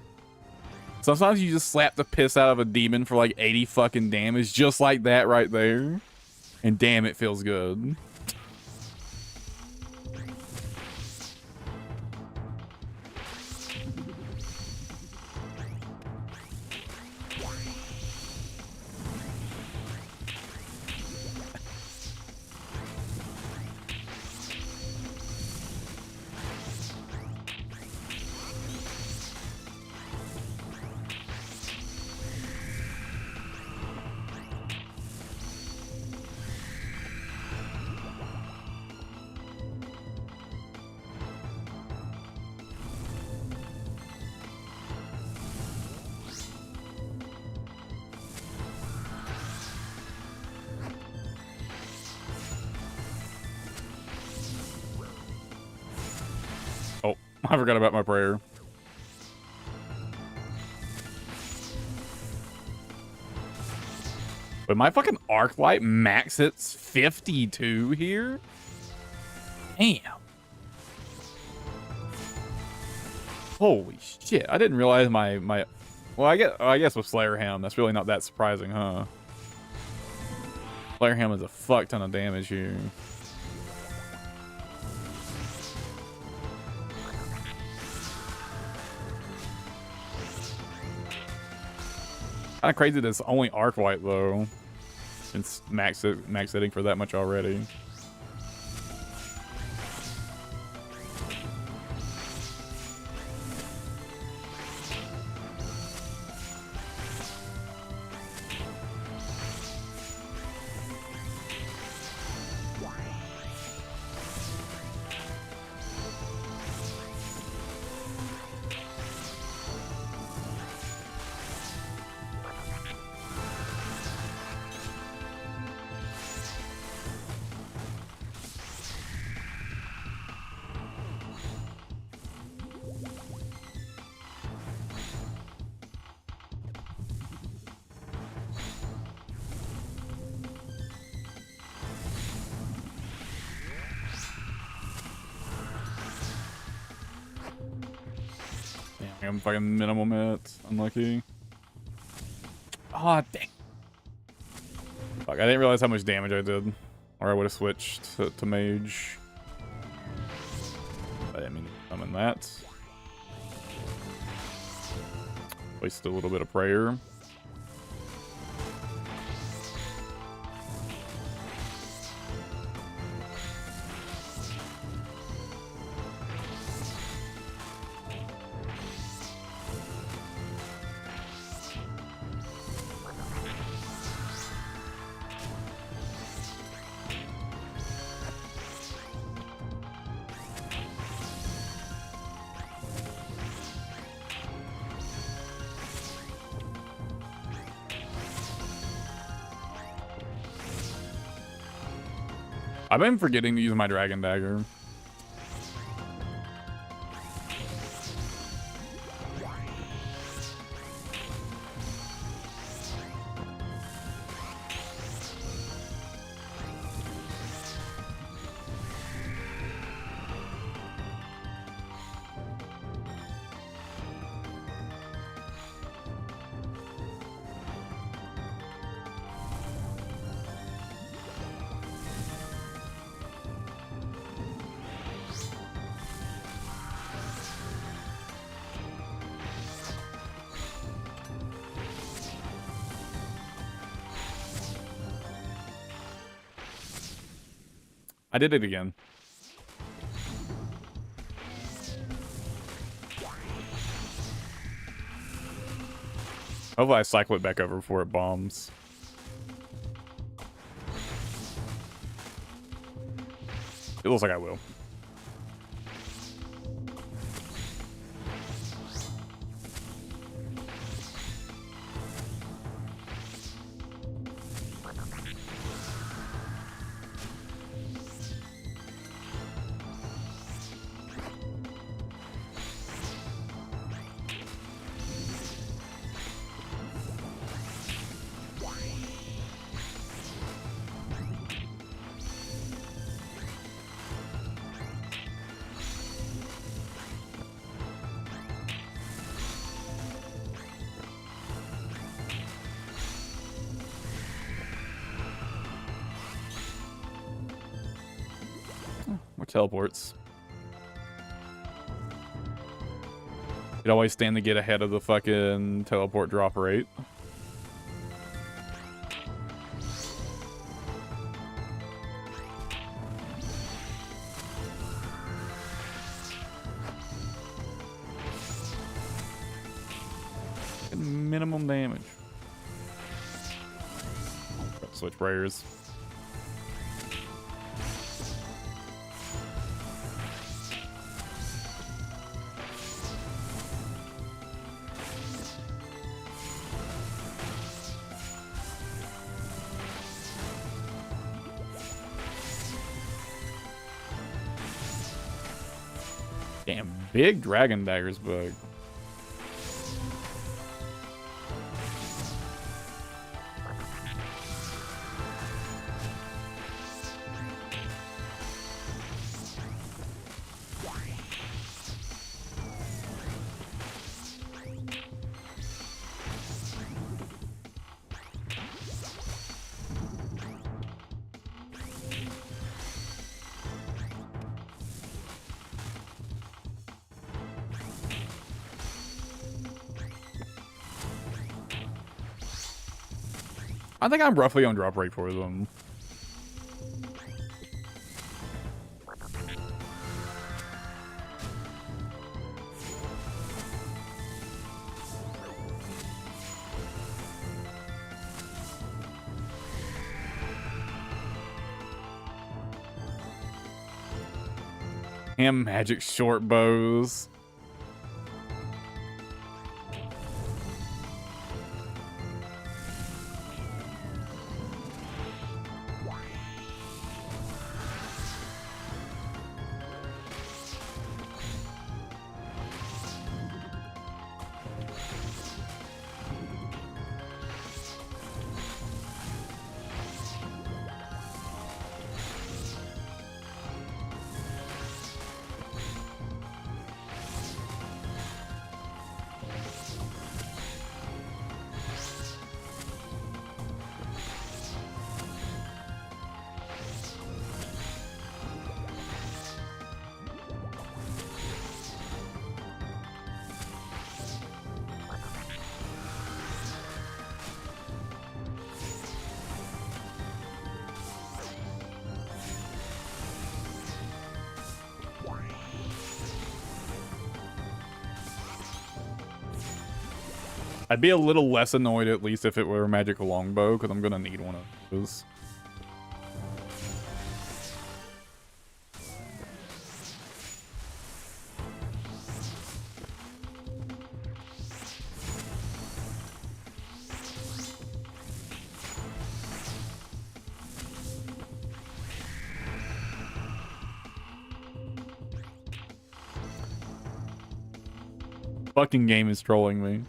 Sometimes you just slap the piss out of a demon for like 80 fucking damage, just like that right there. And damn, it feels good. I forgot about my prayer. But my fucking arc light max hits 52 here? Damn. Holy shit. I didn't realize my well, I guess with Slayer Ham, that's really not that surprising, huh? Slayer Ham is a fuck ton of damage here. Kind of crazy that it's only arc light though. It's max setting for that much already. I'm fucking minimal minutes. Unlucky. Oh, dang. Fuck, I didn't realize how much damage I did. Or I would have switched to mage. I mean, I'm in that. Wasted a little bit of prayer. I've been forgetting to use my dragon dagger. I did it again. Hopefully I cycle it back over before it bombs. It looks like I will. teleports. You'd always stand to get ahead of the fucking teleport drop rate. Minimum damage. Switch prayers. Damn, big dragon daggers bug. I think I'm roughly on drop rate for them. Damn magic short bows. I'd be a little less annoyed at least if it were a magical longbow, because I'm gonna need one of those. Fucking game is trolling me.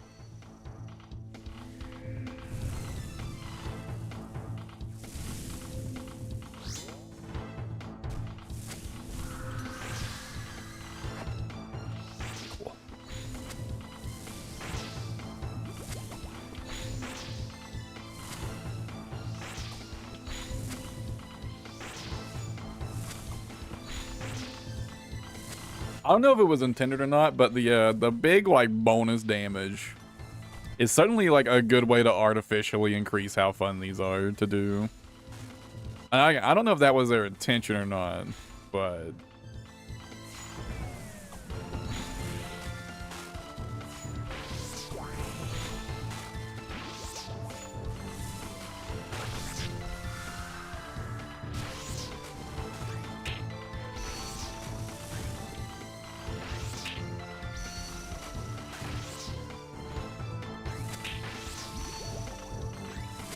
I don't know if it was intended or not, but the big like bonus damage is certainly like a good way to artificially increase how fun these are to do. I don't know if that was their intention or not, but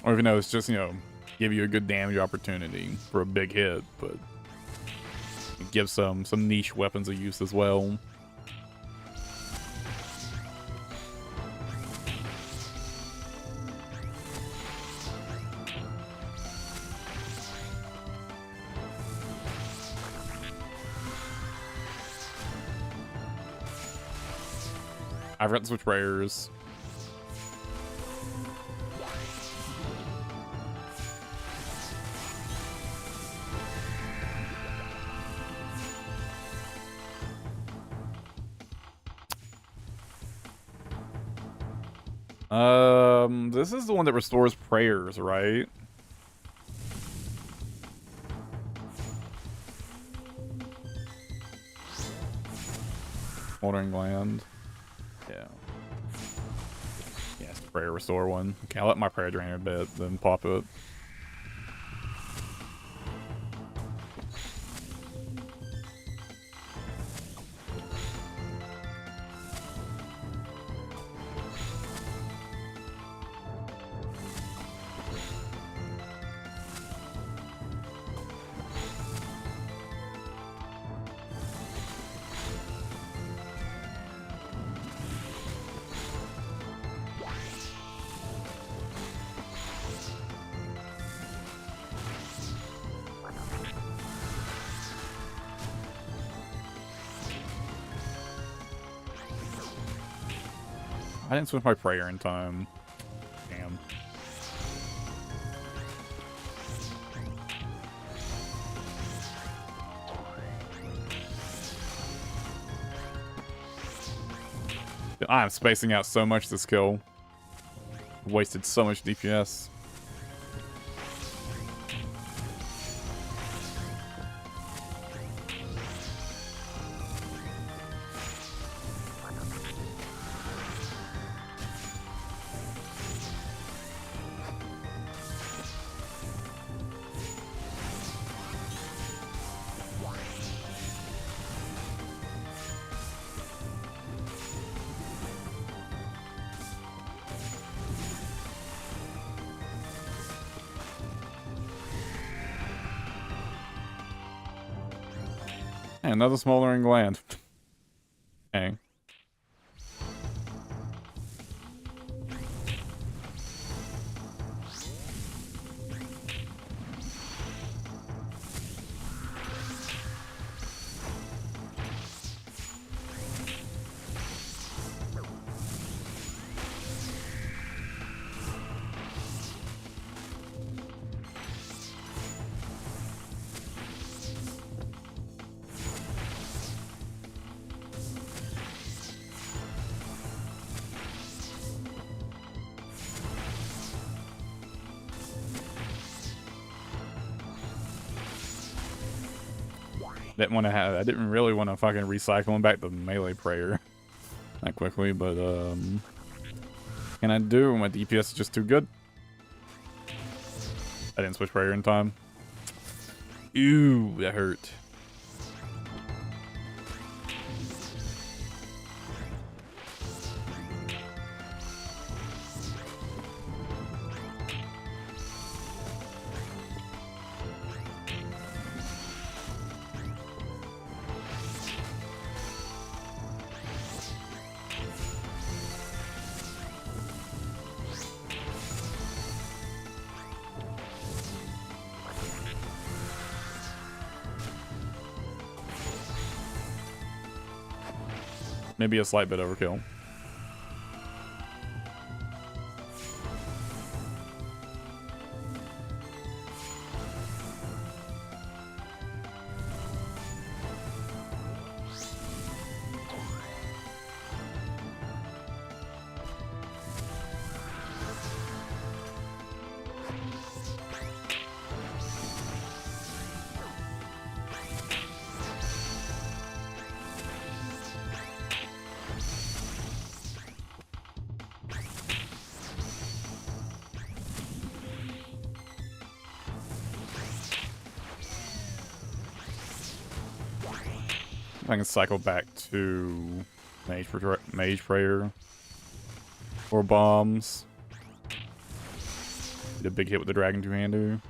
or if you know, it's just, you know, give you a good damage opportunity for a big hit, but give some niche weapons a use as well. I forgot to switch rares. This is the one that restores prayers, right? Smoldering gland. Yeah. Yeah, it's the prayer restore one. Okay, I'll let my prayer drain a bit, then pop it. I didn't switch my prayer in time. Damn. I'm spacing out so much this kill. Wasted so much DPS. Another smoldering gland. Dang. I didn't really want to fucking recycle him back to melee prayer that quickly, but can I do? My DPS is just too good. I didn't switch prayer in time. Ew, that hurt. Maybe a slight bit overkill. I can cycle back to Mage Prayer or bombs. Did a big hit with the Dragon Two-hander.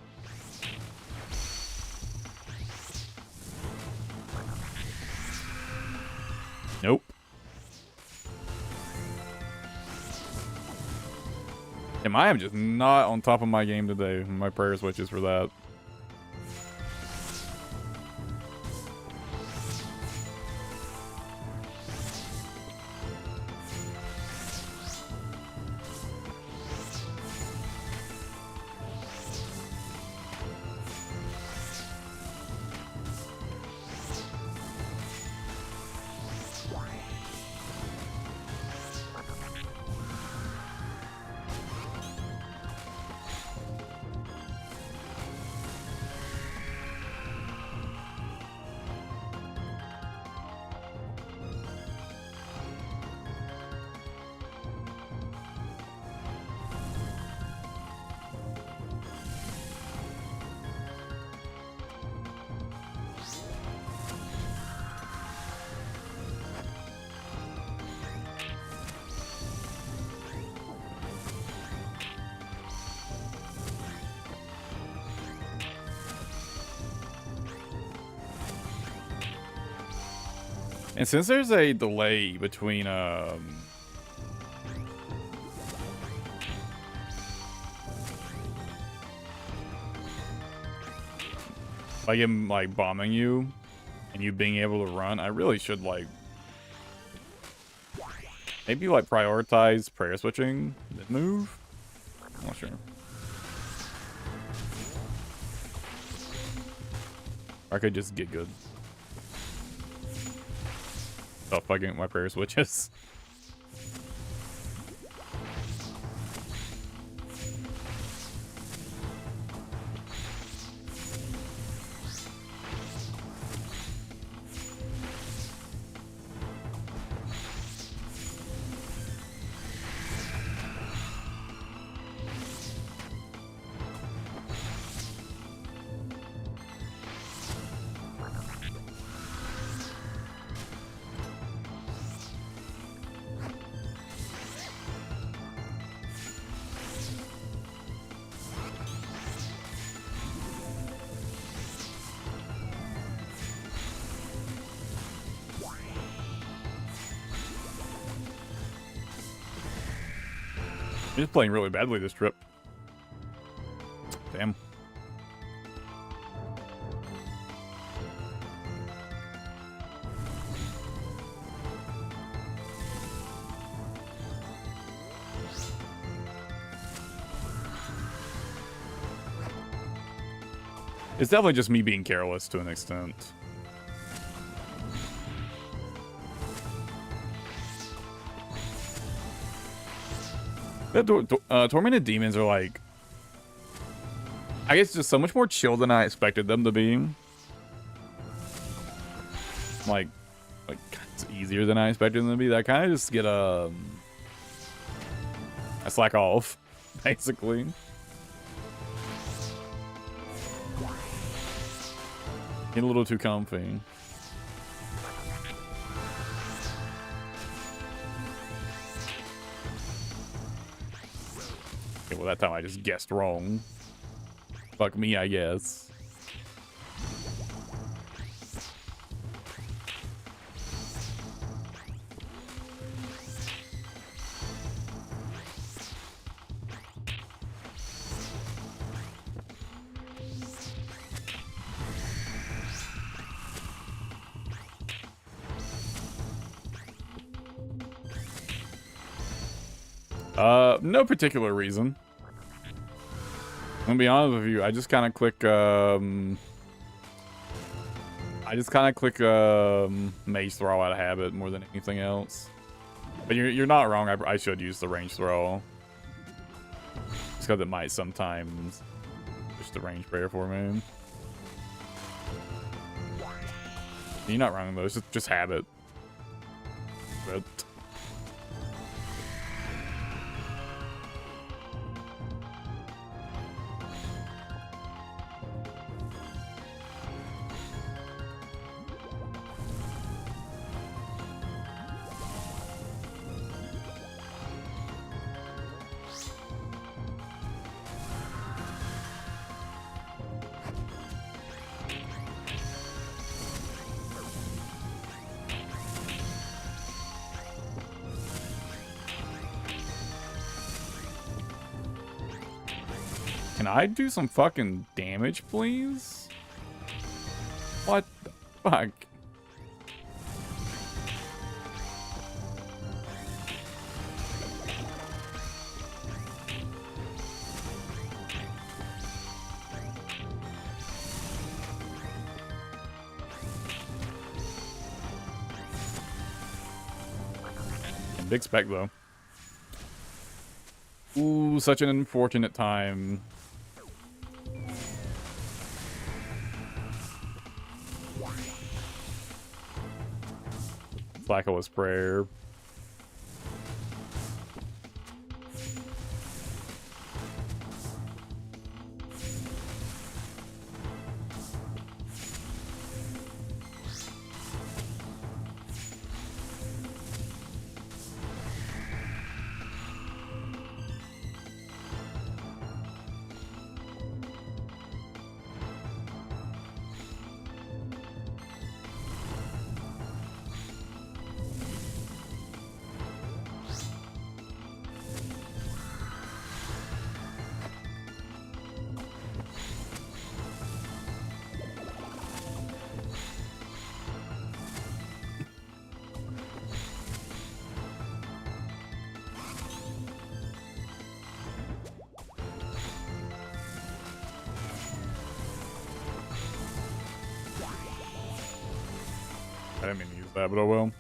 Nope. Damn, I am just not on top of my game today. My prayer switches for that. And since there's a delay between like him like bombing you and you being able to run, I really should like maybe like prioritize prayer switching, then move. I'm not sure. Or I could just get good. Stop fucking with my prayer switches. I'm just playing really badly this trip. Damn. It's definitely just me being careless to an extent. Tormented demons are like, I guess, just so much more chill than I expected them to be. Like it's easier than I expected them to be. That kind of just get a slack off, basically. Get a little too comfy. Okay, well, that time I just guessed wrong. Fuck me, I guess. No particular reason. I'm gonna be honest with you, I just kind of click, Mage Throw out of habit more than anything else. But you're not wrong, I should use the range throw. Just because it might sometimes push the range prayer for me. You're not wrong though, it's just habit. But can I do some fucking damage, please? What the fuck? Big spec though. Ooh, such an unfortunate time. Flacco's prayer. I didn't mean to use that, but oh well.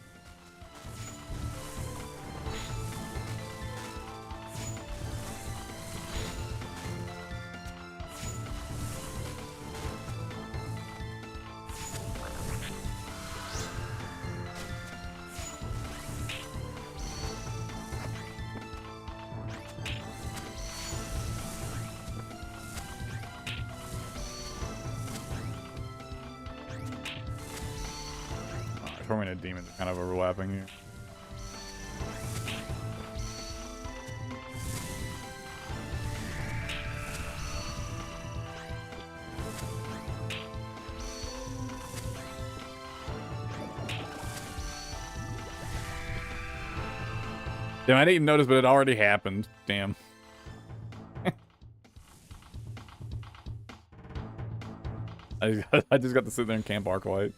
Tormented demons are kind of overlapping here. Damn, I didn't even notice, but it already happened. Damn. I just got to sit there and camp Arclight.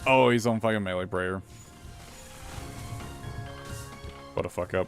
Oh, he's on fucking melee prayer. What a fuck up.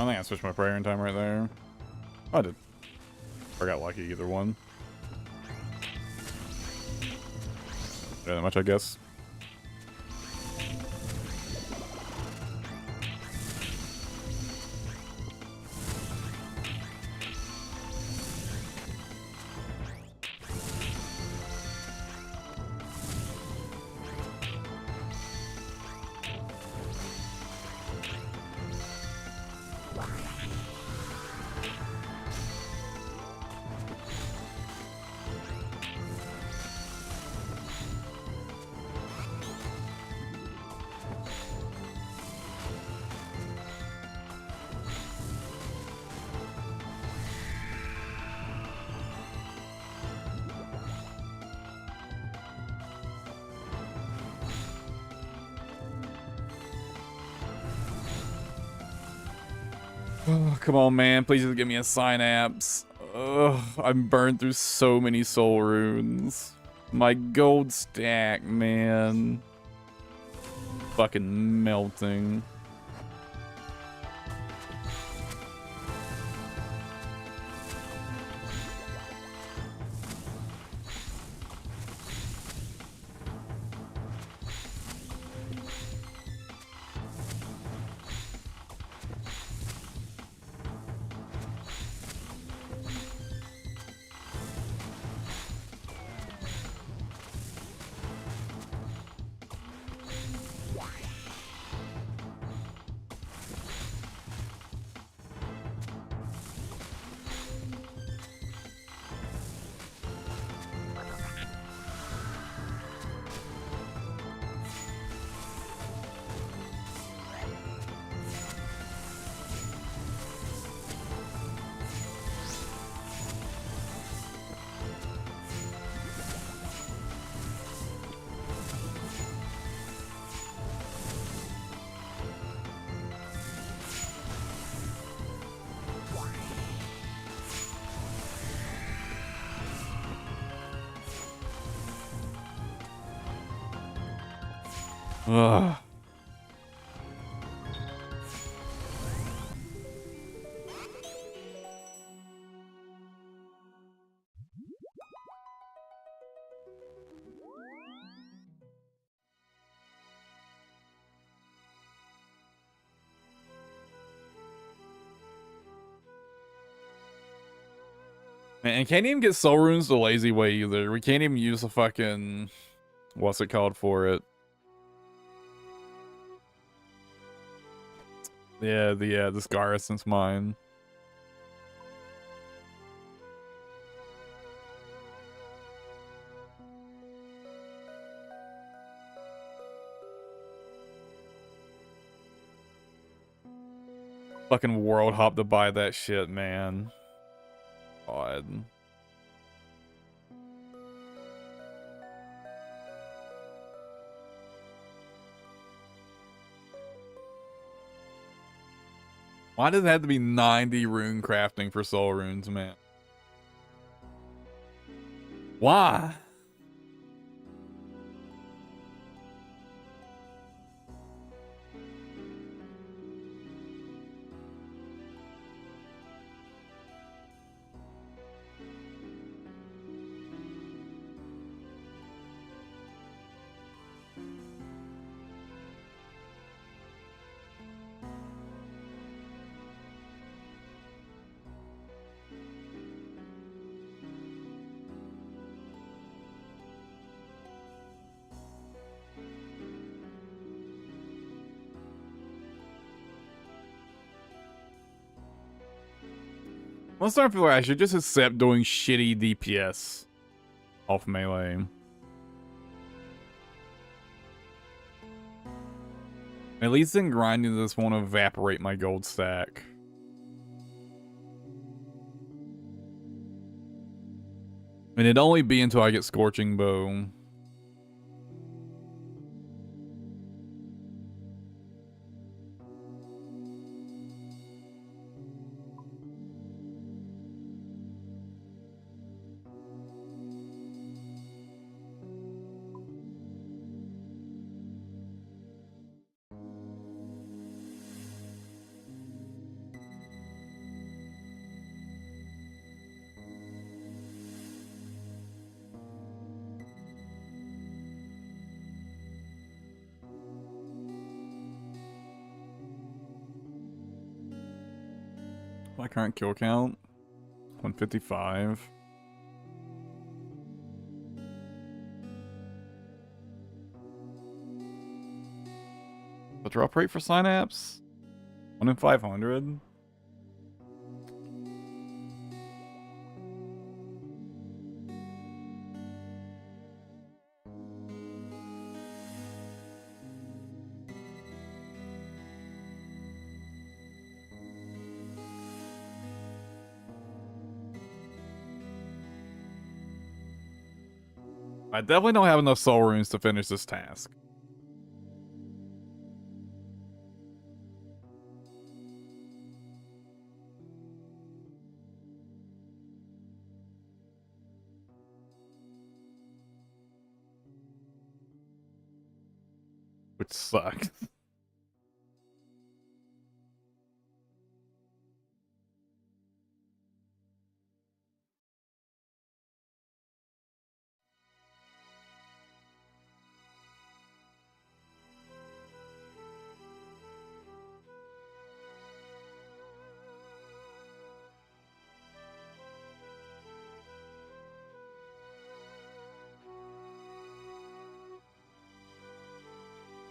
I think I switched my prayer in time right there. Oh, I did. Or got lucky, either one. Better than much, I guess. Oh, come on, man. Please just give me a synapse. Ugh, I'm burned through so many soul runes. My gold stack, man. Fucking melting. Ugh. Man, can't even get soul runes the lazy way either. We can't even use the fucking... What's it called for it? Yeah, this Garrison's mine. Fucking world hop to buy that shit, man. God. Why does it have to be 90 rune crafting for soul runes, man? Why? Let's start with I should just accept doing shitty DPS off melee. At least in grinding this won't evaporate my gold stack. And it'd only be until I get Scorching Bow. My current kill count? 155. The drop rate for Synapse? 1 in 500? I definitely don't have enough soul runes to finish this task. Which sucks.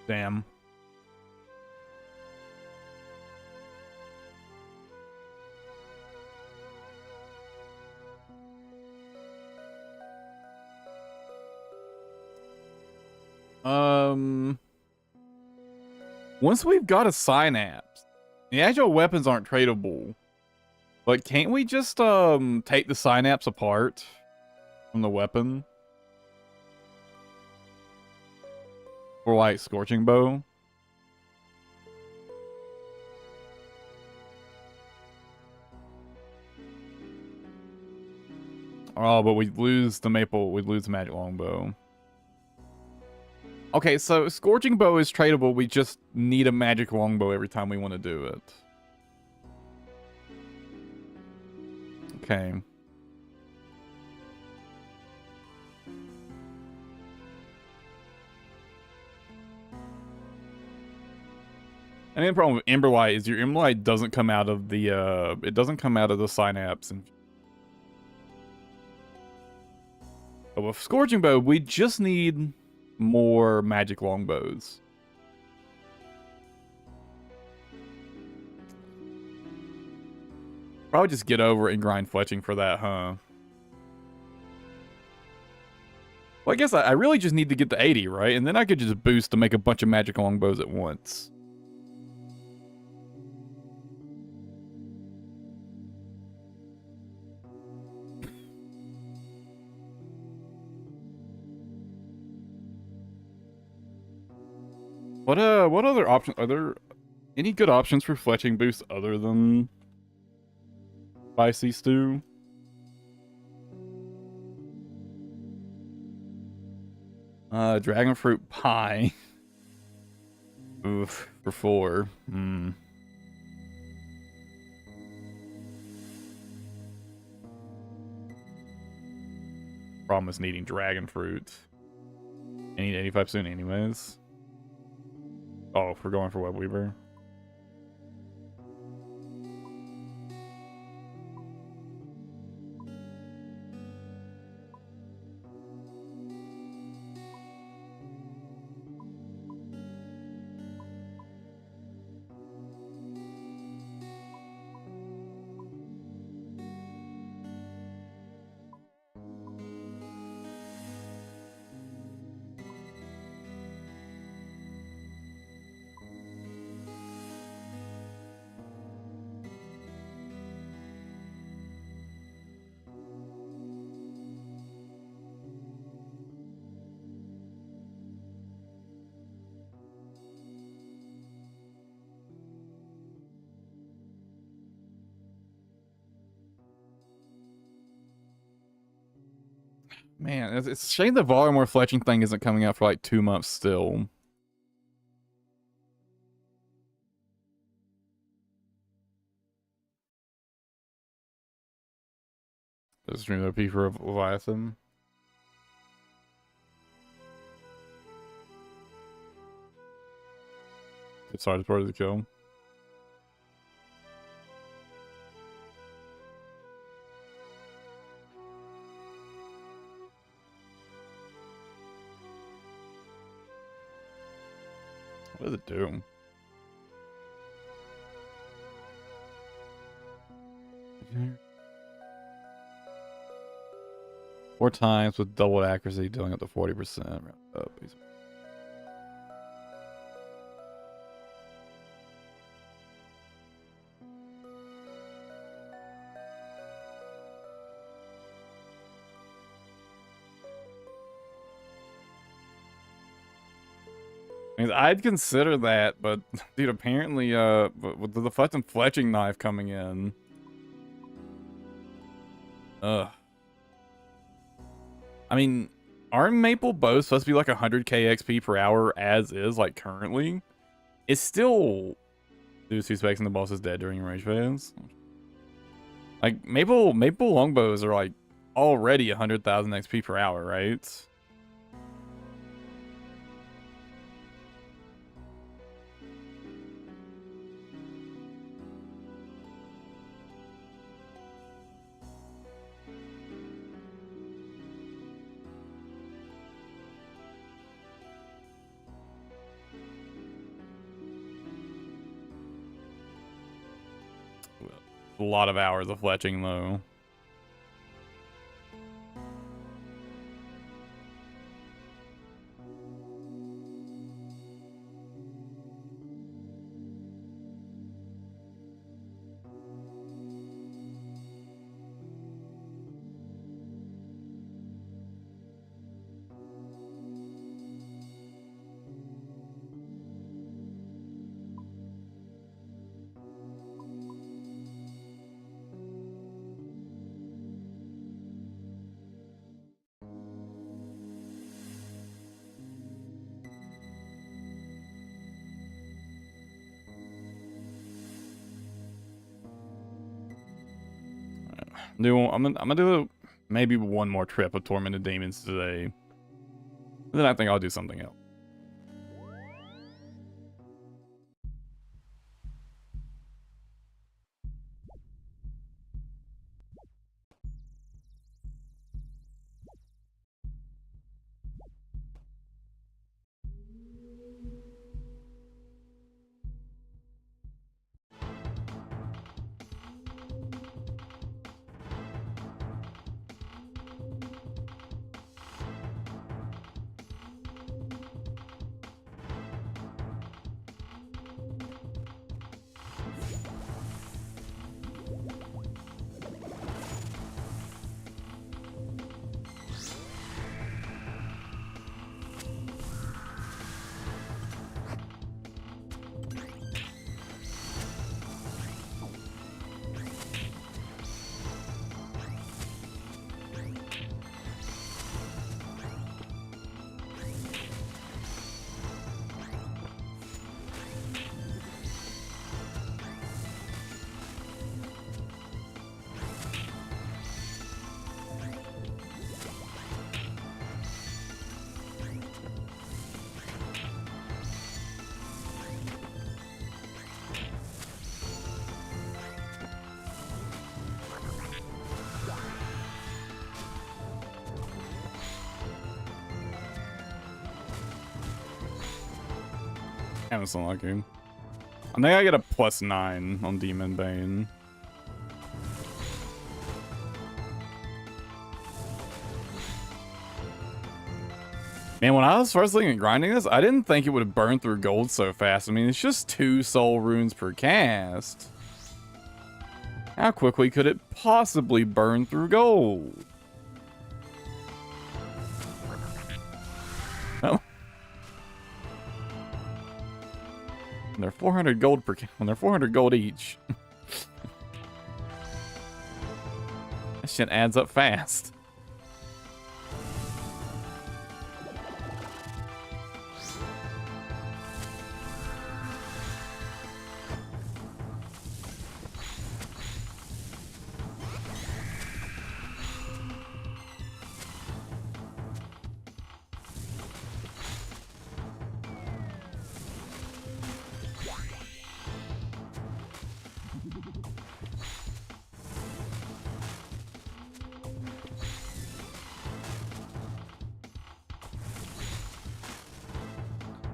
Damn. Once we've got a Synapse, the agile weapons aren't tradable. But can't we just take the Synapse apart from the weapon? Or like Scorching Bow? Oh, but we'd lose the Magic Longbow. Okay, so Scorching Bow is tradable. We just need a magic longbow every time we want to do it. Okay. And the problem with Emberlight is your Emberlight doesn't come out of the it doesn't come out of the synapse. But with Scorching Bow, we just need more magic longbows. Probably just get over it and grind fletching for that, huh? Well, I guess I really just need to get to 80, right? And then I could just boost to make a bunch of magic longbows at once. What other options are there? Any good options for fletching boost other than Spicy Stew? Dragon fruit pie. Oof, for 4. Problem is needing dragon fruit. I need 85 soon anyways. Oh, if we're going for Web Weaver. Man, it's a shame the Volumore fletching thing isn't coming out for like 2 months still. There's Dream OP for Leviathan. It's hard as part of the kill. What does it do? Four times with double accuracy, dealing up to 40%. Up. I mean, I'd consider that, but dude, apparently, with the fletching knife coming in, ugh. I mean, aren't maple bows supposed to be like 100k XP per hour as is, like currently? It's still do 2 specs and the boss is dead during your rage phase. Like maple longbows are like already 100,000 XP per hour, right? A lot of hours of fletching though. I'm gonna do maybe one more trip of Tormented Demons today. Then I think I'll do something else. Damn, it's unlucky. I think I get a +9 on Demon Bane. Man, when I was first looking at grinding this, I didn't think it would burn through gold so fast. I mean, it's just 2 soul runes per cast. How quickly could it possibly burn through gold? Oh. And they're 400 gold per count. They're 400 gold each. That shit adds up fast.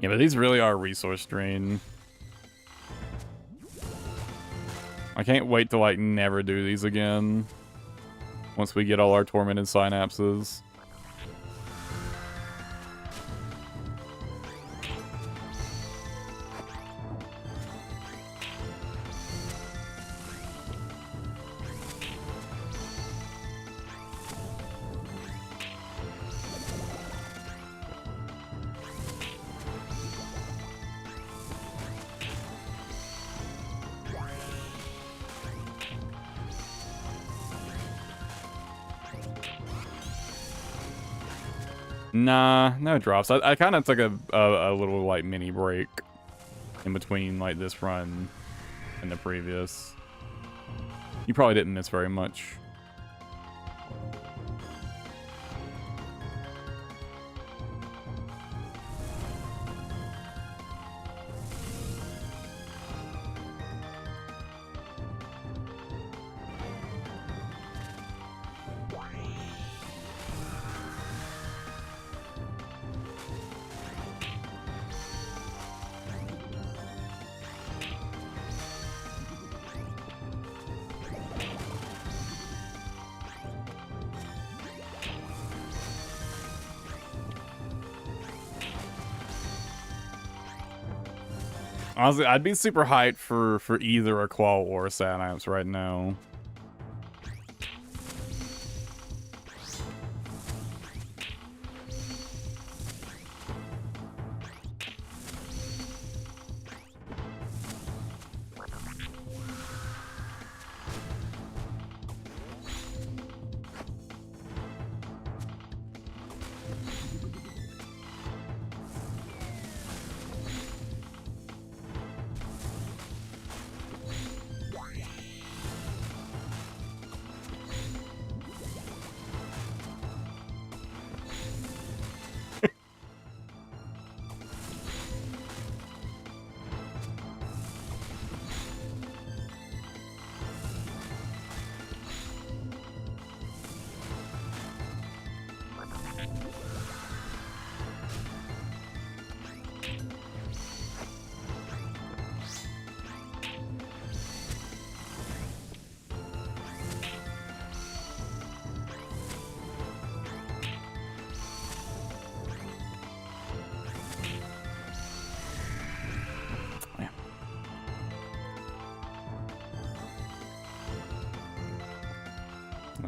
Yeah, but these really are resource drain. I can't wait to, like, never do these again. Once we get all our tormented synapses. Nah, no drops. I kind of took a little, like, mini break in between, like, this run and the previous. You probably didn't miss very much. Honestly, I'd be super hyped for either a Claw or a Synapse right now.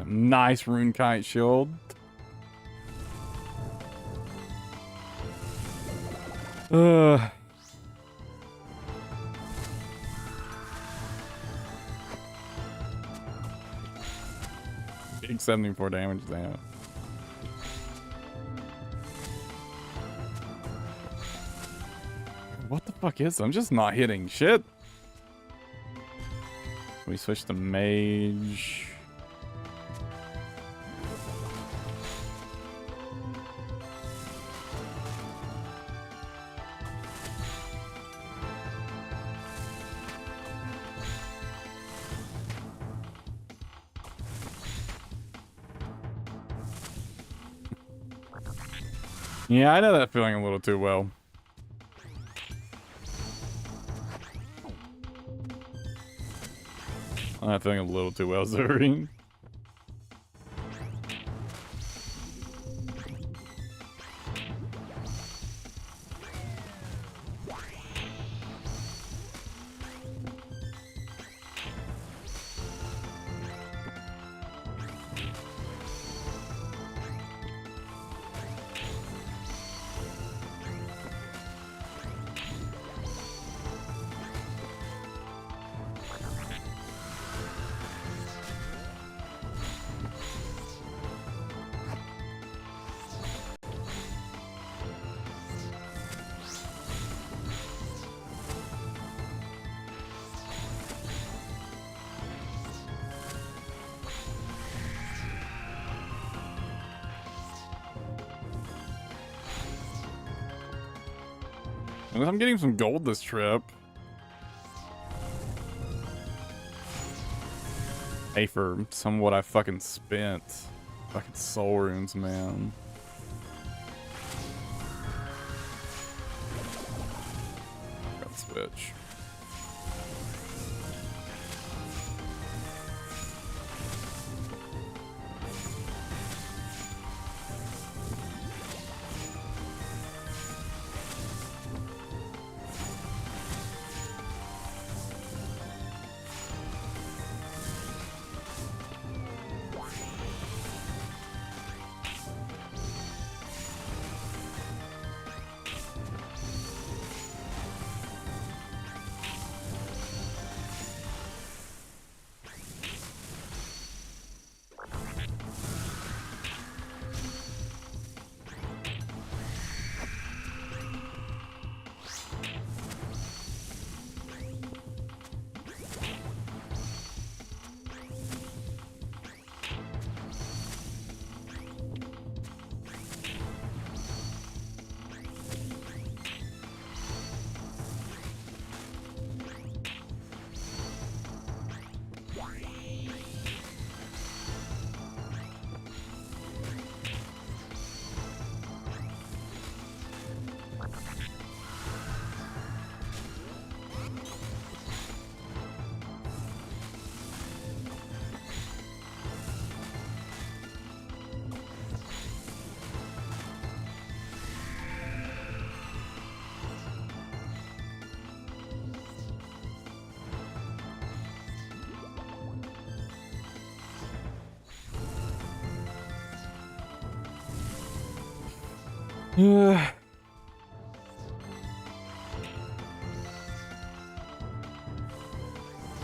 Nice rune kite shield. Big 74 damage down. What the fuck is this? I'm just not hitting shit. We switch to mage. Yeah, I know that feeling a little too well. I'm not feeling a little too well, sorry. I'm getting some gold this trip. Hey, for some of what I fucking spent. Fucking soul runes, man. Got switch.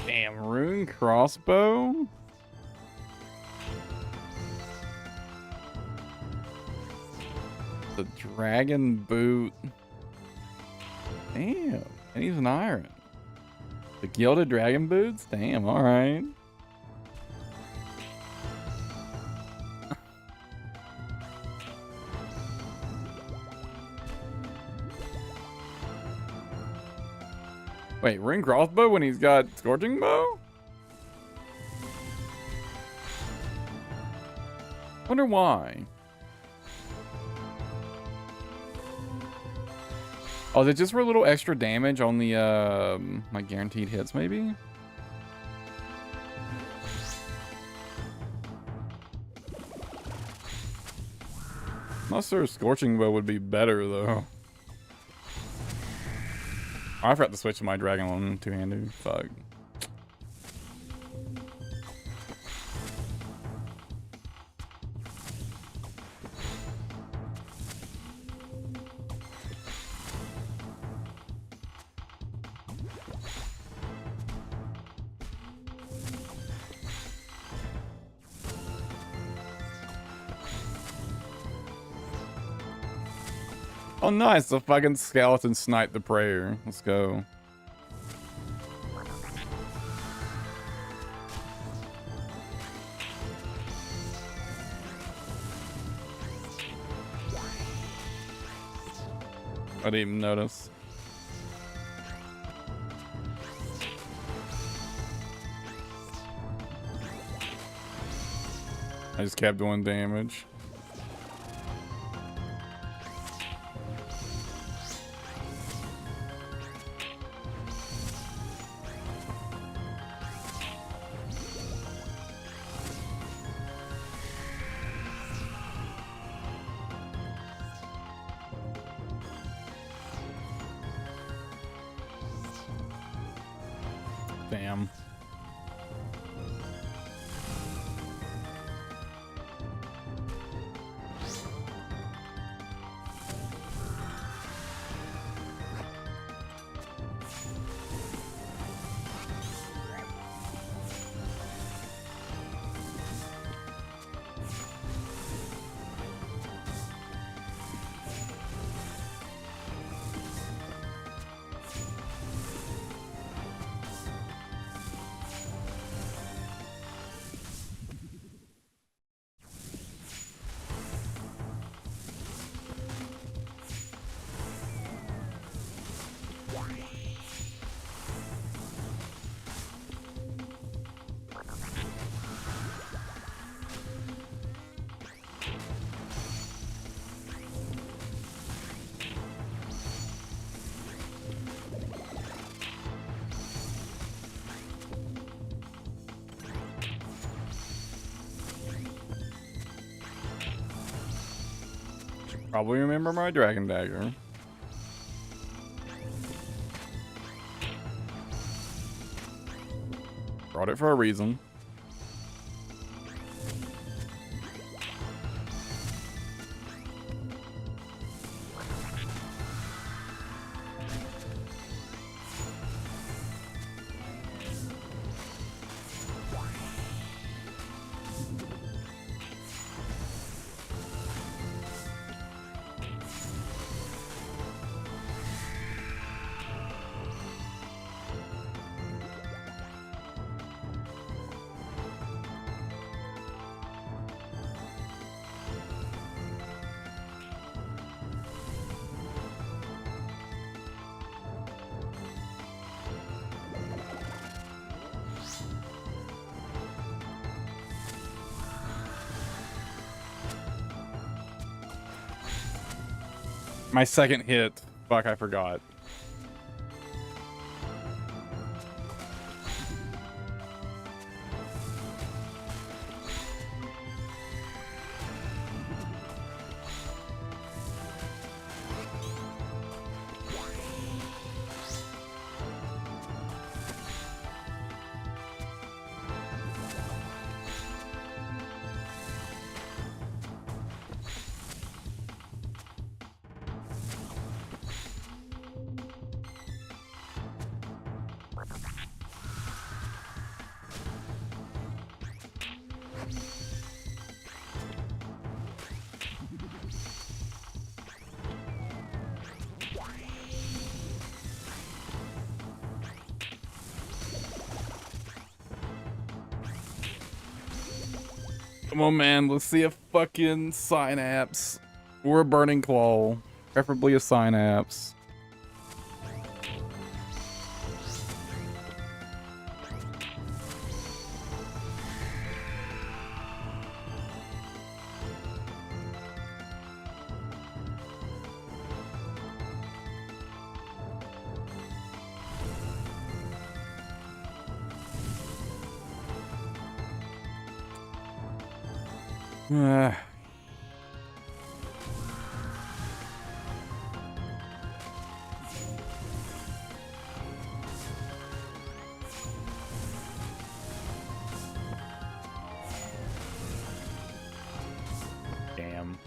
Damn, rune crossbow? The dragon boot. Damn, and he's an iron. The gilded dragon boots? Damn, alright. Wait, ring crossbow when he's got scorching bow? Wonder why. Oh, is it just for a little extra damage on the like guaranteed hits maybe? I'm not sure scorching bow would be better though. Oh, I forgot to switch to my dragon one two-handed. Fuck. Oh, nice. The fucking skeleton sniped the prayer. Let's go. I didn't even notice. I just kept doing damage. Damn. Probably remember my dragon dagger. Brought it for a reason. My second hit. Fuck, I forgot. Come on, man. Let's see a fucking synapse. Or a burning claw. Preferably a synapse. Damn.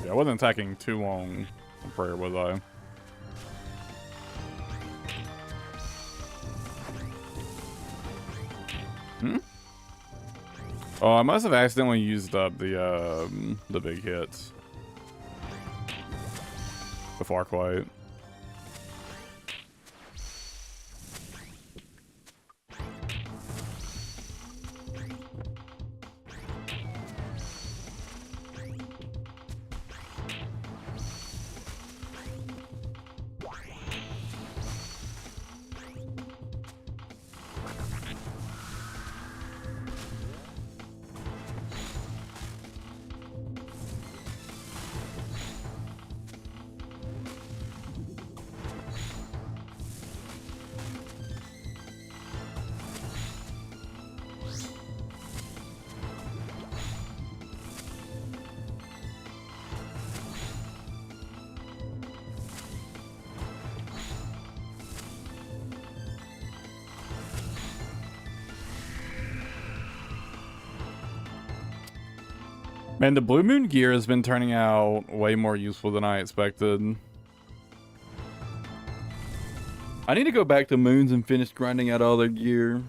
Yeah, I wasn't attacking too long on prayer, was I? Hmm? Oh, I must have accidentally used up the big hits. The Farquite. Man, the Blue Moon gear has been turning out way more useful than I expected. I need to go back to Moons and finish grinding out all their gear.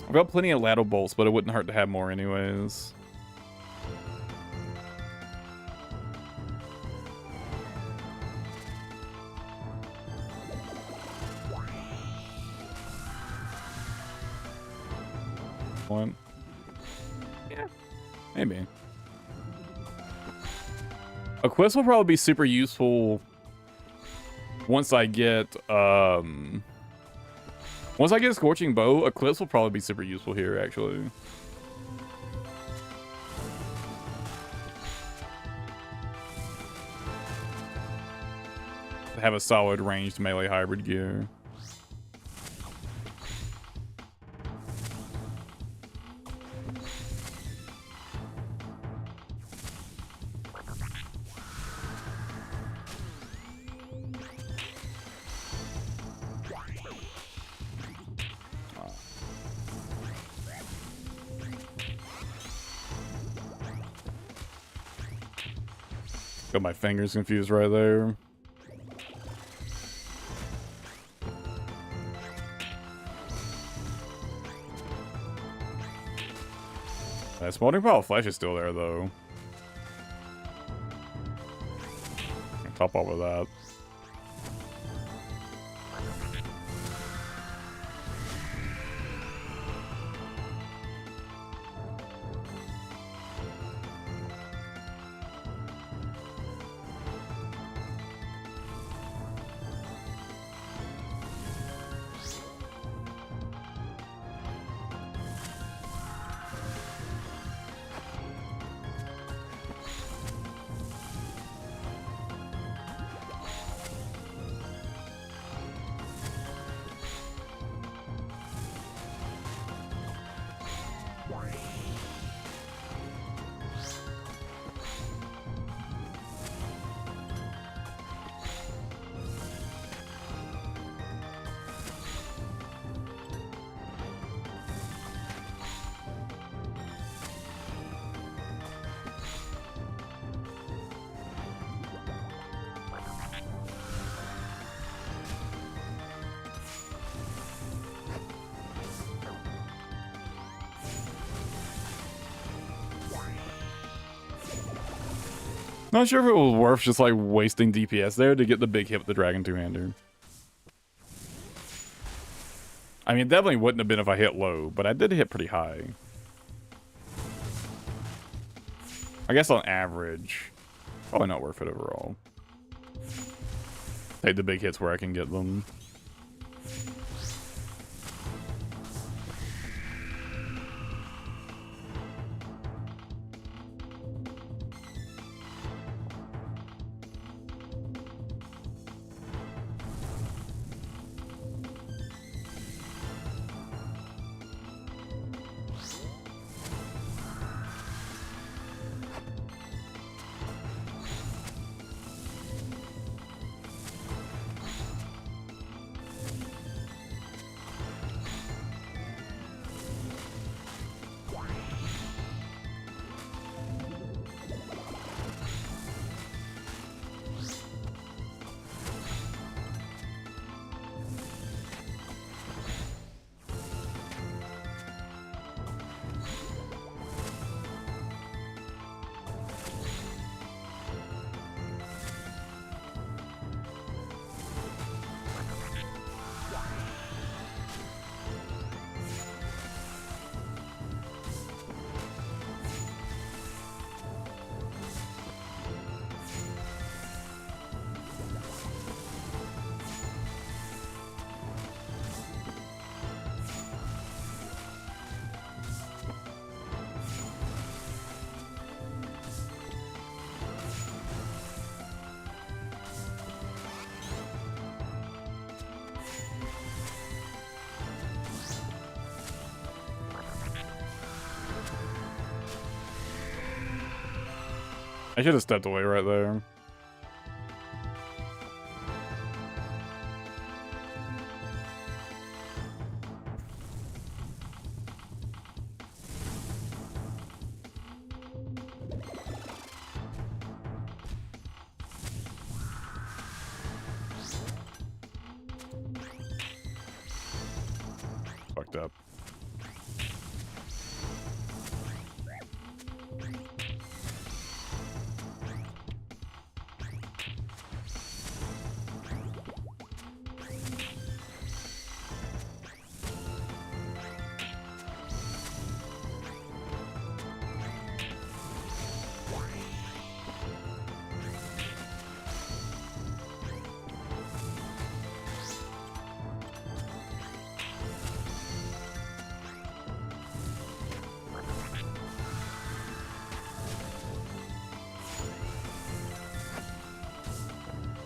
I've got plenty of ladle bolts, but it wouldn't hurt to have more anyways. What? Yeah, maybe. A quest will probably be super useful once I get Scorching Bow. Eclipse will probably be super useful here, actually. To have a solid ranged melee hybrid gear. Got my fingers confused right there. That Smoldering Pile of Flesh is still there, though. Top off with that. Not sure if it was worth just like wasting DPS there to get the big hit with the Dragon Two-Hander. I mean, it definitely wouldn't have been if I hit low, but I did hit pretty high. I guess on average, probably not worth it overall. Take the big hits where I can get them. I should have stepped away right there. Fucked up.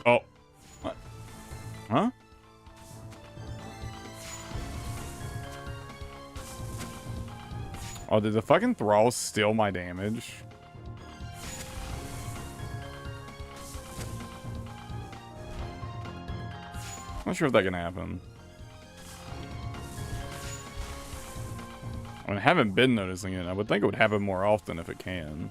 Oh. What? Huh? Oh, did the fucking thrall steal my damage? Not sure if that can happen. I mean, I haven't been noticing it. I would think it would happen more often if it can.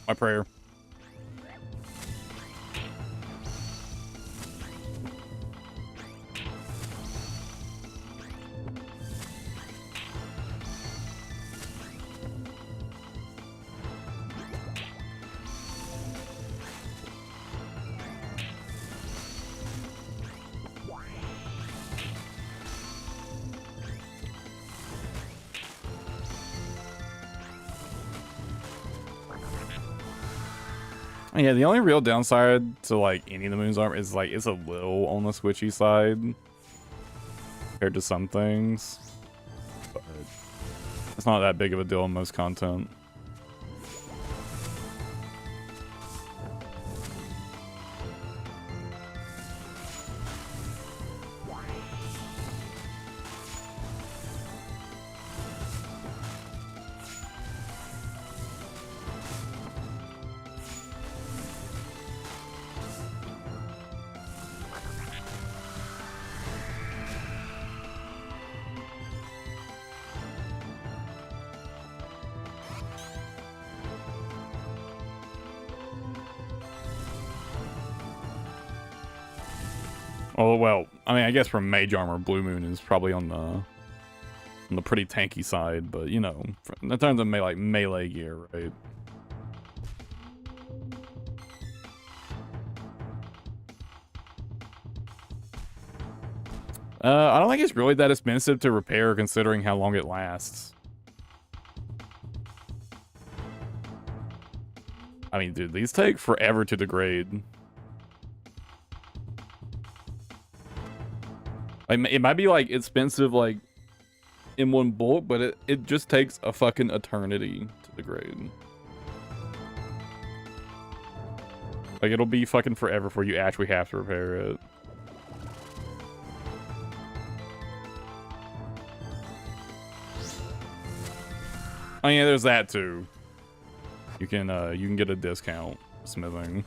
My prayer. Yeah, the only real downside to like any of the moon's armor is like it's a little on the switchy side compared to some things, but it's not that big of a deal in most content. Oh well, I mean, I guess from mage armor, blue moon is probably on the pretty tanky side, but you know, in terms of melee gear, right? I don't think it's really that expensive to repair considering how long it lasts. I mean, dude, these take forever to degrade. It might be like expensive like in one bulk, but it just takes a fucking eternity to degrade. Like it'll be fucking forever before you actually have to repair it. Oh yeah, there's that too. you can get a discount smithing.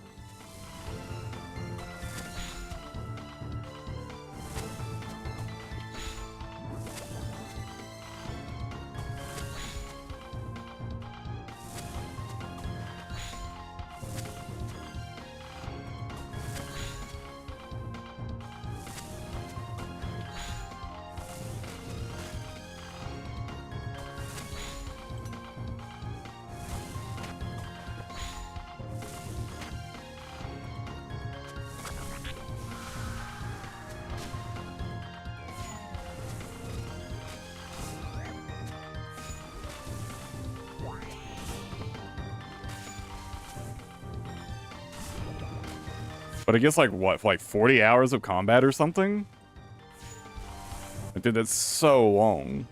But it gets like what, like 40 hours of combat or something? Like, dude, that's so long.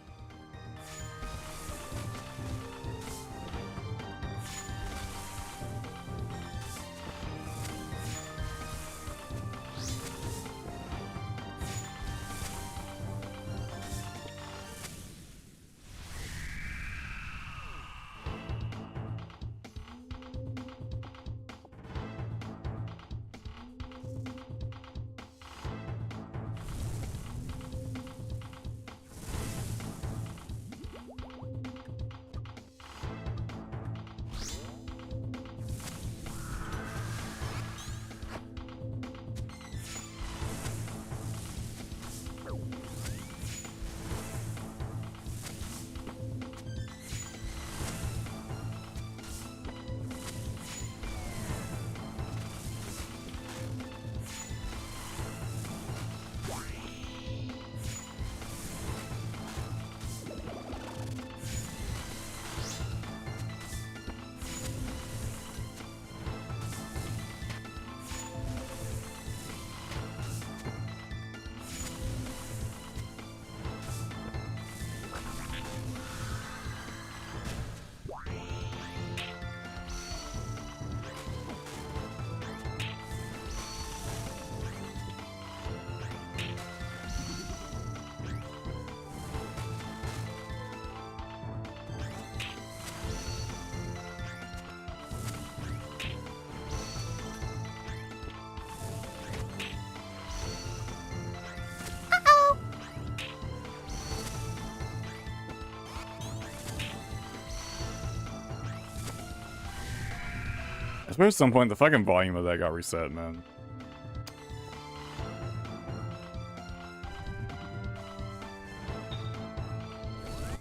I suppose at some point the fucking volume of that got reset, man.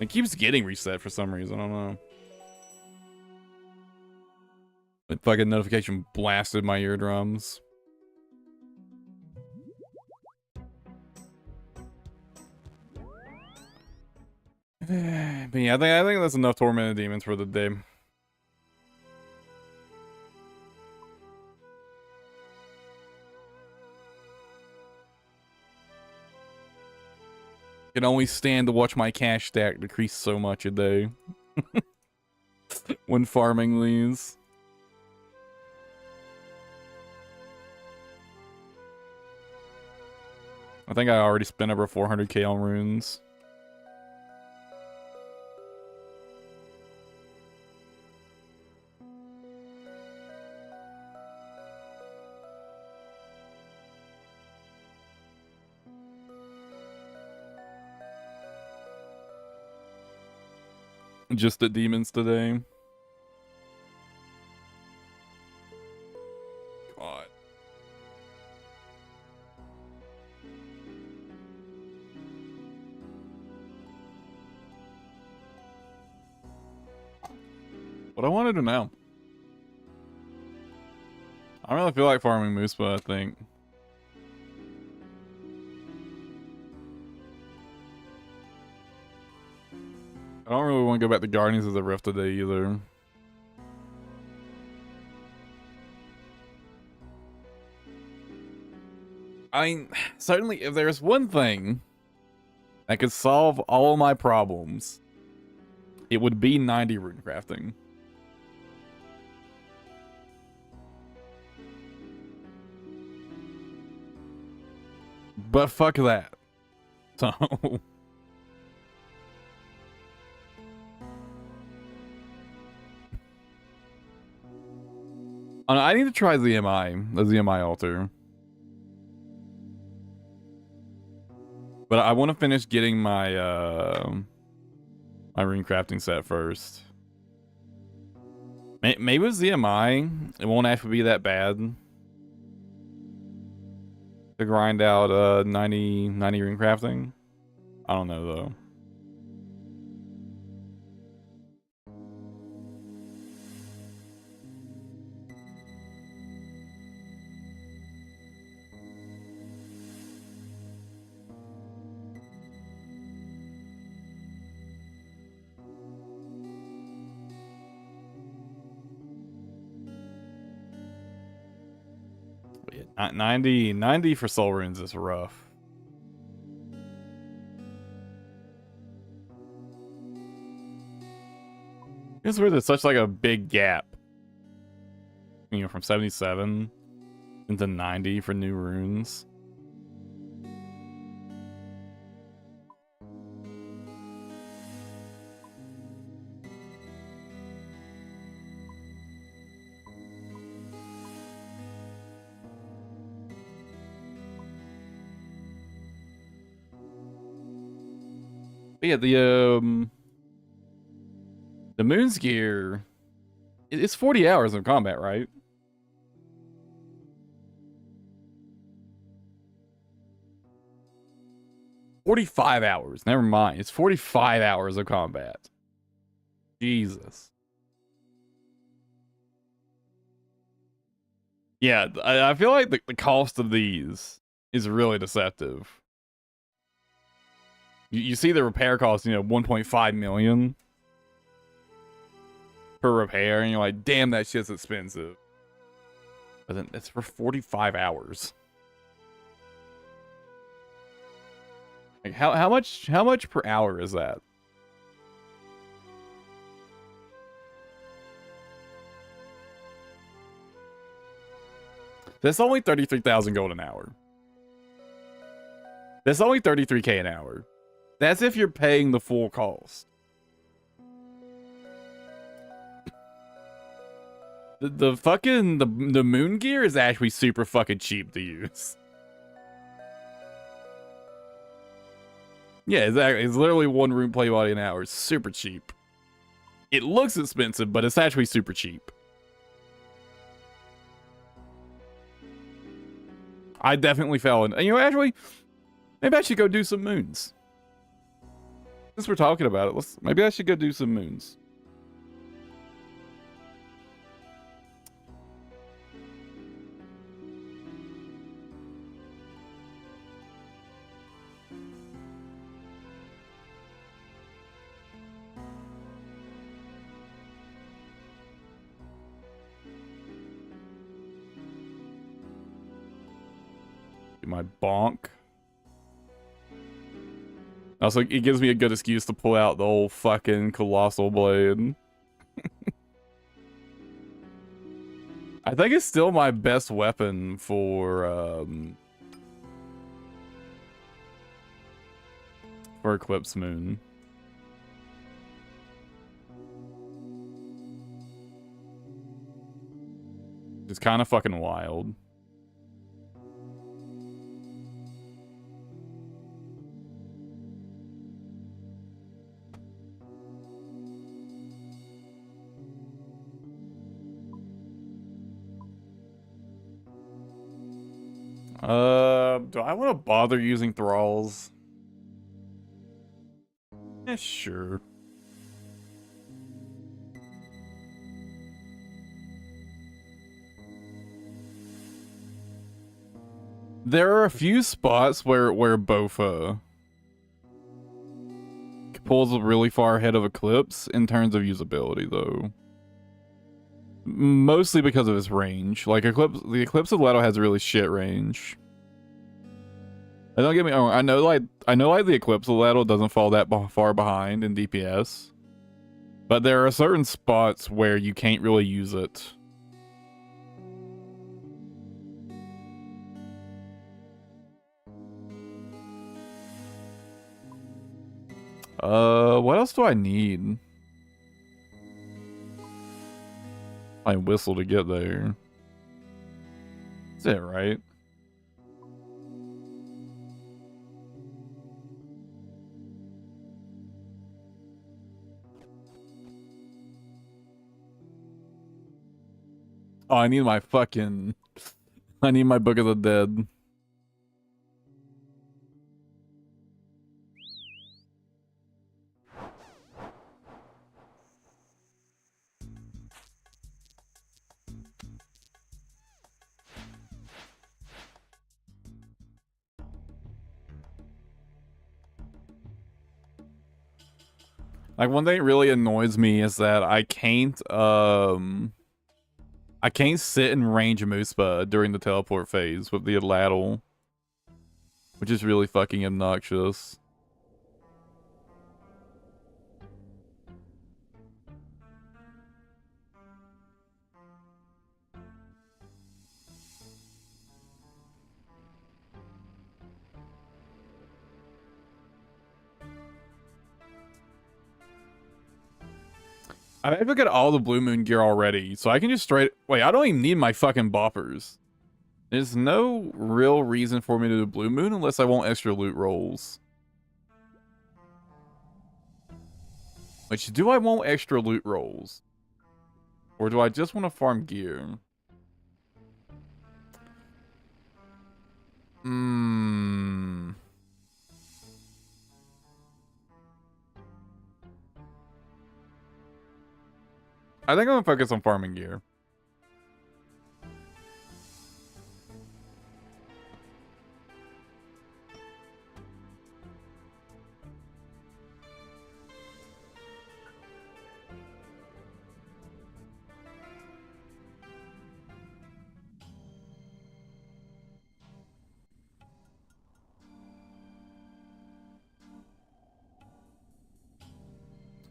It keeps getting reset for some reason, I don't know. The fucking notification blasted my eardrums. But yeah, I think that's enough tormented demons for the day. Can only stand to watch my cash stack decrease so much a day when farming these. I think I already spent over 400k on runes. Just at demons today. God. What I want to do now. I don't really feel like farming moose, but I think. I don't really want to go back to Guardians of the Rift today either. I mean, certainly if there's one thing that could solve all my problems, it would be 90 rune crafting. But fuck that. So... I need to try the ZMI altar. But I want to finish getting my my rune crafting set first. Maybe with ZMI, it won't actually be that bad to grind out 90 rune crafting. I don't know though. Yeah, 90 for soul runes is rough. It's weird there's such like a big gap. You know, from 77 into 90 for new runes. But yeah, the Moon's gear, it's 40 hours of combat, right? $45 hours. Never mind. It's 45 hours of combat. Jesus. Yeah, I feel like the cost of these is really deceptive. You see the repair cost, you know, 1.5 million per repair, and you're like, damn, that shit's expensive. But then it's for 45 hours. Like how much per hour is that? That's only 33,000 gold an hour. That's only 33k an hour. That's if you're paying the full cost. The fucking the moon gear is actually super fucking cheap to use. Yeah, exactly. It's literally one rune play body an hour. It's super cheap. It looks expensive, but it's actually super cheap. I definitely fell in. You know, actually, maybe I should go do some moons. Since we're talking about it, maybe I should go do some moons. My bonk. Also, it gives me a good excuse to pull out the old fucking colossal blade. I think it's still my best weapon for Eclipse Moon. It's kind of fucking wild. Do I want to bother using thralls? Yeah, sure. There are a few spots where Bofa pulls really far ahead of Eclipse in terms of usability, though. Mostly because of its range. Like the Eclipse of Leto has a really shit range. And don't get me wrong, I know like the Eclipse of Leto doesn't fall that far behind in DPS. But there are certain spots where you can't really use it. What else do I need? My whistle to get there. That's it, right? Oh, I need my fucking... I need my Book of the Dead. Like, one thing that really annoys me is that I can't sit in range of Moospa during the teleport phase with the Laddle, which is really fucking obnoxious. I have to get all the Blue Moon gear already, so I can just straight... Wait, I don't even need my fucking boppers. There's no real reason for me to do Blue Moon unless I want extra loot rolls. Which, do I want extra loot rolls? Or do I just want to farm gear? I think I'm gonna focus on farming gear.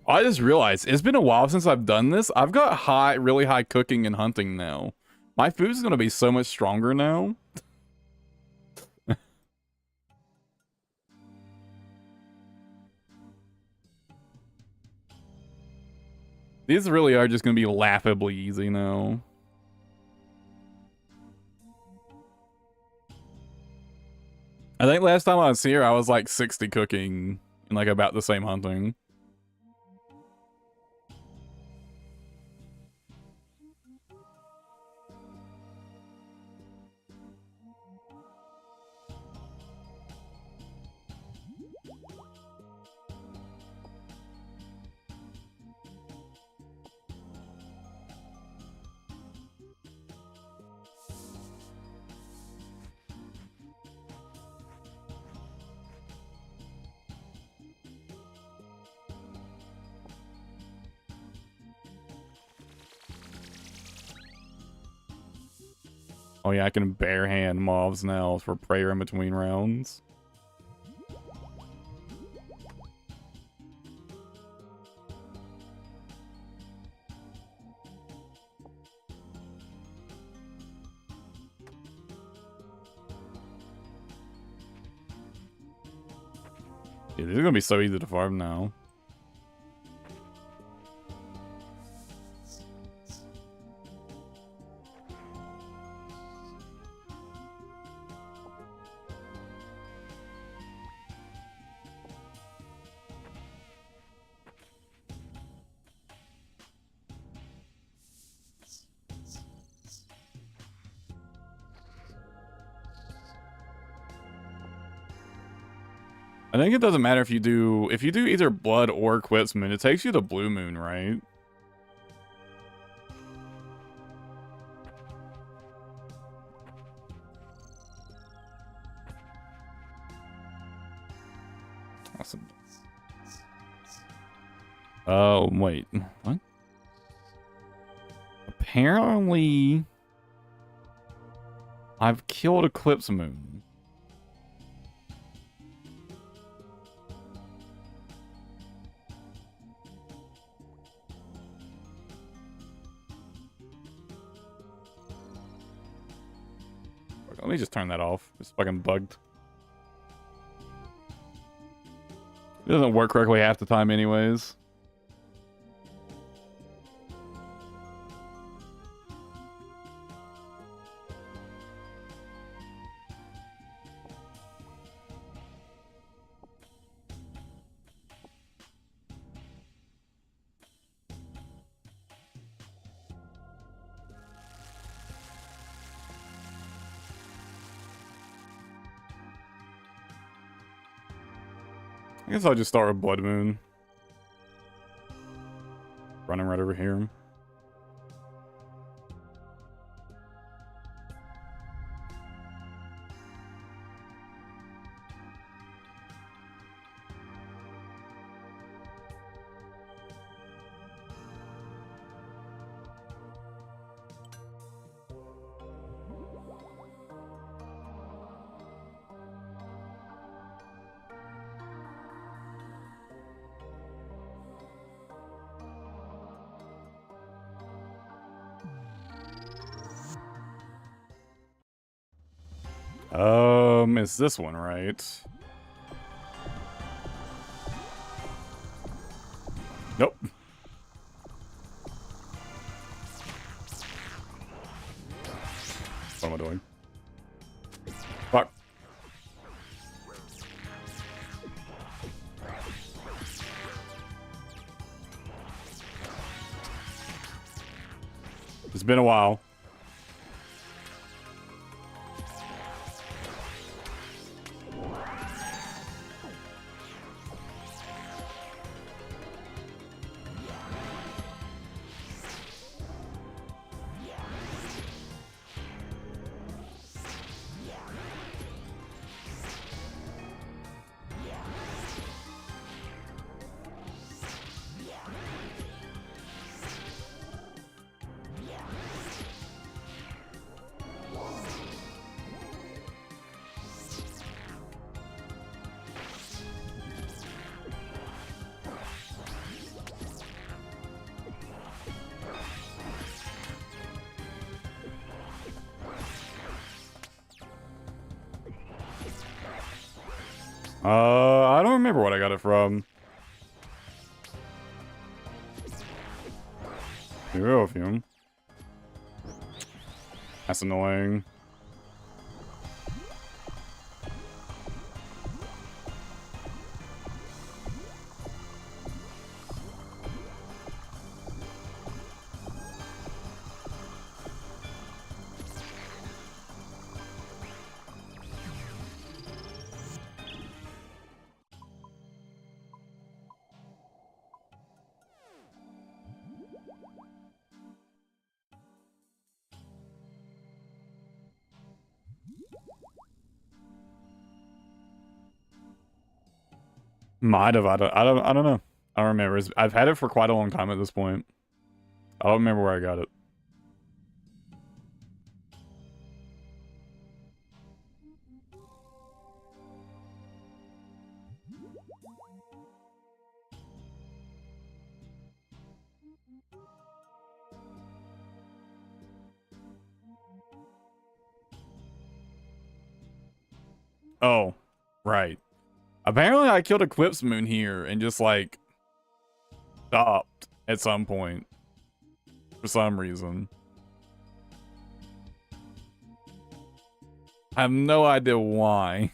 I just realized it's been a while since I've done this. I've got really high cooking and hunting now. My food's gonna be so much stronger now. These really are just gonna be laughably easy now. I think last time I was here, I was like 60 cooking and like about the same hunting. Oh yeah, I can bare hand mobs now for prayer in between rounds. Yeah, this is gonna be so easy to farm now. I think it doesn't matter if you do either Blood or Eclipse Moon, it takes you to Blue Moon, right? Awesome. Oh, wait. What? Apparently, I've killed Eclipse Moon. Let me just turn that off. It's fucking bugged. It doesn't work correctly half the time anyways. I guess I'll just start with Blood Moon. Running right over here. It's this one, right? Nope. What am I doing? Fuck. It's been a while. I don't remember what I got it from. Hero Fume. That's annoying. Might have. I don't know. I don't remember. I've had it for quite a long time at this point. I don't remember where I got it. Oh, right. Apparently I killed Eclipse Moon here and just like stopped at some point for some reason. I have no idea why.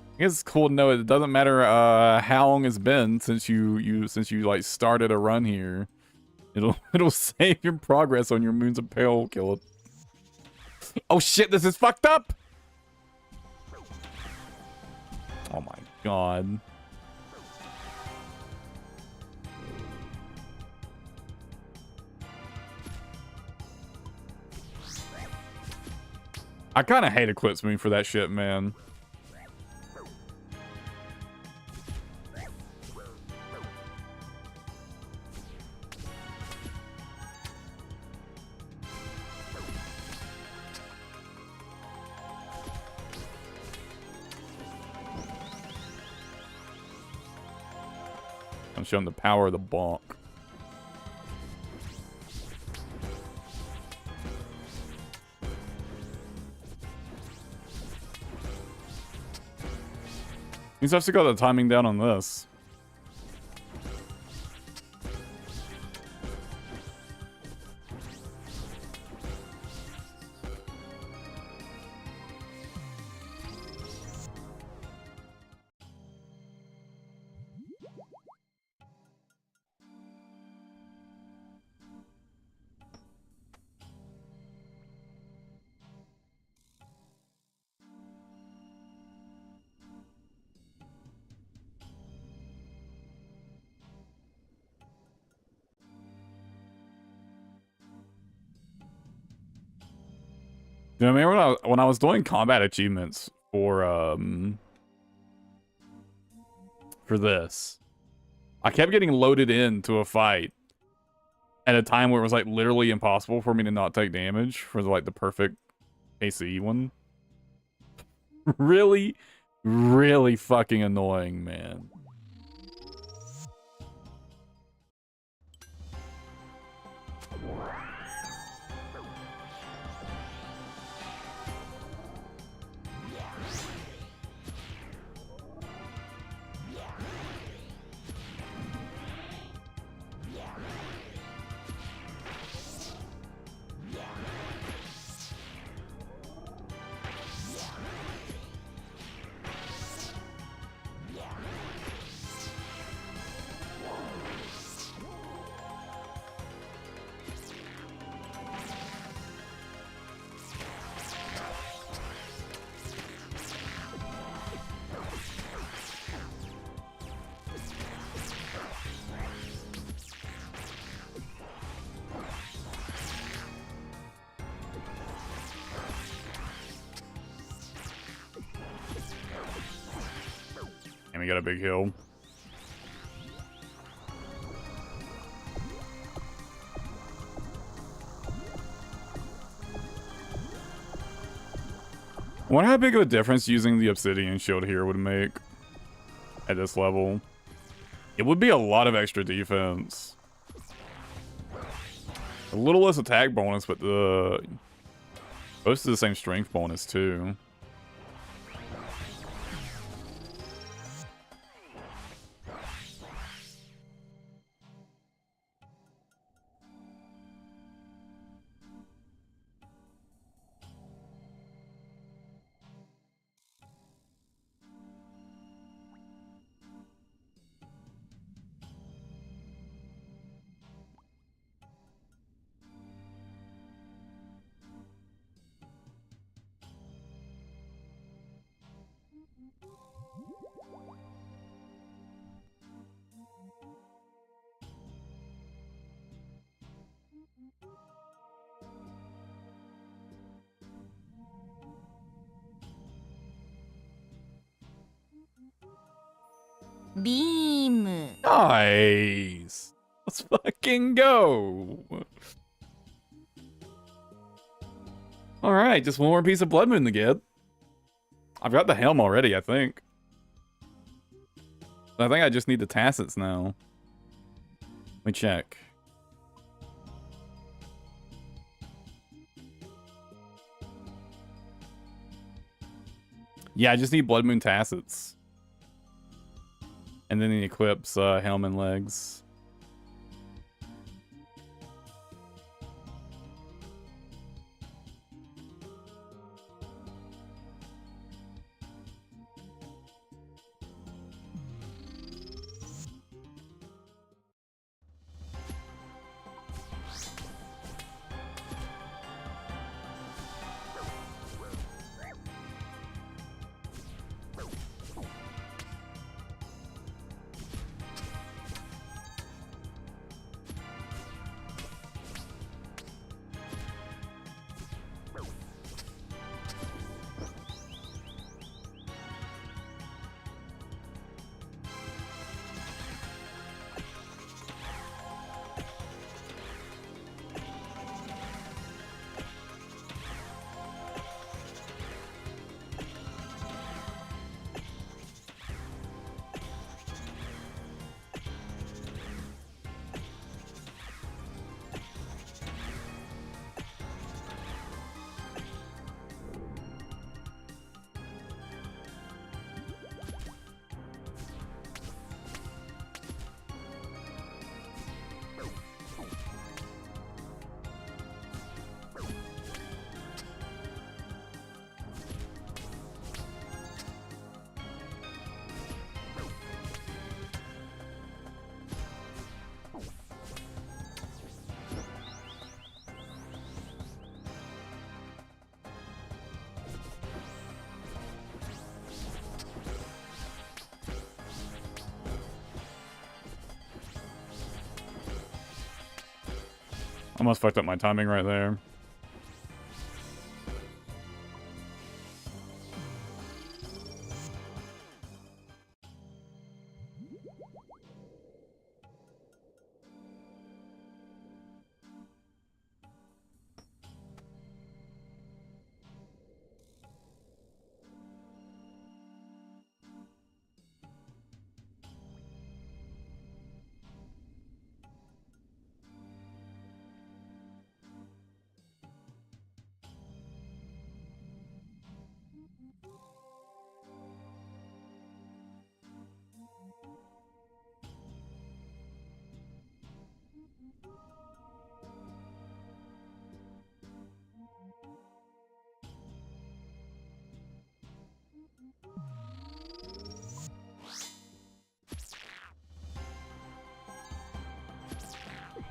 I guess it's cool to know it doesn't matter how long it's been since you like started a run here. It'll save your progress on your Moons of Peril kill. Oh shit, this is fucked up! Oh my god. I kinda hate Eclipse Moon for that shit, man. I'm showing the power of the bonk. Means I've still got the timing down on this. You know, I remember when I was doing combat achievements for this, I kept getting loaded into a fight at a time where it was like literally impossible for me to not take damage for like the perfect AC one. Really, really fucking annoying, man. And we got a big hill. I wonder how big of a difference using the obsidian shield here would make at this level. It would be a lot of extra defense. A little less attack bonus, but most of the same strength bonus too. Beam. Nice. Let's fucking go. All right, just one more piece of Blood Moon to get. I've got the helm already, I think. I think I just need the tacits now. Let me check. Yeah, I just need Blood Moon tacits. And then he equips helm and legs. Almost fucked up my timing right there.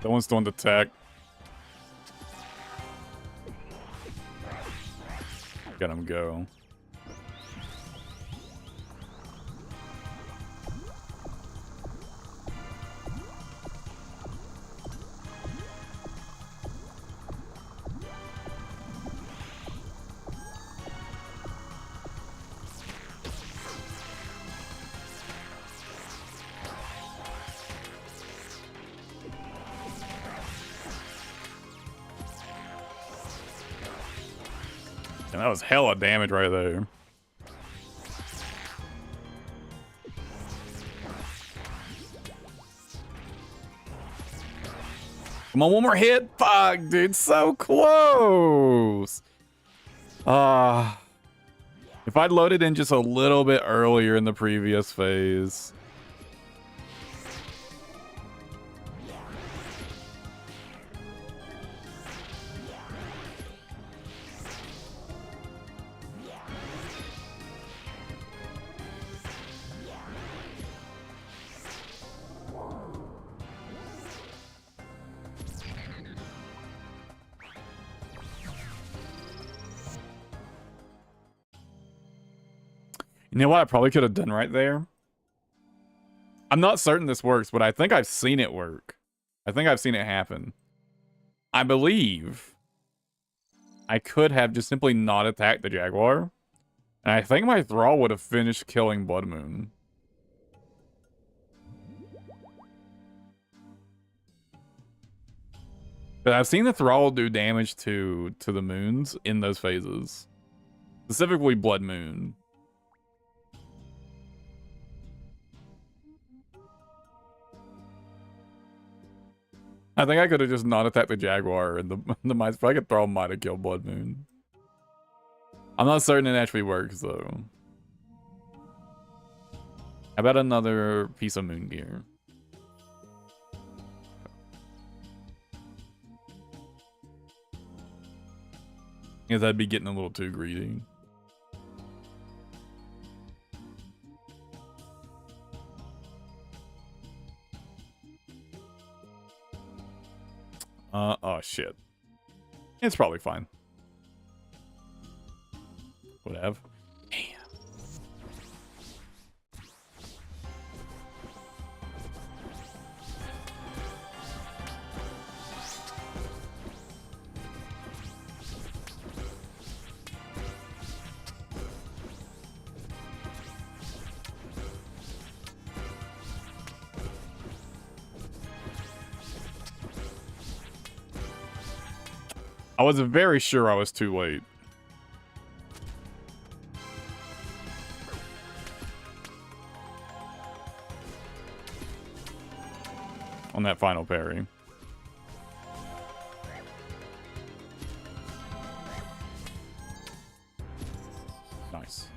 That one's still on the tech. Got him go. And that was hella damage right there. Come on, one more hit. Fuck, dude, so close. If I'd loaded in just a little bit earlier in the previous phase. You know what I probably could have done right there? I'm not certain this works, but I think I've seen it work. I think I've seen it happen. I believe I could have just simply not attacked the Jaguar. And I think my Thrall would have finished killing Blood Moon. But I've seen the Thrall do damage to the moons in those phases. Specifically Blood Moon. I think I could have just not attacked the Jaguar and the Mice. But I could Thrall might have killed Blood Moon. I'm not certain it actually works though. How about another piece of Moon Gear? Because I'd be getting a little too greedy. Oh shit. It's probably fine. Whatever. Damn. I was very sure I was too late. On that final parry. Nice.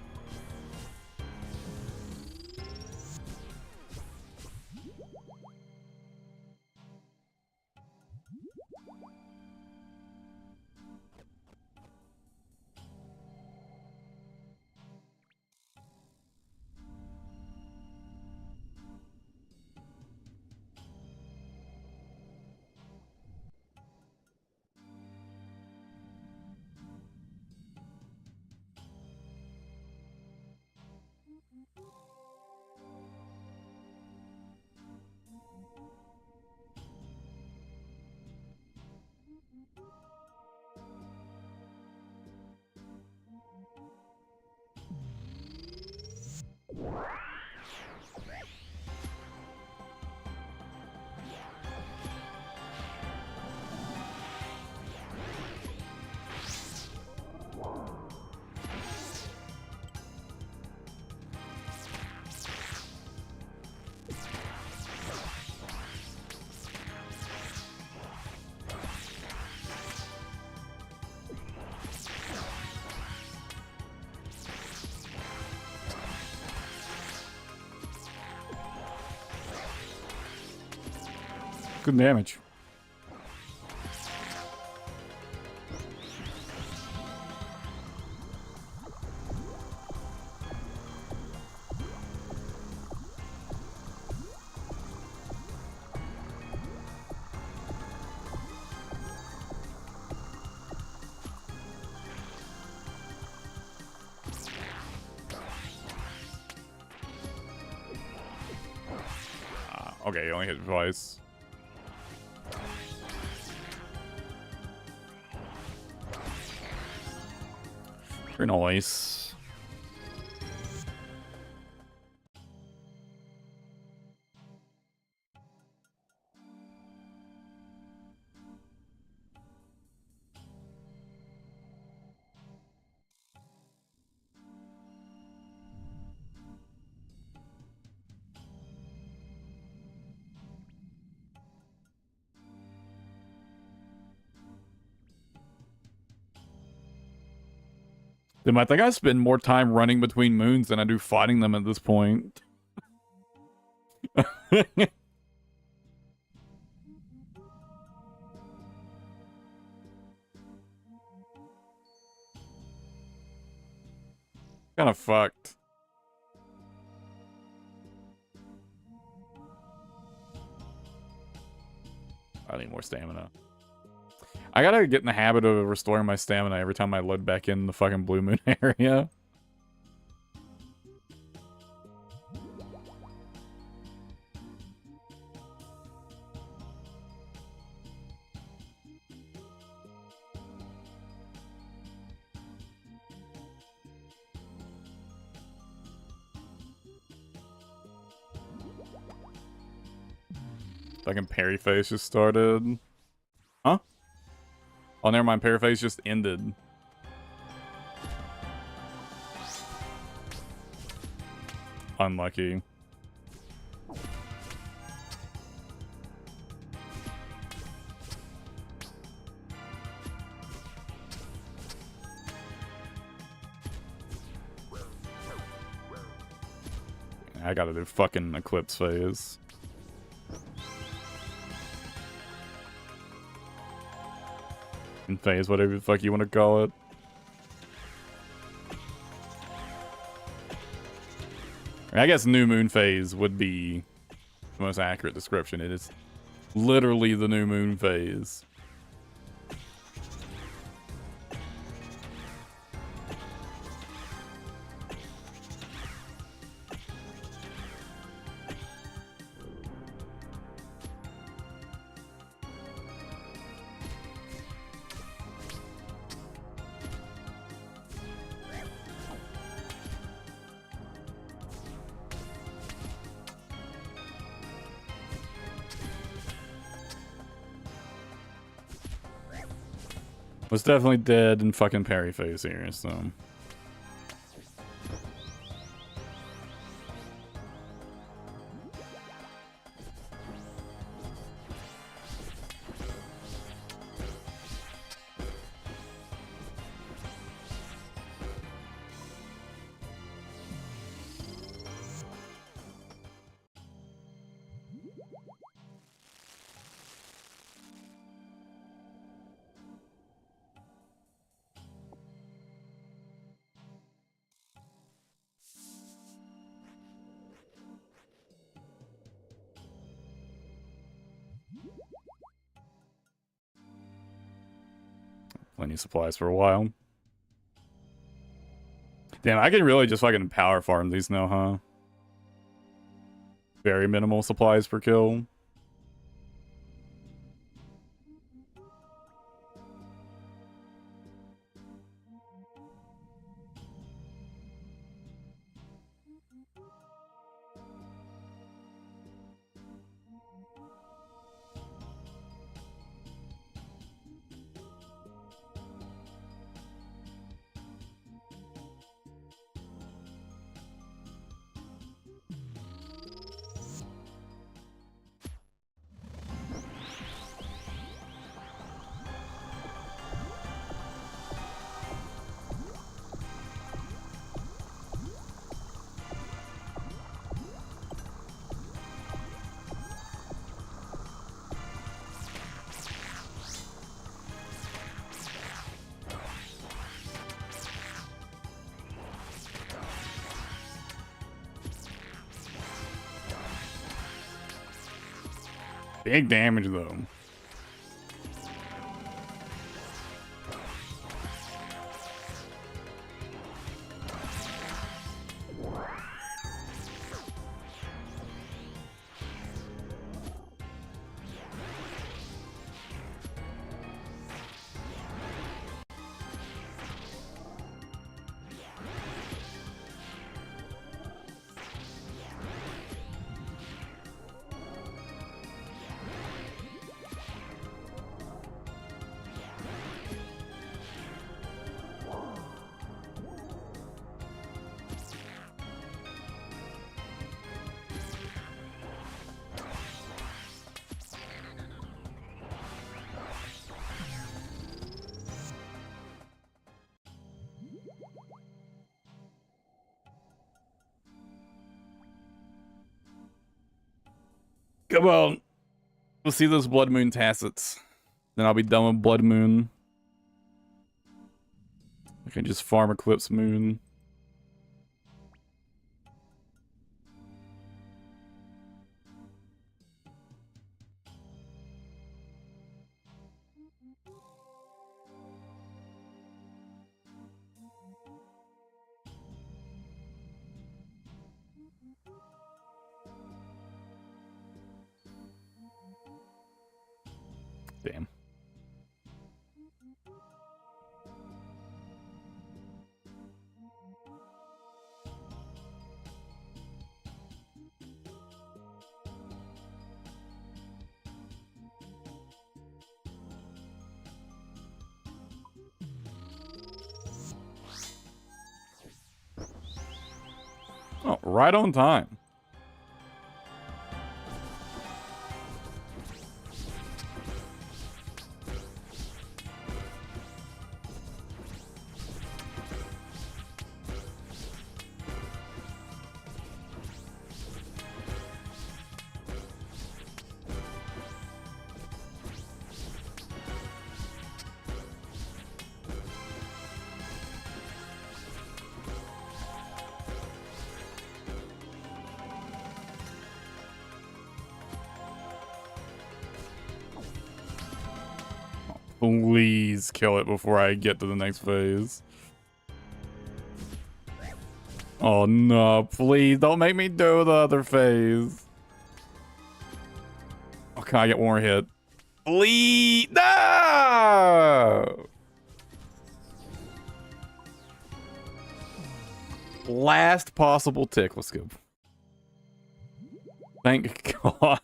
Good damage. Okay, you only hit twice. Very nice. Damn, I think I spend more time running between moons than I do fighting them at this point. Kind of fucked. I need more stamina. I gotta get in the habit of restoring my stamina every time I load back in the fucking Blue Moon area. Fucking parry phase just started. Huh? Oh, never mind. Parry phase just ended. Unlucky. I gotta do fucking Eclipse phase. Phase, whatever the fuck you want to call it. I guess New Moon phase would be the most accurate description. It is literally the New Moon phase. Was definitely dead in fucking parry phase here, so. Plenty of supplies for a while. Damn, I can really just fucking power farm these now, huh? Very minimal supplies per kill. Big damage, though. Come on. We'll see those Blood Moon Tacits. Then I'll be done with Blood Moon. I can just farm Eclipse Moon. Damn. Oh, right on time. Please kill it before I get to the next phase. Oh no, please don't make me do the other phase. Oh, can I get one more hit? Please, no! Last possible tick, let's go. Thank God.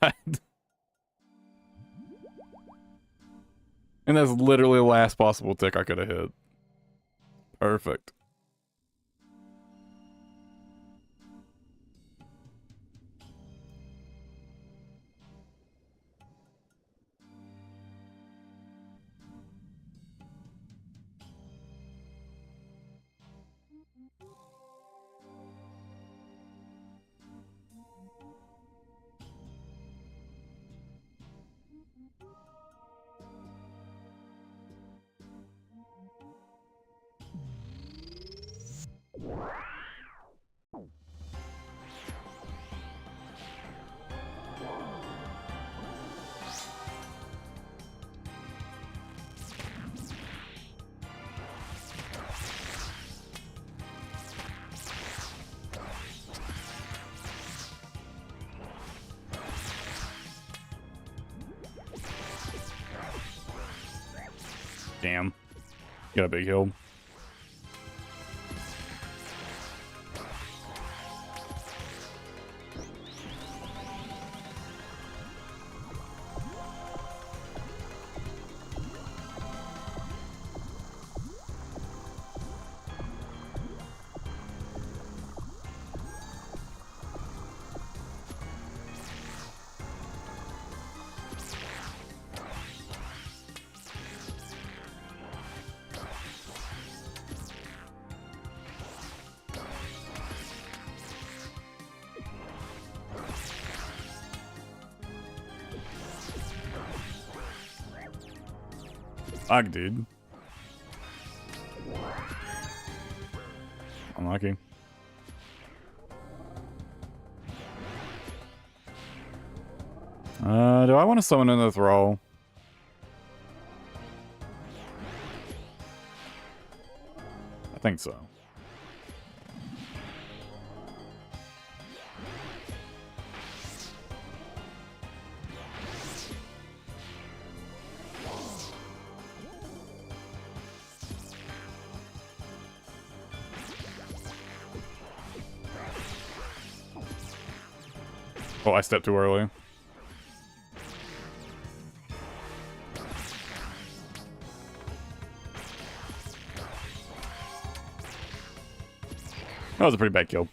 And that's literally the last possible tick I could have hit. Perfect. Damn. Got a big hill. Fuck, dude. Unlucky. Do I want to summon in the throw? I think so. Oh, I stepped too early. That was a pretty bad kill.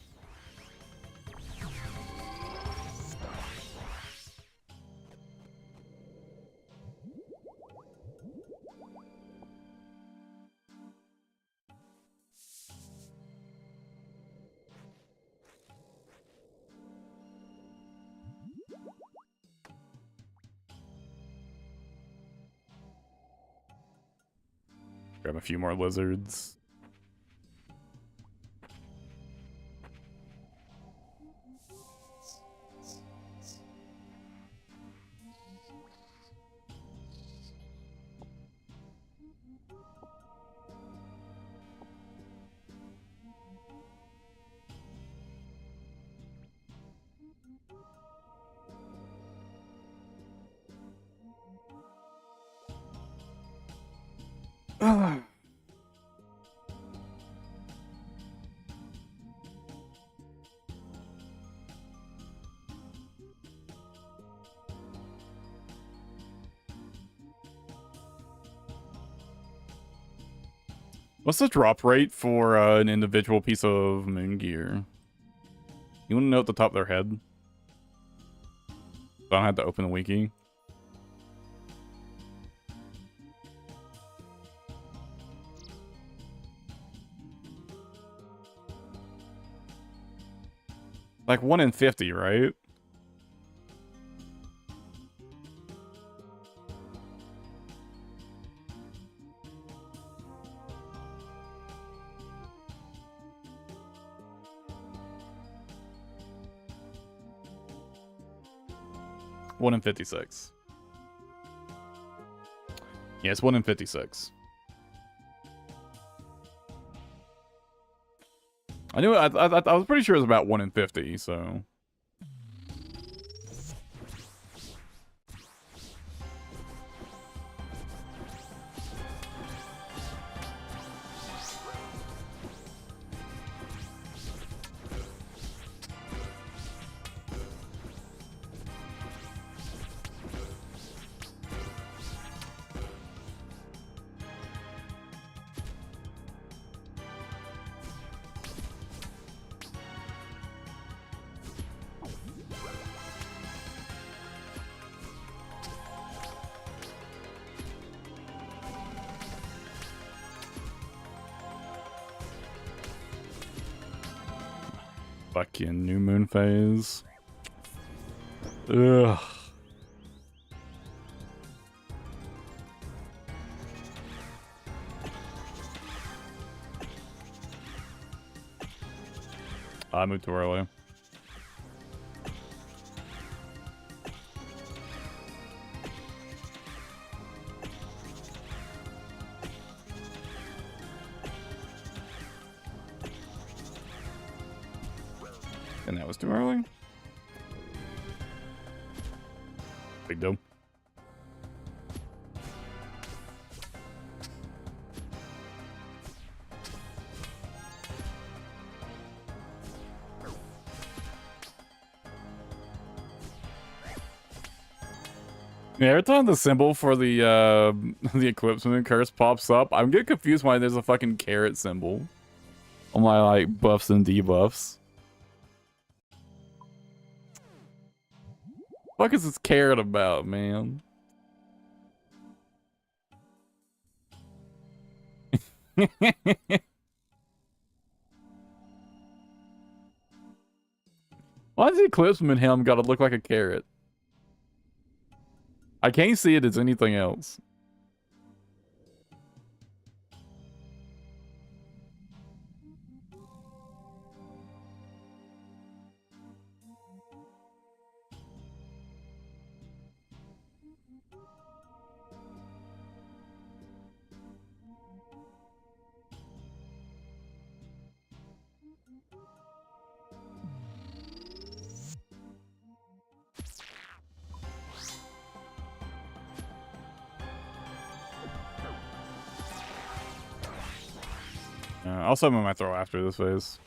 Grab a few more lizards. What's the drop rate for an individual piece of moon gear? You want to know at the top of their head? So I don't have to open the wiki. Like 1 in 50, right? One in 56. Yeah, it's 1 in 56. I knew I was pretty sure it was about 1 in 50, so. Fucking new moon phase. Ugh. I moved too early. And that was too early. Big deal. Yeah, every time the symbol for the the Eclipse Moon curse pops up, I'm getting confused why there's a fucking carrot symbol on my like buffs and debuffs. What is this carrot about, man? Why does the Eclipse Moon helm gotta look like a carrot? I can't see it as anything else. I'll summon my throw after this phase.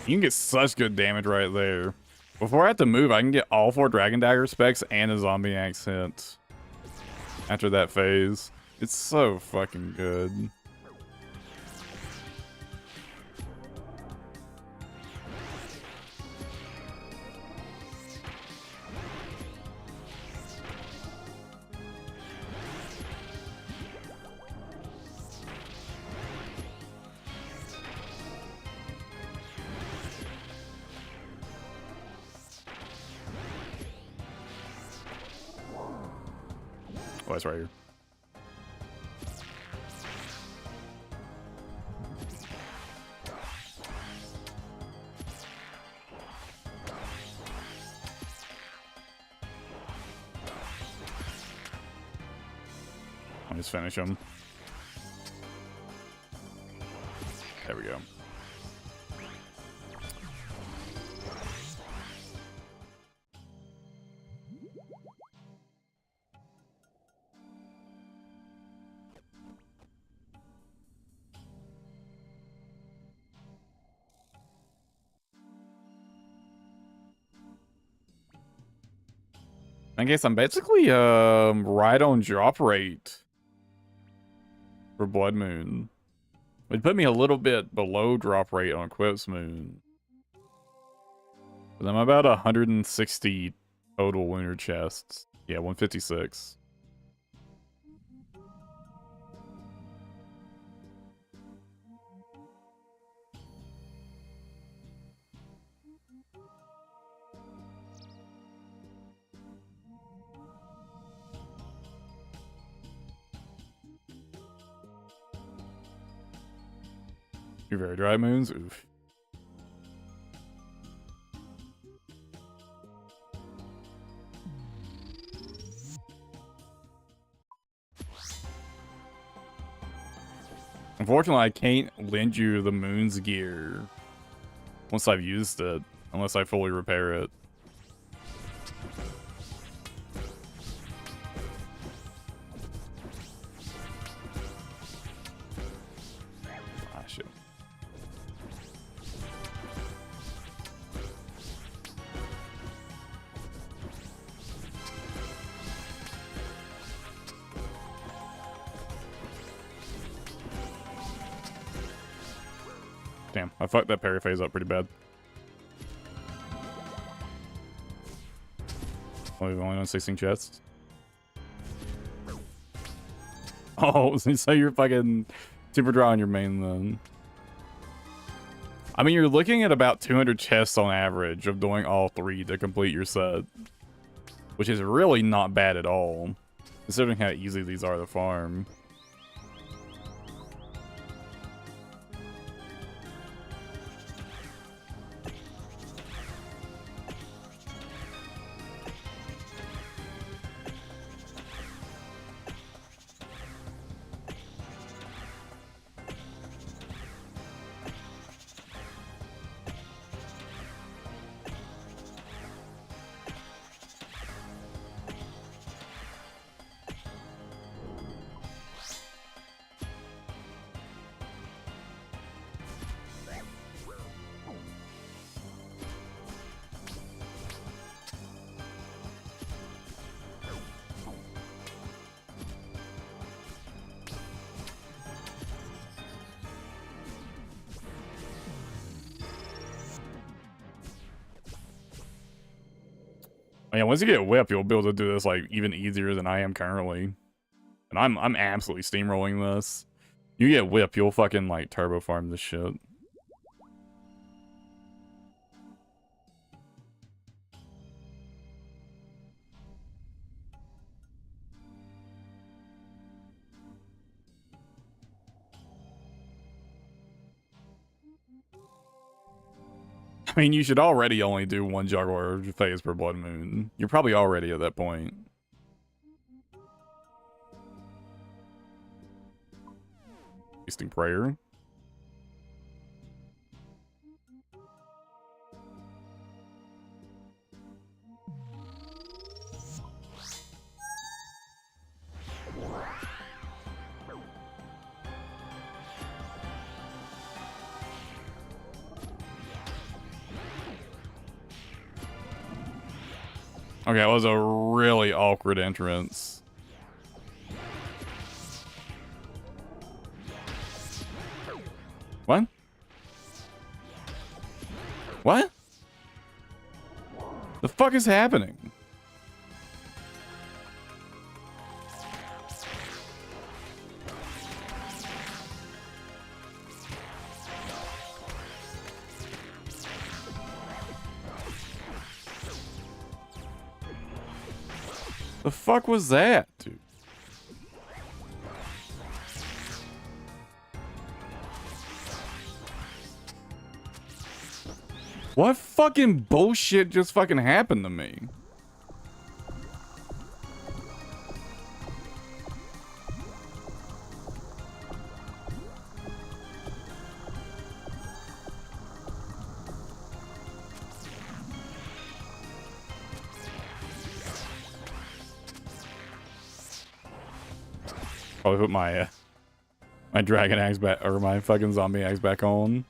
You can get such good damage right there. Before I have to move, I can get all 4 Dragon Dagger specs and a Zombie Axe hit after that phase. It's so fucking good. Oh, it's right here. I'll just finish him. There we go. I guess I'm basically right on drop rate for Blood Moon. It put me a little bit below drop rate on Eclipse Moon. But I'm about 160 total lunar chests. Yeah, 156. Two very dry moons? Oof. Unfortunately, I can't lend you the moon's gear once I've used it, unless I fully repair it. Ah, shit. Damn, I fucked that parry phase up pretty bad. Oh, we've only done 16 chests. Oh, so you're fucking super dry on your main then. I mean, you're looking at about 200 chests on average of doing all three to complete your set. Which is really not bad at all, considering how easy these are to farm. Yeah, once you get whip, you'll be able to do this like even easier than I am currently. And I'm absolutely steamrolling this. You get whip, you'll fucking like turbo farm this shit. I mean, you should already only do one juggler phase per Blood Moon. You're probably already at that point. Wasting prayer. Okay, that was a really awkward entrance. What? What? The fuck is happening? The fuck was that, dude? What fucking bullshit just fucking happened to me? Probably put my my dragon axe back, or my fucking zombie axe back on.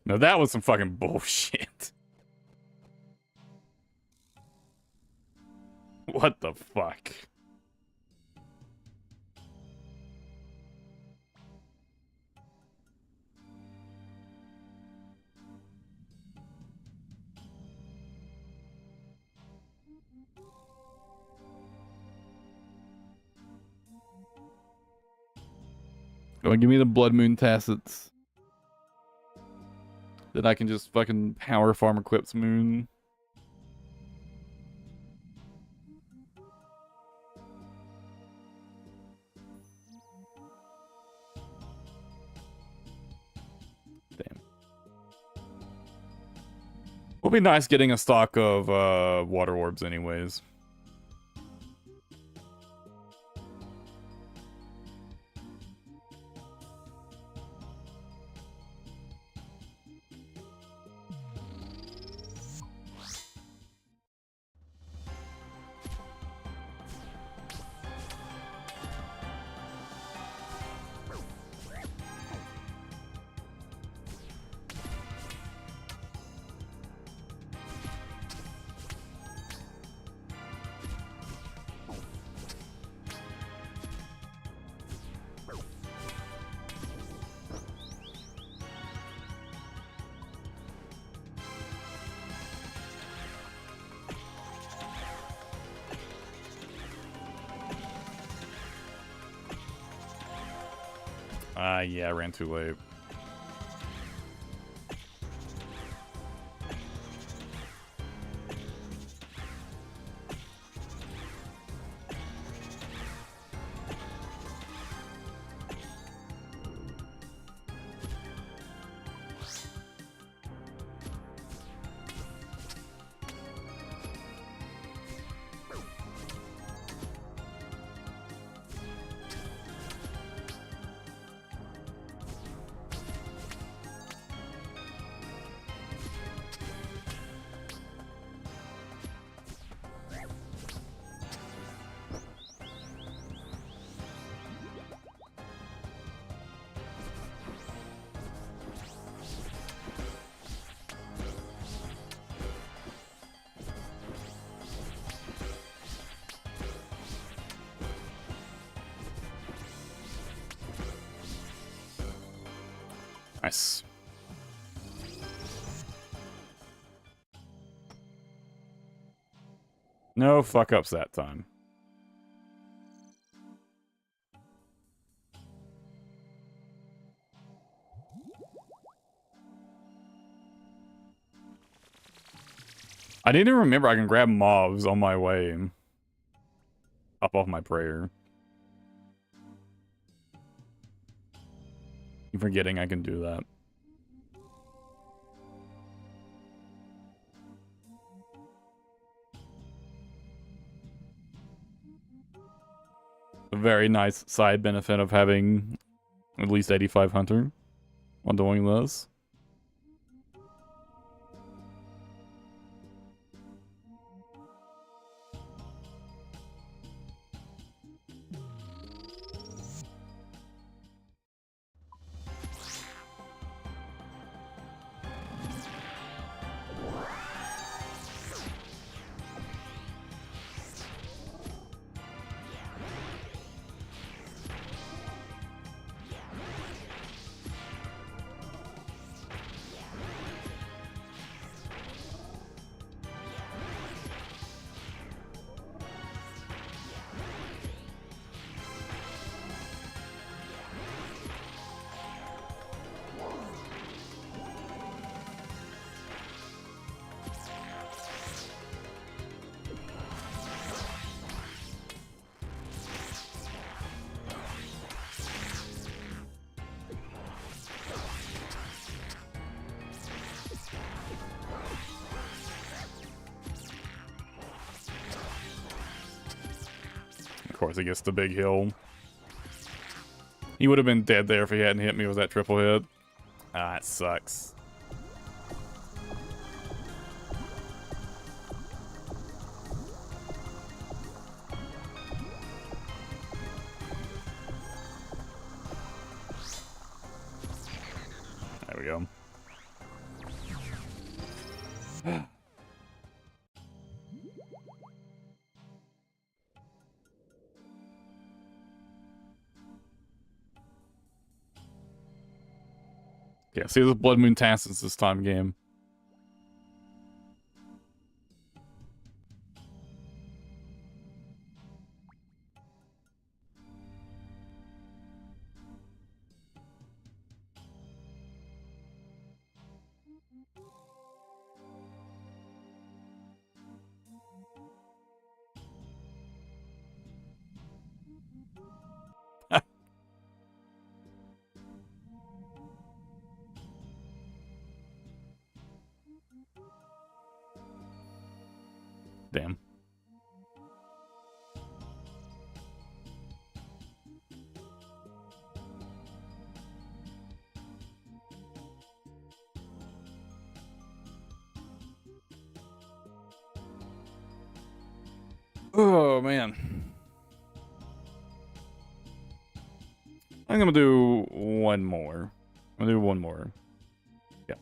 Now that was some fucking bullshit. What the fuck? Go and give me the Blood Moon Tacits. That I can just fucking power farm Eclipse Moon. Damn. Would be nice getting a stock of water orbs anyways. Yeah, I ran too late. Nice. No fuck ups that time. I didn't even remember I can grab mobs on my way. Up off my prayer. I'm forgetting I can do that. A very nice side benefit of having at least 85 Hunter while doing this. Of course, he gets the big hill. He would have been dead there if he hadn't hit me with that triple hit. Ah, that sucks. There we go. Yeah, see, this Blood Moon Tassets this time game. Damn. Oh, man. I'm gonna do one more. I'm gonna do one more. Yeah.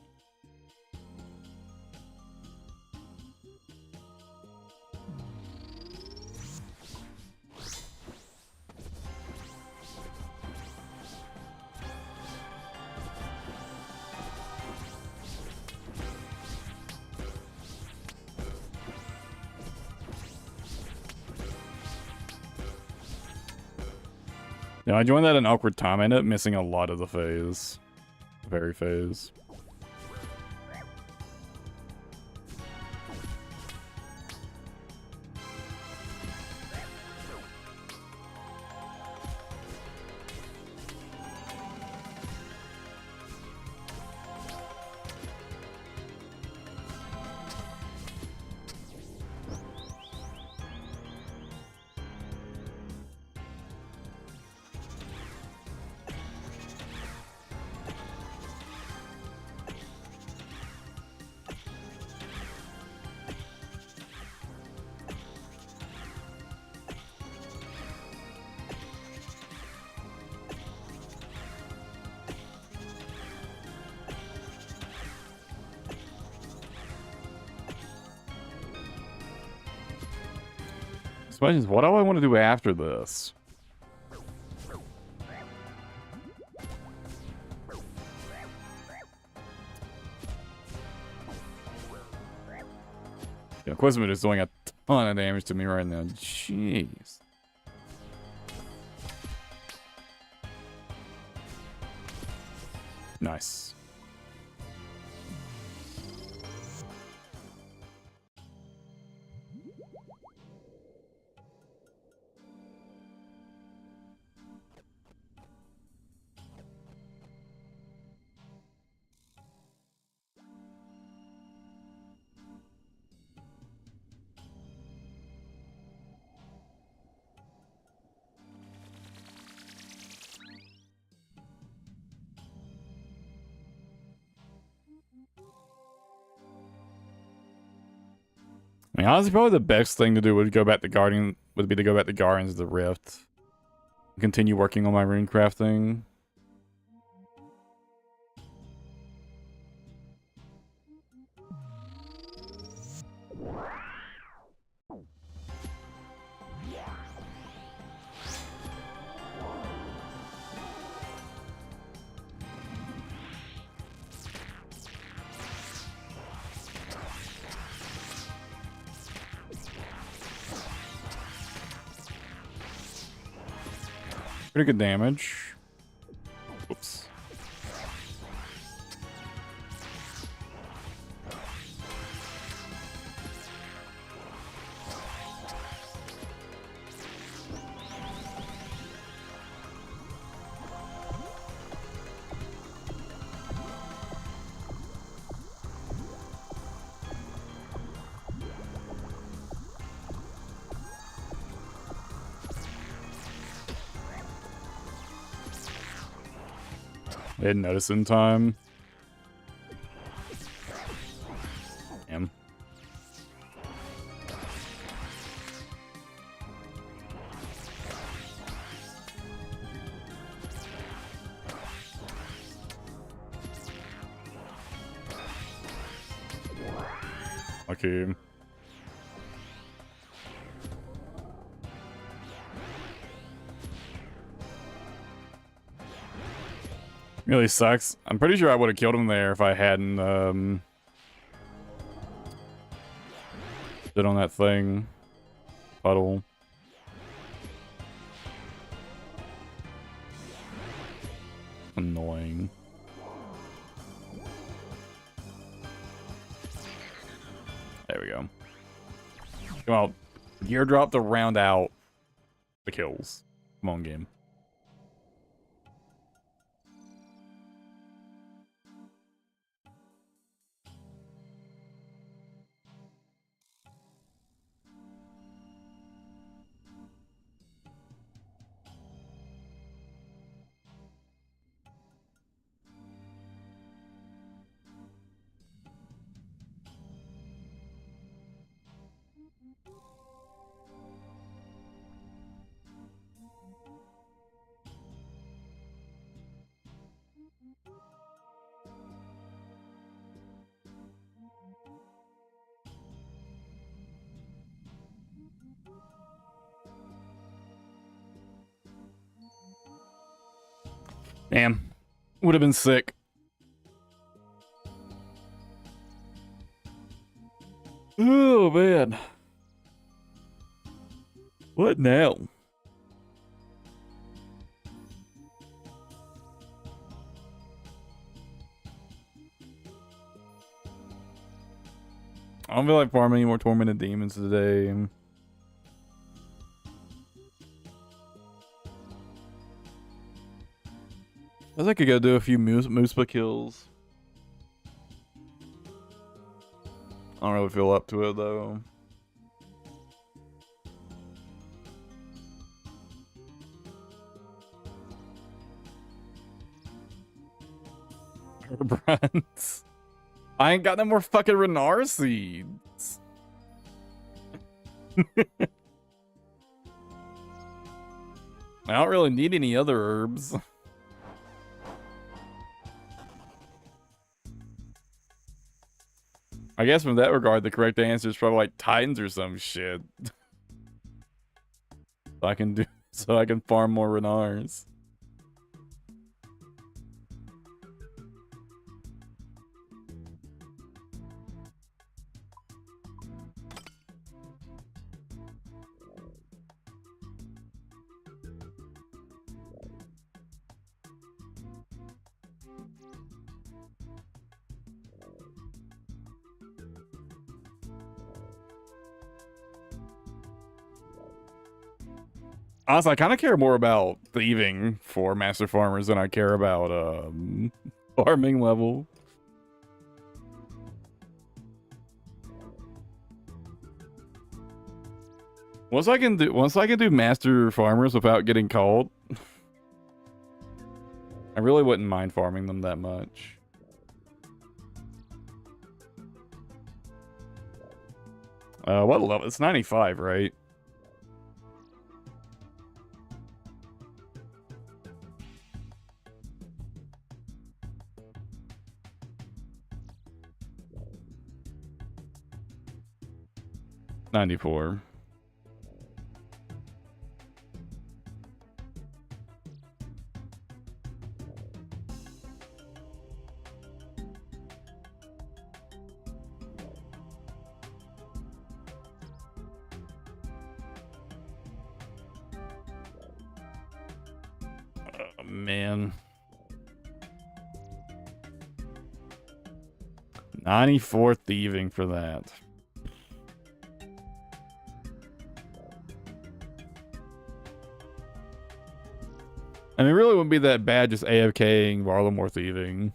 Yeah, I joined that at an awkward time. I ended up missing a lot of the phase. The very phase. So what do I want to do after this? Yeah, Quizmood is doing a ton of damage to me right now. Jeez. Nice. mean, honestly, probably the best thing to do would be to go back to Guardians of the Rift. Continue working on my rune crafting. Pretty good damage. Oops. I didn't notice in time. Damn. Okay. Really sucks. I'm pretty sure I would have killed him there if I hadn't stood on that thing. Puddle. Annoying. There we go. Come on. Gear drop to round out the kills. Come on, game. Damn. Would have been sick. Oh, man. What now? I don't feel like farming any more tormented demons today. I think I could go do a few Moospa kills. I don't really feel up to it though. Herbruns. I ain't got no more fucking Renar seeds. I don't really need any other herbs. I guess from that regard, the correct answer is probably like Titans or some shit. So I can farm more Renars. Honestly, I kind of care more about thieving for Master Farmers than I care about farming level. Once I can do Master Farmers without getting caught, I really wouldn't mind farming them that much. What level? It's 95, right? $94. Oh, man. 94 thieving for that. I mean, it really wouldn't be that bad just AFKing, Varlamore thieving.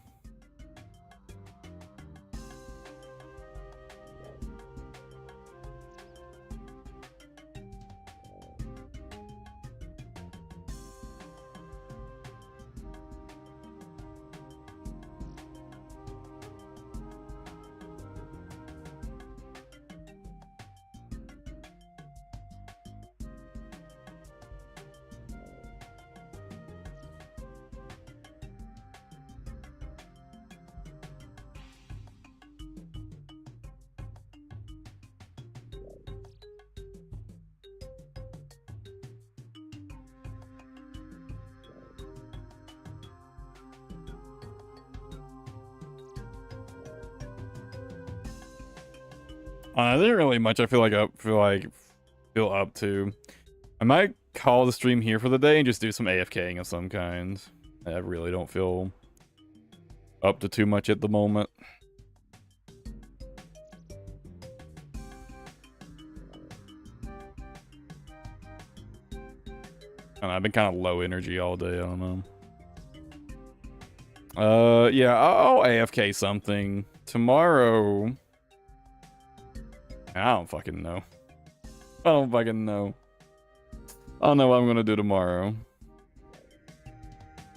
There isn't really much I feel up to. I might call the stream here for the day and just do some AFKing of some kind. I really don't feel up to too much at the moment. And I've been kind of low energy all day, I don't know. Yeah, I'll AFK something. Tomorrow... I don't fucking know. I don't fucking know. I don't know what I'm gonna do tomorrow.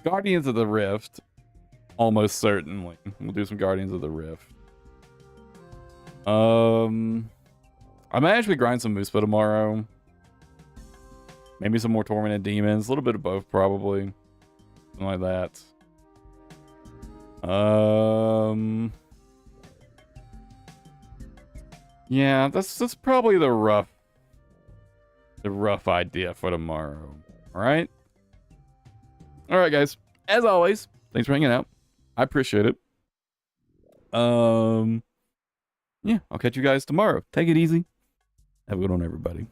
Guardians of the Rift. Almost certainly. We'll do some Guardians of the Rift. I might actually grind some Moospa tomorrow. Maybe some more Tormented Demons. A little bit of both, probably. Something like that. Yeah, that's probably the rough idea for tomorrow. All right? All right, guys. As always, thanks for hanging out. I appreciate it. Yeah, I'll catch you guys tomorrow. Take it easy. Have a good one, everybody.